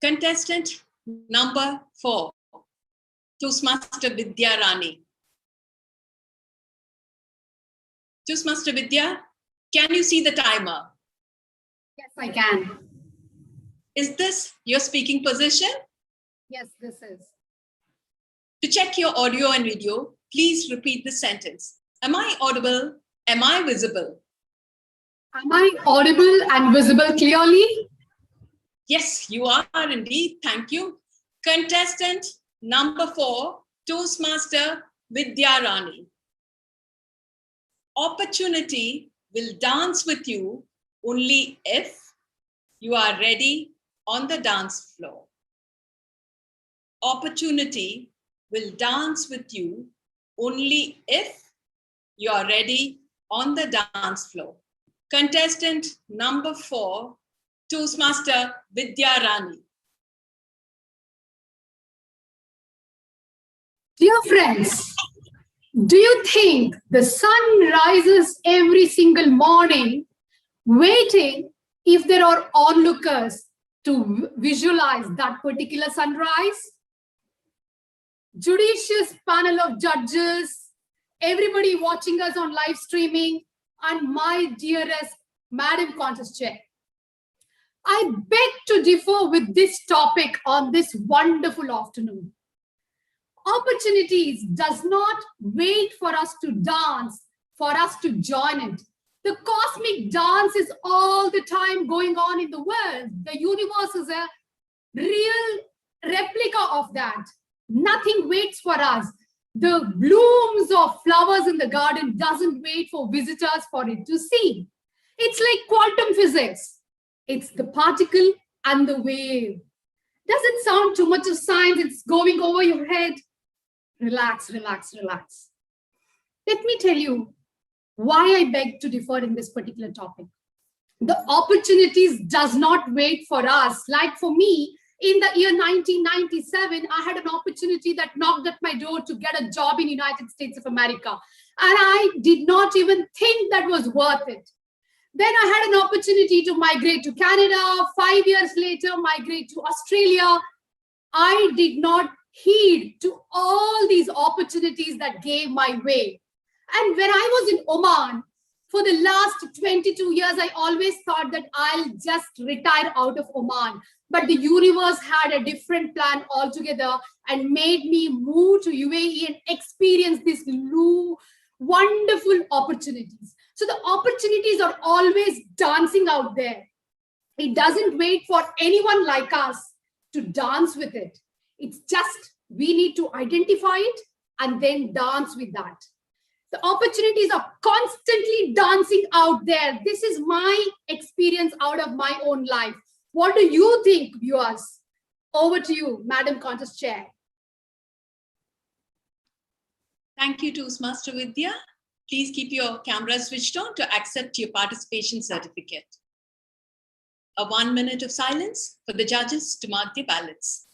Contestant number 4, Toastmaster Vidya Rani. Toastmaster Vidya, can you see the timer? Yes, I can. Is this your speaking position? Yes, this is. To check your audio and video, please repeat the sentence. Am I audible? Am I visible? Am I audible and visible clearly? Yes, you are indeed. Thank you. Contestant number 4, Toastmaster Vidya Rani. Opportunity will dance with you only if you are ready on the dance floor. Opportunity will dance with you only if you are ready on the dance floor. Contestant number 4, Toastmaster Vidya Rani. Dear friends, do you think the sun rises every single morning waiting if there are onlookers to visualize that particular sunrise? Judicious panel of judges, everybody watching us on live streaming, and my dearest Madam Contest Chair. I beg to differ with this topic on this wonderful afternoon. Opportunities does not wait for us to dance for us to join it. The cosmic dance is all the time going on in the world. The universe is a real replica of that. Nothing waits for us. The blooms of flowers in the garden doesn't wait for visitors for it to see. It's like quantum physics. It's the particle and the wave. Does it sound too much of science? It's going over your head. Relax, relax, relax. Let me tell you why I beg to differ in this particular topic. The opportunities does not wait for us. Like for me, in the year 1997, I had an opportunity that knocked at my door to get a job in United States of America. And I did not even think that was worth it. Then I had an opportunity to migrate to Canada. 5 years later, migrate to Australia. I did not heed to all these opportunities that gave my way. And when I was in Oman, for the last 22 years, I always thought that I'll just retire out of Oman. But the universe had a different plan altogether and made me move to UAE and experience these new wonderful opportunities. So the opportunities are always dancing out there. It doesn't wait for anyone like us to dance with it. It's just we need to identify it and then dance with that. The opportunities are constantly dancing out there. This is my experience out of my own life. What do you think, viewers? Over to you, Madam Contest Chair. Thank you, Toastmaster Vidya. Please keep your camera switched on to accept your participation certificate. A 1 minute of silence for the judges to mark their ballots.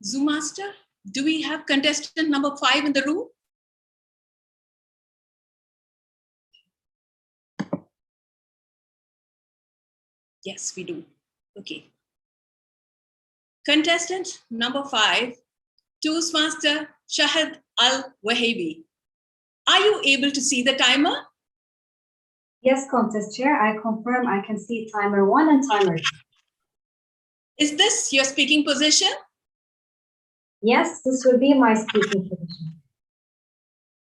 Zoom Master, do we have contestant number 5 in the room? Yes, we do. Okay. Contestant number 5, Toastmaster Shahid Al-Wahabi. Are you able to see the timer? Yes, Contest Chair, I confirm I can see timer 1 and timer 2. Is this your speaking position? Yes, this will be my speaking position.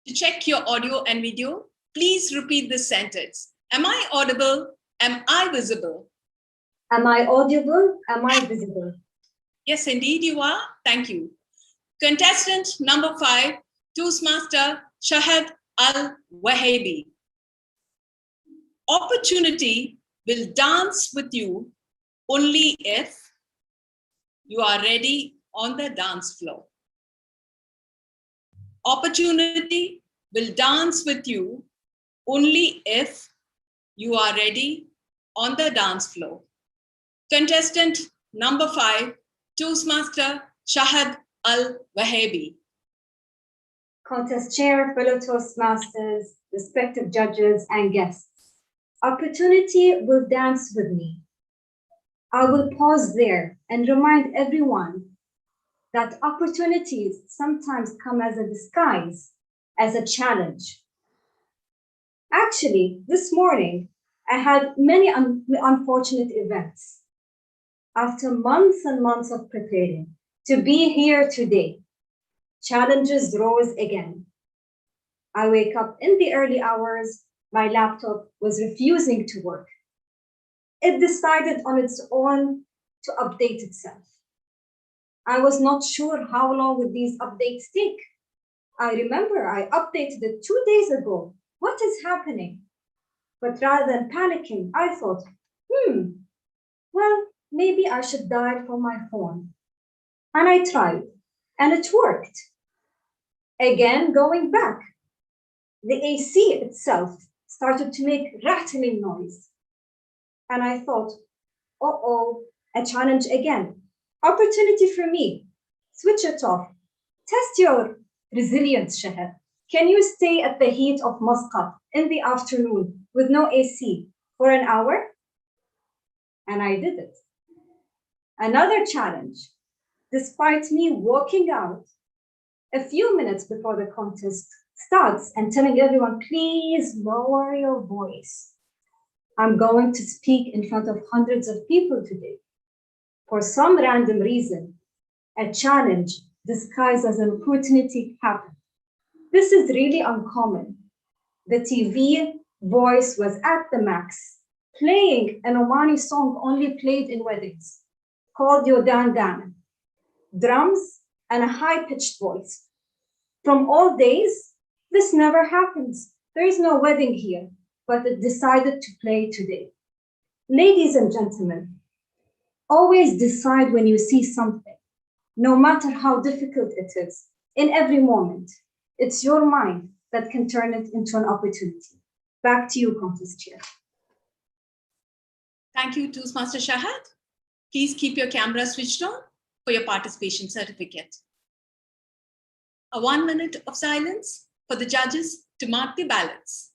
To check your audio and video, please repeat this sentence. Am I audible? Am I visible? Am I audible? Am I visible? Yes, indeed you are. Thank you. Contestant number 5, Toastmaster Shahid Al-Wahabi. Opportunity will dance with you only if you are ready on the dance floor. Opportunity will dance with you only if you are ready on the dance floor. Contestant number 5, Toastmaster Shahid Al-Wahabi. Contest Chair, fellow Toastmasters, respective judges and guests. Opportunity will dance with me. I will pause there and remind everyone that opportunities sometimes come as a disguise, as a challenge. Actually, this morning, I had many unfortunate events. After months and months of preparing to be here today, challenges rose again. I wake up in the early hours, my laptop was refusing to work. It decided on its own to update itself. I was not sure how long would these updates take. I remember I updated it 2 days ago. What is happening? But rather than panicking, I thought, well, maybe I should dial for my phone. And I tried, and it worked. Again, going back, the AC itself started to make rattling noise. And I thought, uh-oh, a challenge again. Opportunity for me. Switch it off. Test your resilience, Shahar. Can you stay at the heat of Muscat in the afternoon with no AC for an hour? And I did it. Another challenge. Despite me walking out a few minutes before the contest starts and telling everyone, please lower your voice. I'm going to speak in front of hundreds of people today. For some random reason, a challenge disguised as an opportunity happened. This is really uncommon. The TV voice was at the max, playing an Omani song only played in weddings, called Yo Dan Dan. Drums and a high-pitched voice. From all days, this never happens. There is no wedding here, but it decided to play today. Ladies and gentlemen, always decide when you see something, no matter how difficult it is, in every moment. It's your mind that can turn it into an opportunity. Back to you, Contest Chair. Thank you, Toastmaster Shahad. Please keep your camera switched on for your participation certificate. A 1 minute of silence for the judges to mark the ballots.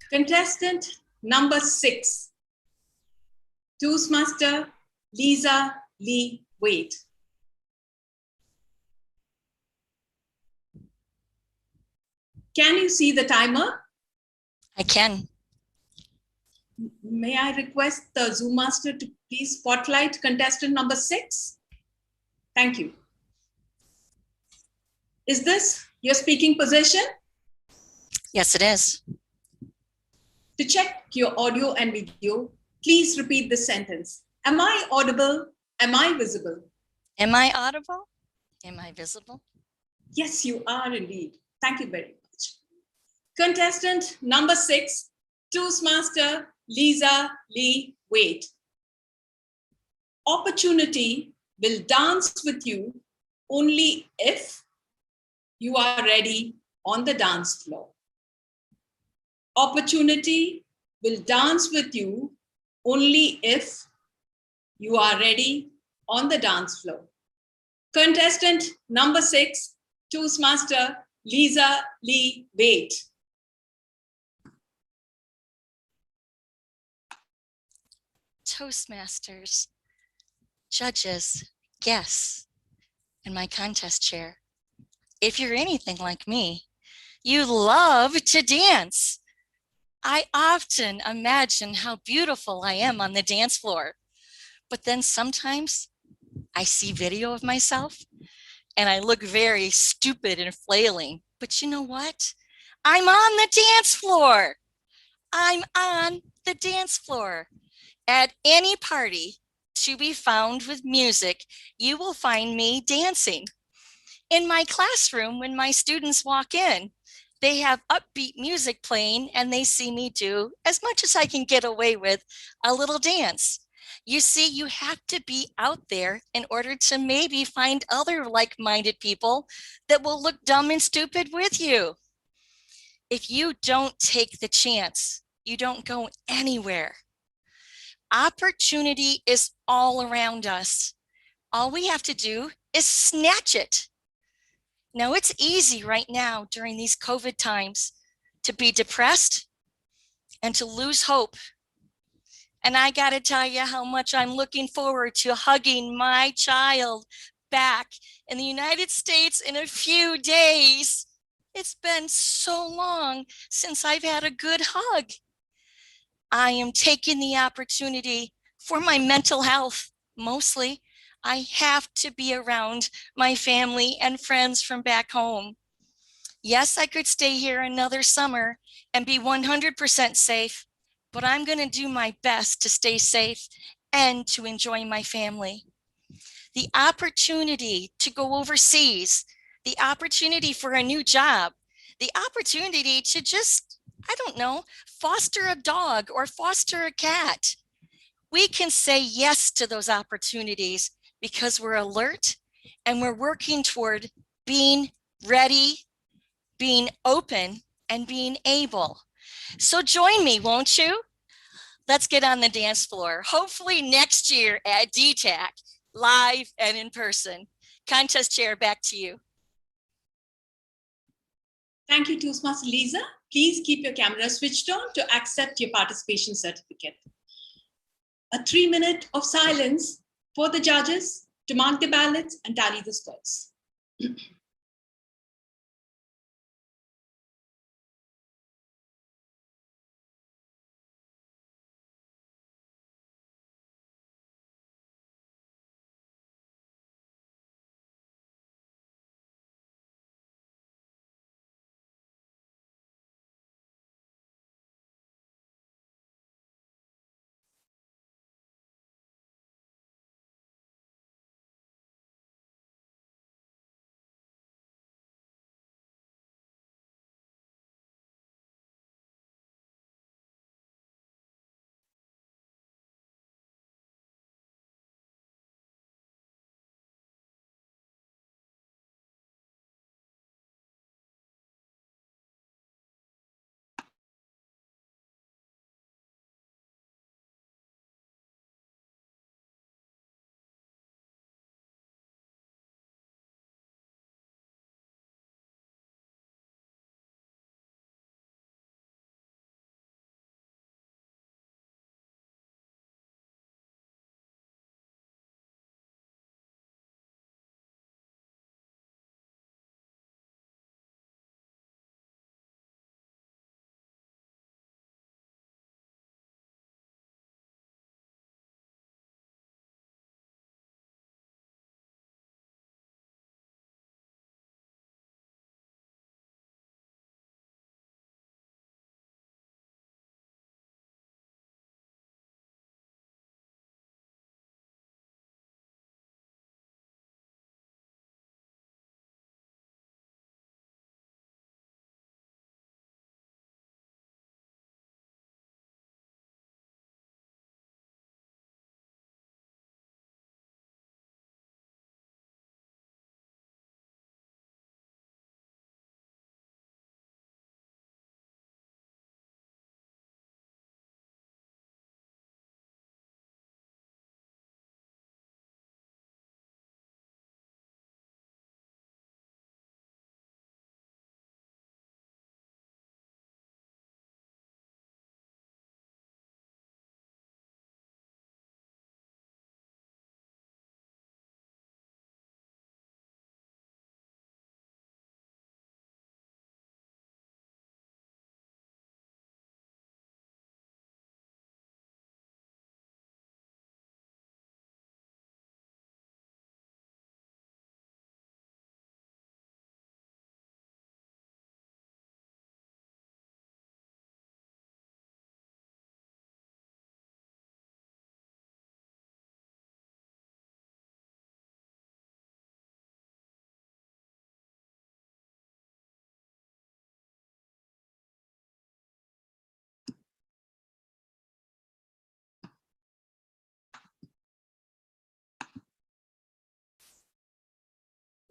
Contestant number 6, Toastmaster Lisa Lee Wade. Can you see the timer? I can. May I request the Zoom master to please spotlight contestant number 6? Thank you. Is this your speaking position? Yes, it is. To check your audio and video, please repeat this sentence. Am I audible? Am I visible? Am I audible? Am I visible? Yes, you are indeed. Thank you very much. Contestant number 6, Toastmaster Lisa Lee Wade. Opportunity will dance with you only if you are ready on the dance floor. Opportunity will dance with you only if you are ready on the dance floor. Contestant number 6, Toastmaster Lisa Lee Wade. Toastmasters, judges, guests, and my contest chair. If you're anything like me, you love to dance. I often imagine how beautiful I am on the dance floor, but then sometimes I see video of myself and I look very stupid and flailing. But you know what? I'm on the dance floor. I'm on the dance floor. At any party to be found with music, you will find me dancing. In my classroom, when my students walk in, they have upbeat music playing and they see me do as much as I can get away with a little dance. You see, you have to be out there in order to maybe find other like-minded people that will look dumb and stupid with you. If you don't take the chance, you don't go anywhere. Opportunity is all around us. All we have to do is snatch it. Now, it's easy right now during these COVID times to be depressed and to lose hope. And I got to tell you how much I'm looking forward to hugging my child back in the United States in a few days. It's been so long since I've had a good hug. I am taking the opportunity for my mental health, mostly. I have to be around my family and friends from back home. Yes, I could stay here another summer and be 100% safe, but I'm going to do my best to stay safe and to enjoy my family. The opportunity to go overseas, the opportunity for a new job, the opportunity to just, I don't know, foster a dog or foster a cat. We can say yes to those opportunities because we're alert and we're working toward being ready, being open, and being able. So join me, won't you? Let's get on the dance floor, hopefully next year at DTAC, live and in person. Contest chair, back to you. Thank you, Toastmaster Lisa. Please keep your camera switched on to accept your participation certificate. A 3-minute of silence for the judges to mark the ballots and tally the scores.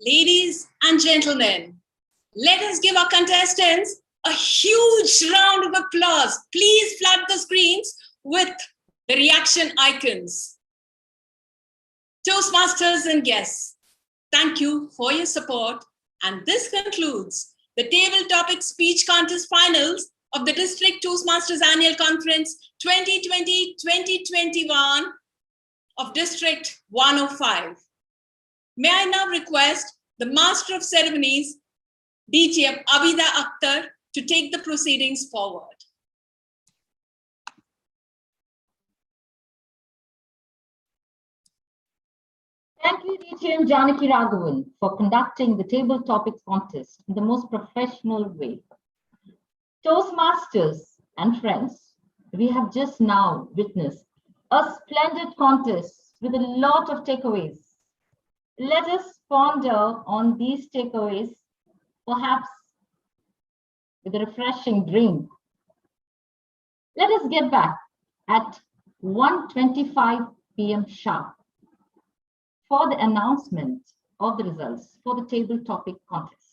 Ladies and gentlemen, let us give our contestants a huge round of applause. Please flood the screens with the reaction icons. Toastmasters and guests, thank you for your support. And this concludes the Table Topic Speech Contest Finals of the District Toastmasters Annual Conference 2020-2021 of District 105. May I now request the Master of Ceremonies, DTAC Abida Akhtar, to take the proceedings forward. Thank you, DTM Janaki Raghavan, for conducting the table topics contest in the most professional way. Toastmasters and friends, we have just now witnessed a splendid contest with a lot of takeaways. Let us ponder on these takeaways, perhaps with a refreshing drink. Let us get back at 1:25 p.m. sharp for the announcement of the results for the table topic contest.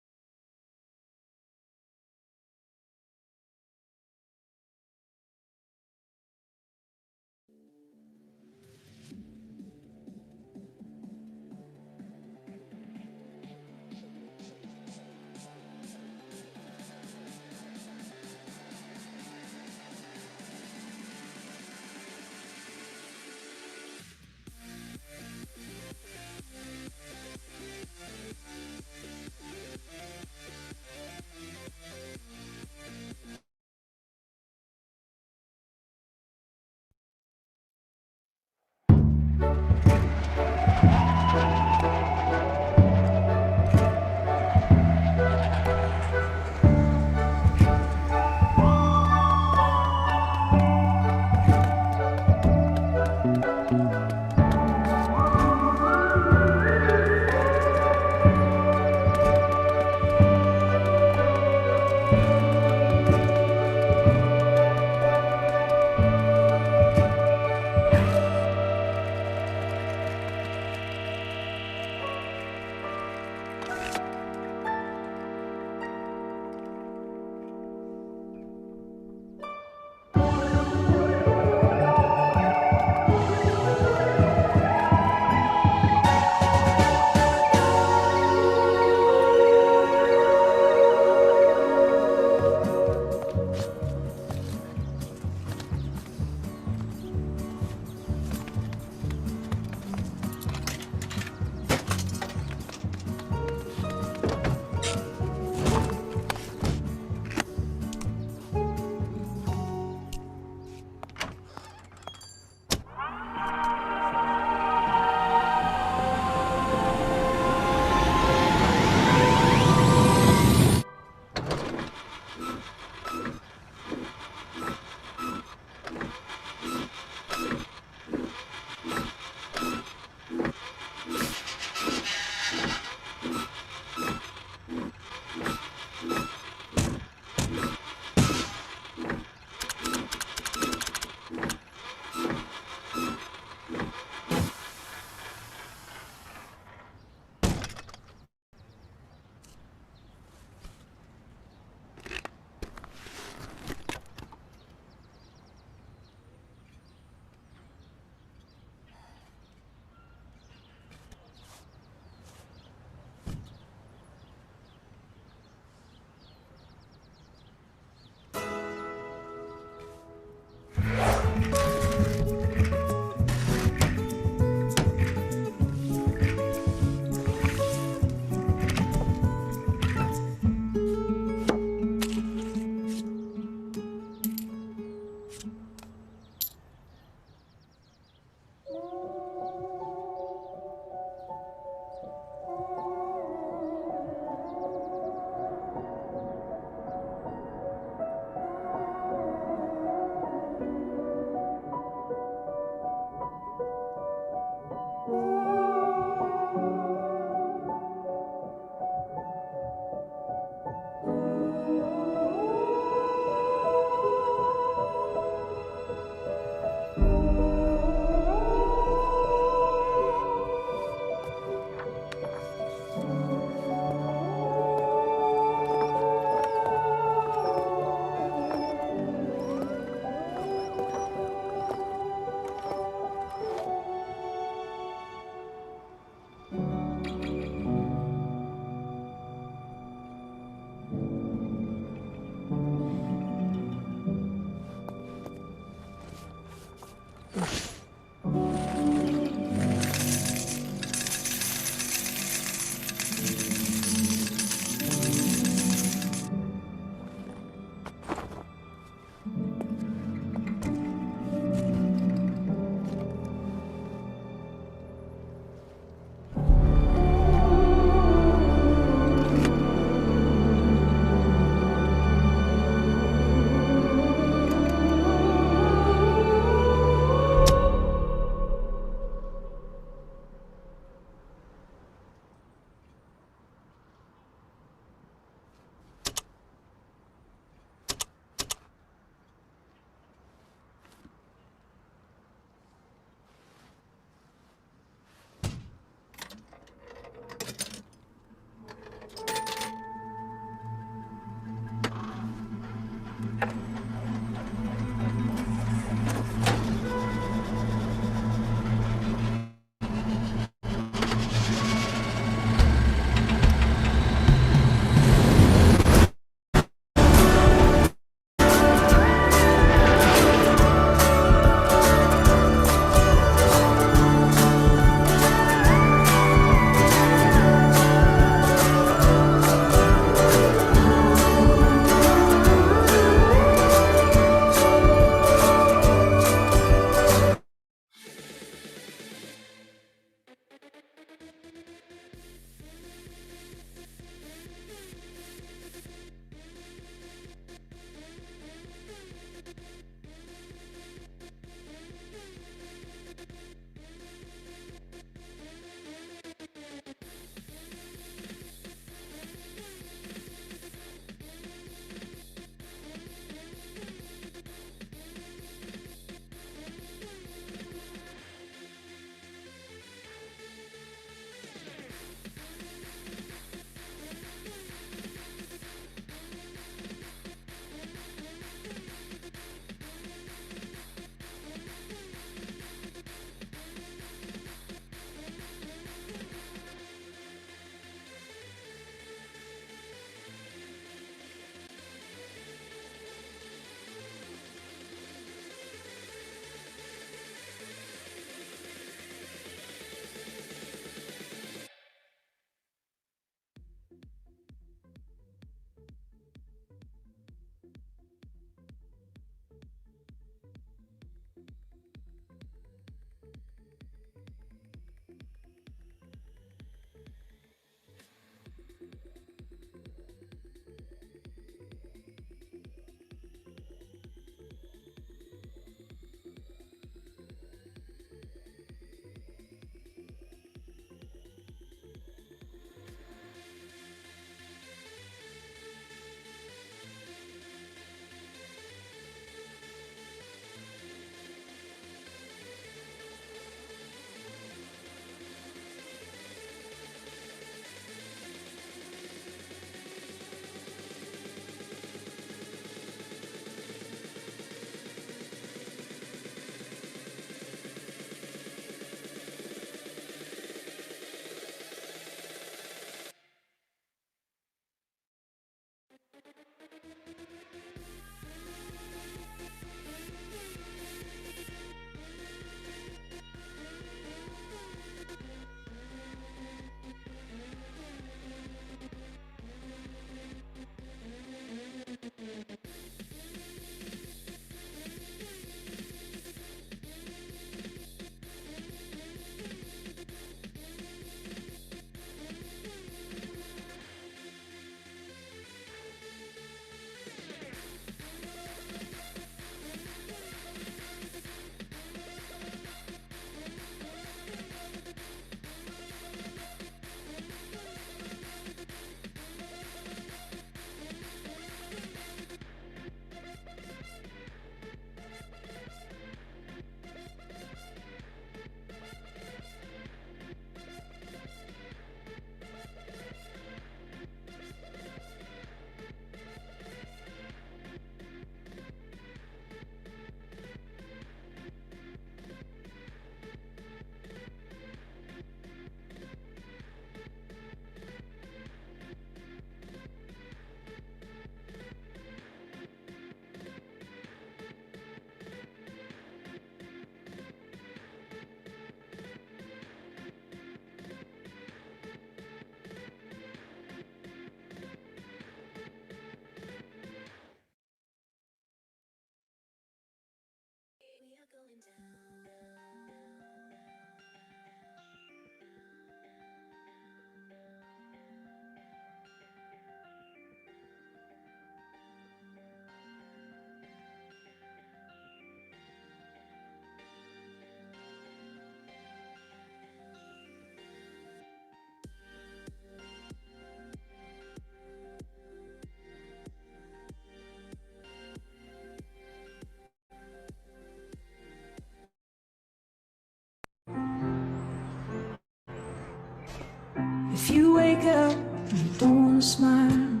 If you wake up and you don't want to smile,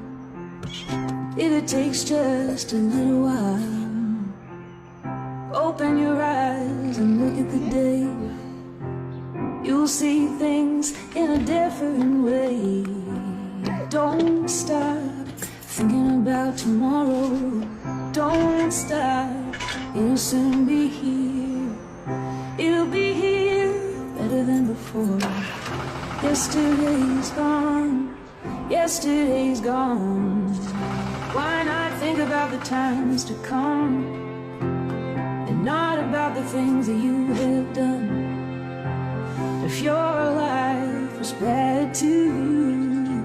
if it takes just a little while, open your eyes and look at the day. You'll see things in a different way. Don't stop thinking about tomorrow. Don't stop, it'll soon be here. It'll be here better than before. Yesterday's gone, yesterday's gone. Why not think about the times to come, and not about the things that you have done? If your life was bad too,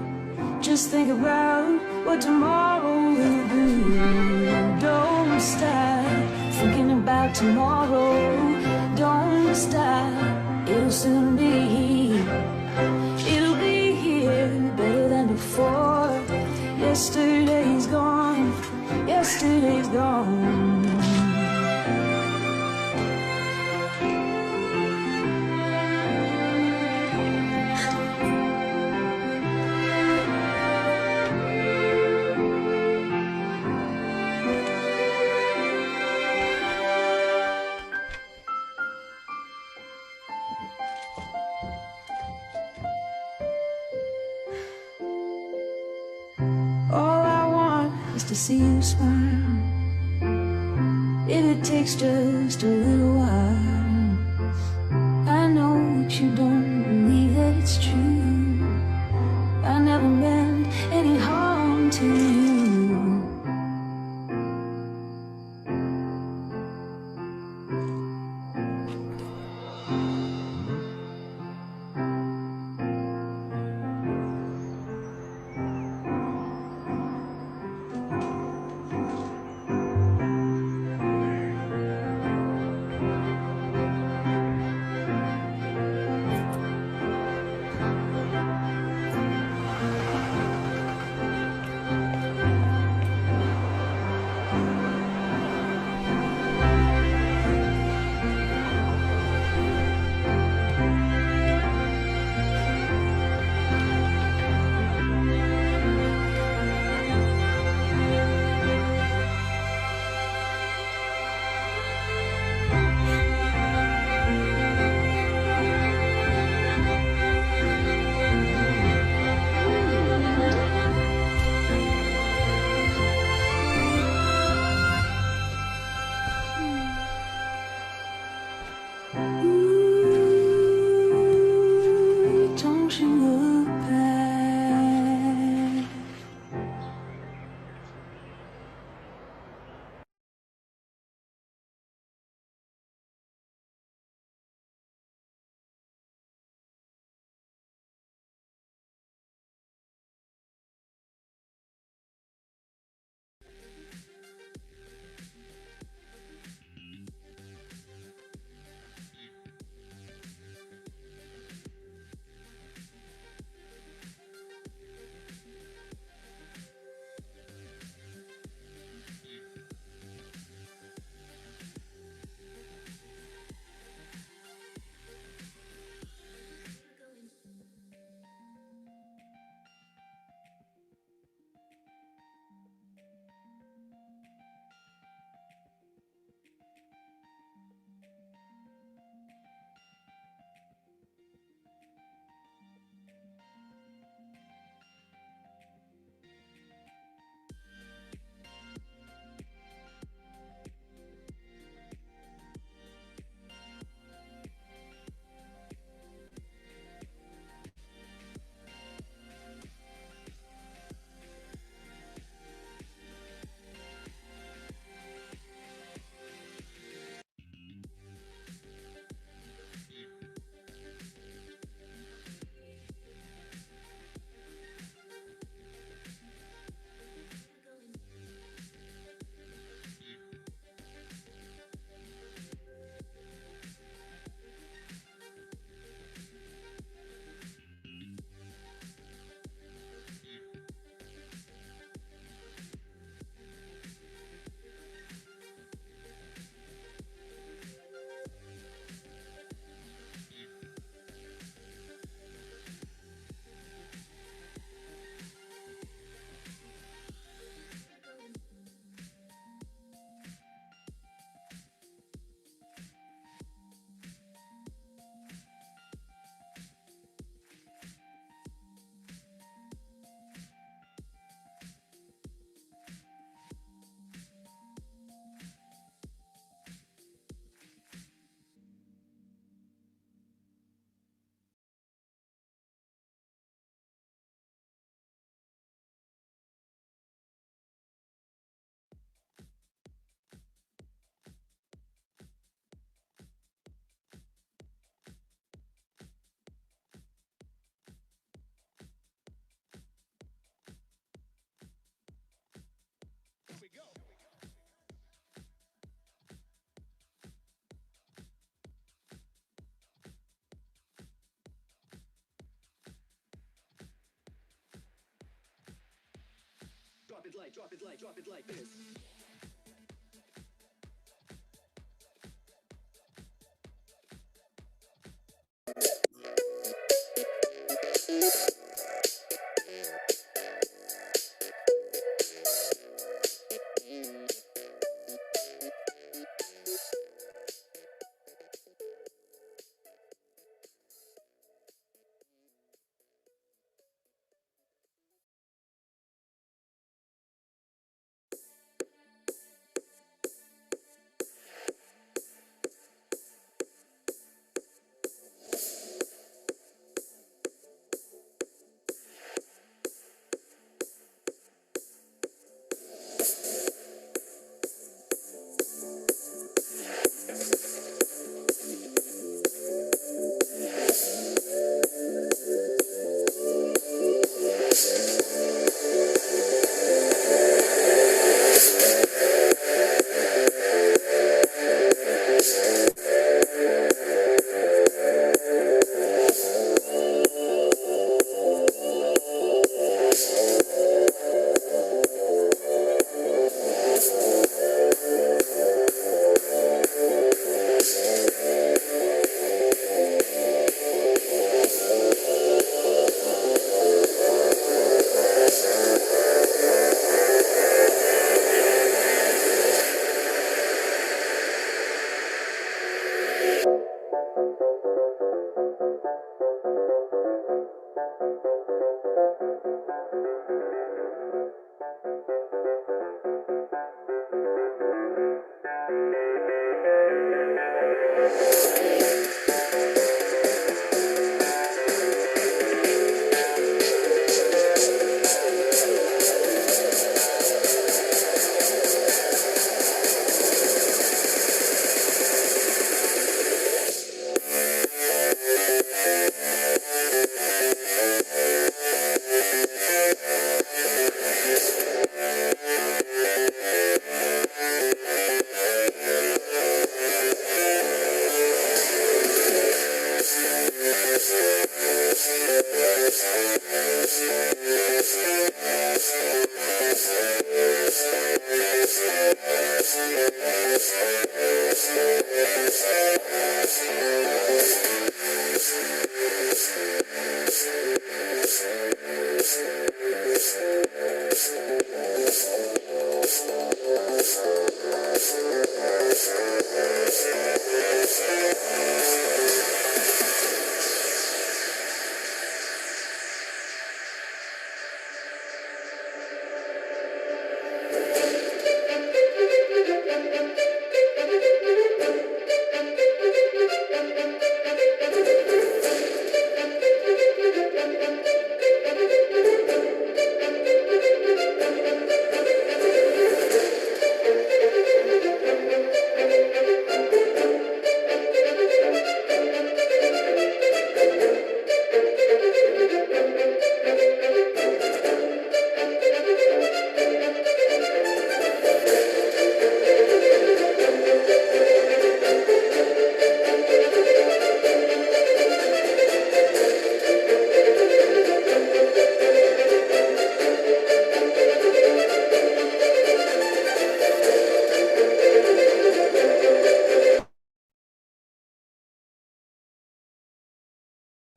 just think about what tomorrow will do. Don't stop thinking about tomorrow. Don't stop, it'll soon be here. It'll be here better than before. Yesterday's gone, yesterday's gone. All I want is to see you smile. If it takes just a little while, I know that you don't believe that it's true. I never meant any harm to you.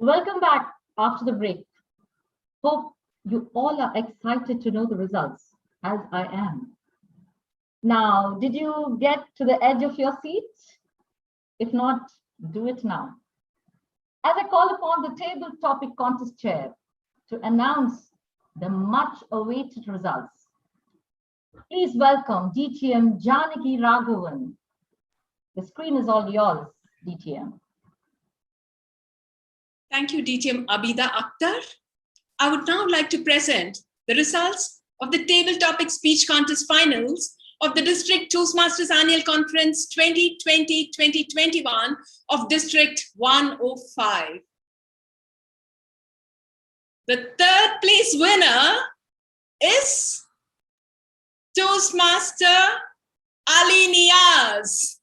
Welcome back after the break. Hope you all are excited to know the results, as I am. Now, did you get to the edge of your seat? If not, do it now. As I call upon the table topic contest chair to announce the much awaited results, please welcome DTM Janaki Raghavan. The screen is all yours, DTM. Thank you, DTM Abida Akhtar. I would now like to present the results of the table topic speech contest finals of the District Toastmasters Annual Conference 2020-2021 of District 105. The third place winner is Toastmaster Ali Niaz.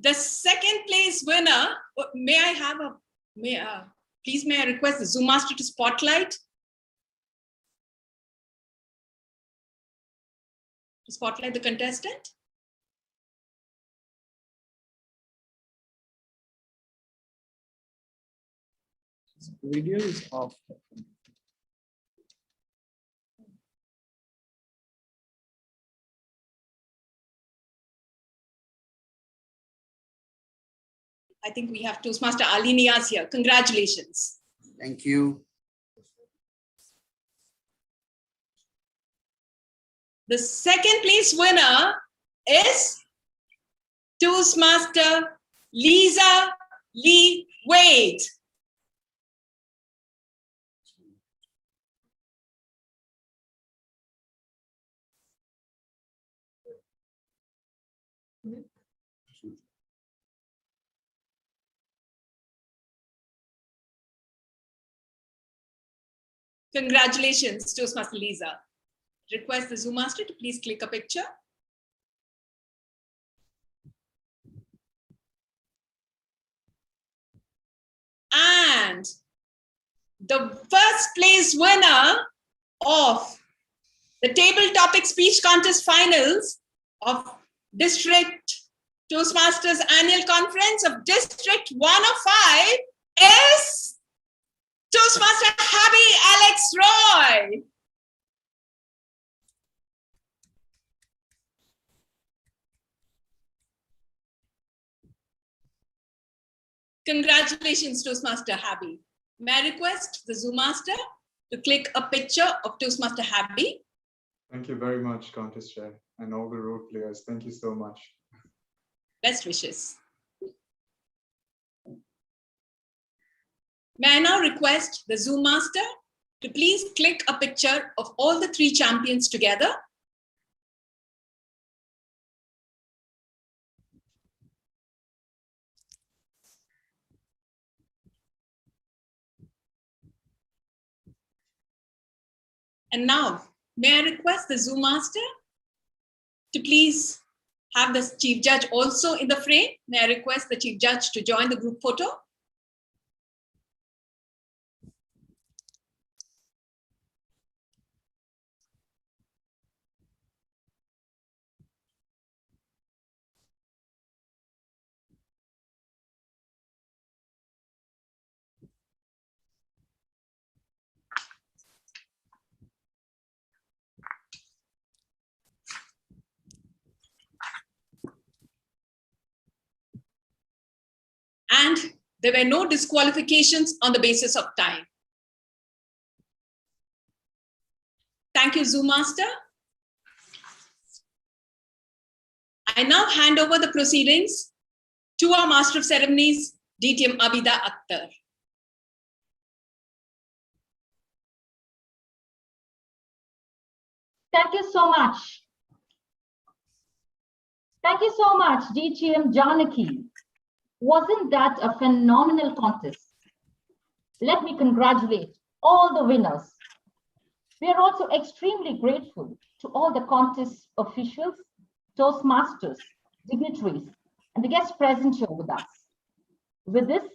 The second place winner, please may I request the Zoom master to spotlight? To spotlight the contestant? Video is off. I think we have Toastmaster Ali Niaz here. Congratulations. Thank you. The second place winner is Toastmaster Lisa Lee Wade. Congratulations, Toastmaster Lisa. Request the Zoom master to please click a picture. And the first place winner of the table topic speech contest finals of District Toastmasters Annual Conference of District 105 is Toastmaster Happy Alex Roy. Congratulations, Toastmaster Happy. May I request the Zoom master to click a picture of Toastmaster Happy? Thank you very much, Contest Chair, and all the role players. Thank you so much. Best wishes. May I now request the Zoom master to please click a picture of all the three champions together. And now, may I request the Zoom master to please have the chief judge also in the frame. May I request the chief judge to join the group photo? And there were no disqualifications on the basis of time. Thank you, Zoom master. I now hand over the proceedings to our Master of Ceremonies, DTM Abida Akhtar. Thank you so much. Thank you so much, DTM Janaki. Wasn't that a phenomenal contest? Let me congratulate all the winners. We are also extremely grateful to all the contest officials, Toastmasters, dignitaries, and the guests present here with us. With this,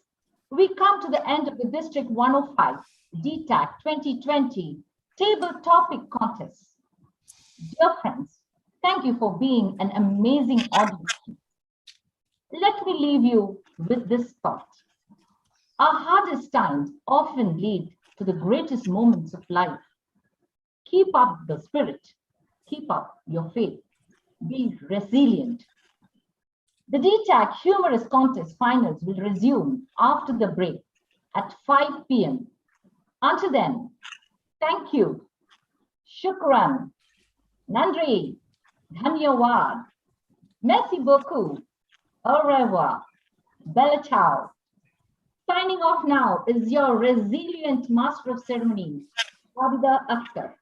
we come to the end of the District 105 DTAC 2020 Table Topic Contest. Dear friends, thank you for being an amazing audience. Let me leave you with this thought. Our hardest times often lead to the greatest moments of life. Keep up the spirit. Keep up your faith. Be resilient. The DTAC Humorous Contest Finals will resume after the break at 5 p.m. Until then, thank you. Shukran. Nandri. Dhanyawad. Merci beaucoup. Au revoir. Bella ciao. Signing off now is your resilient Master of Ceremonies, Abida Akhtar.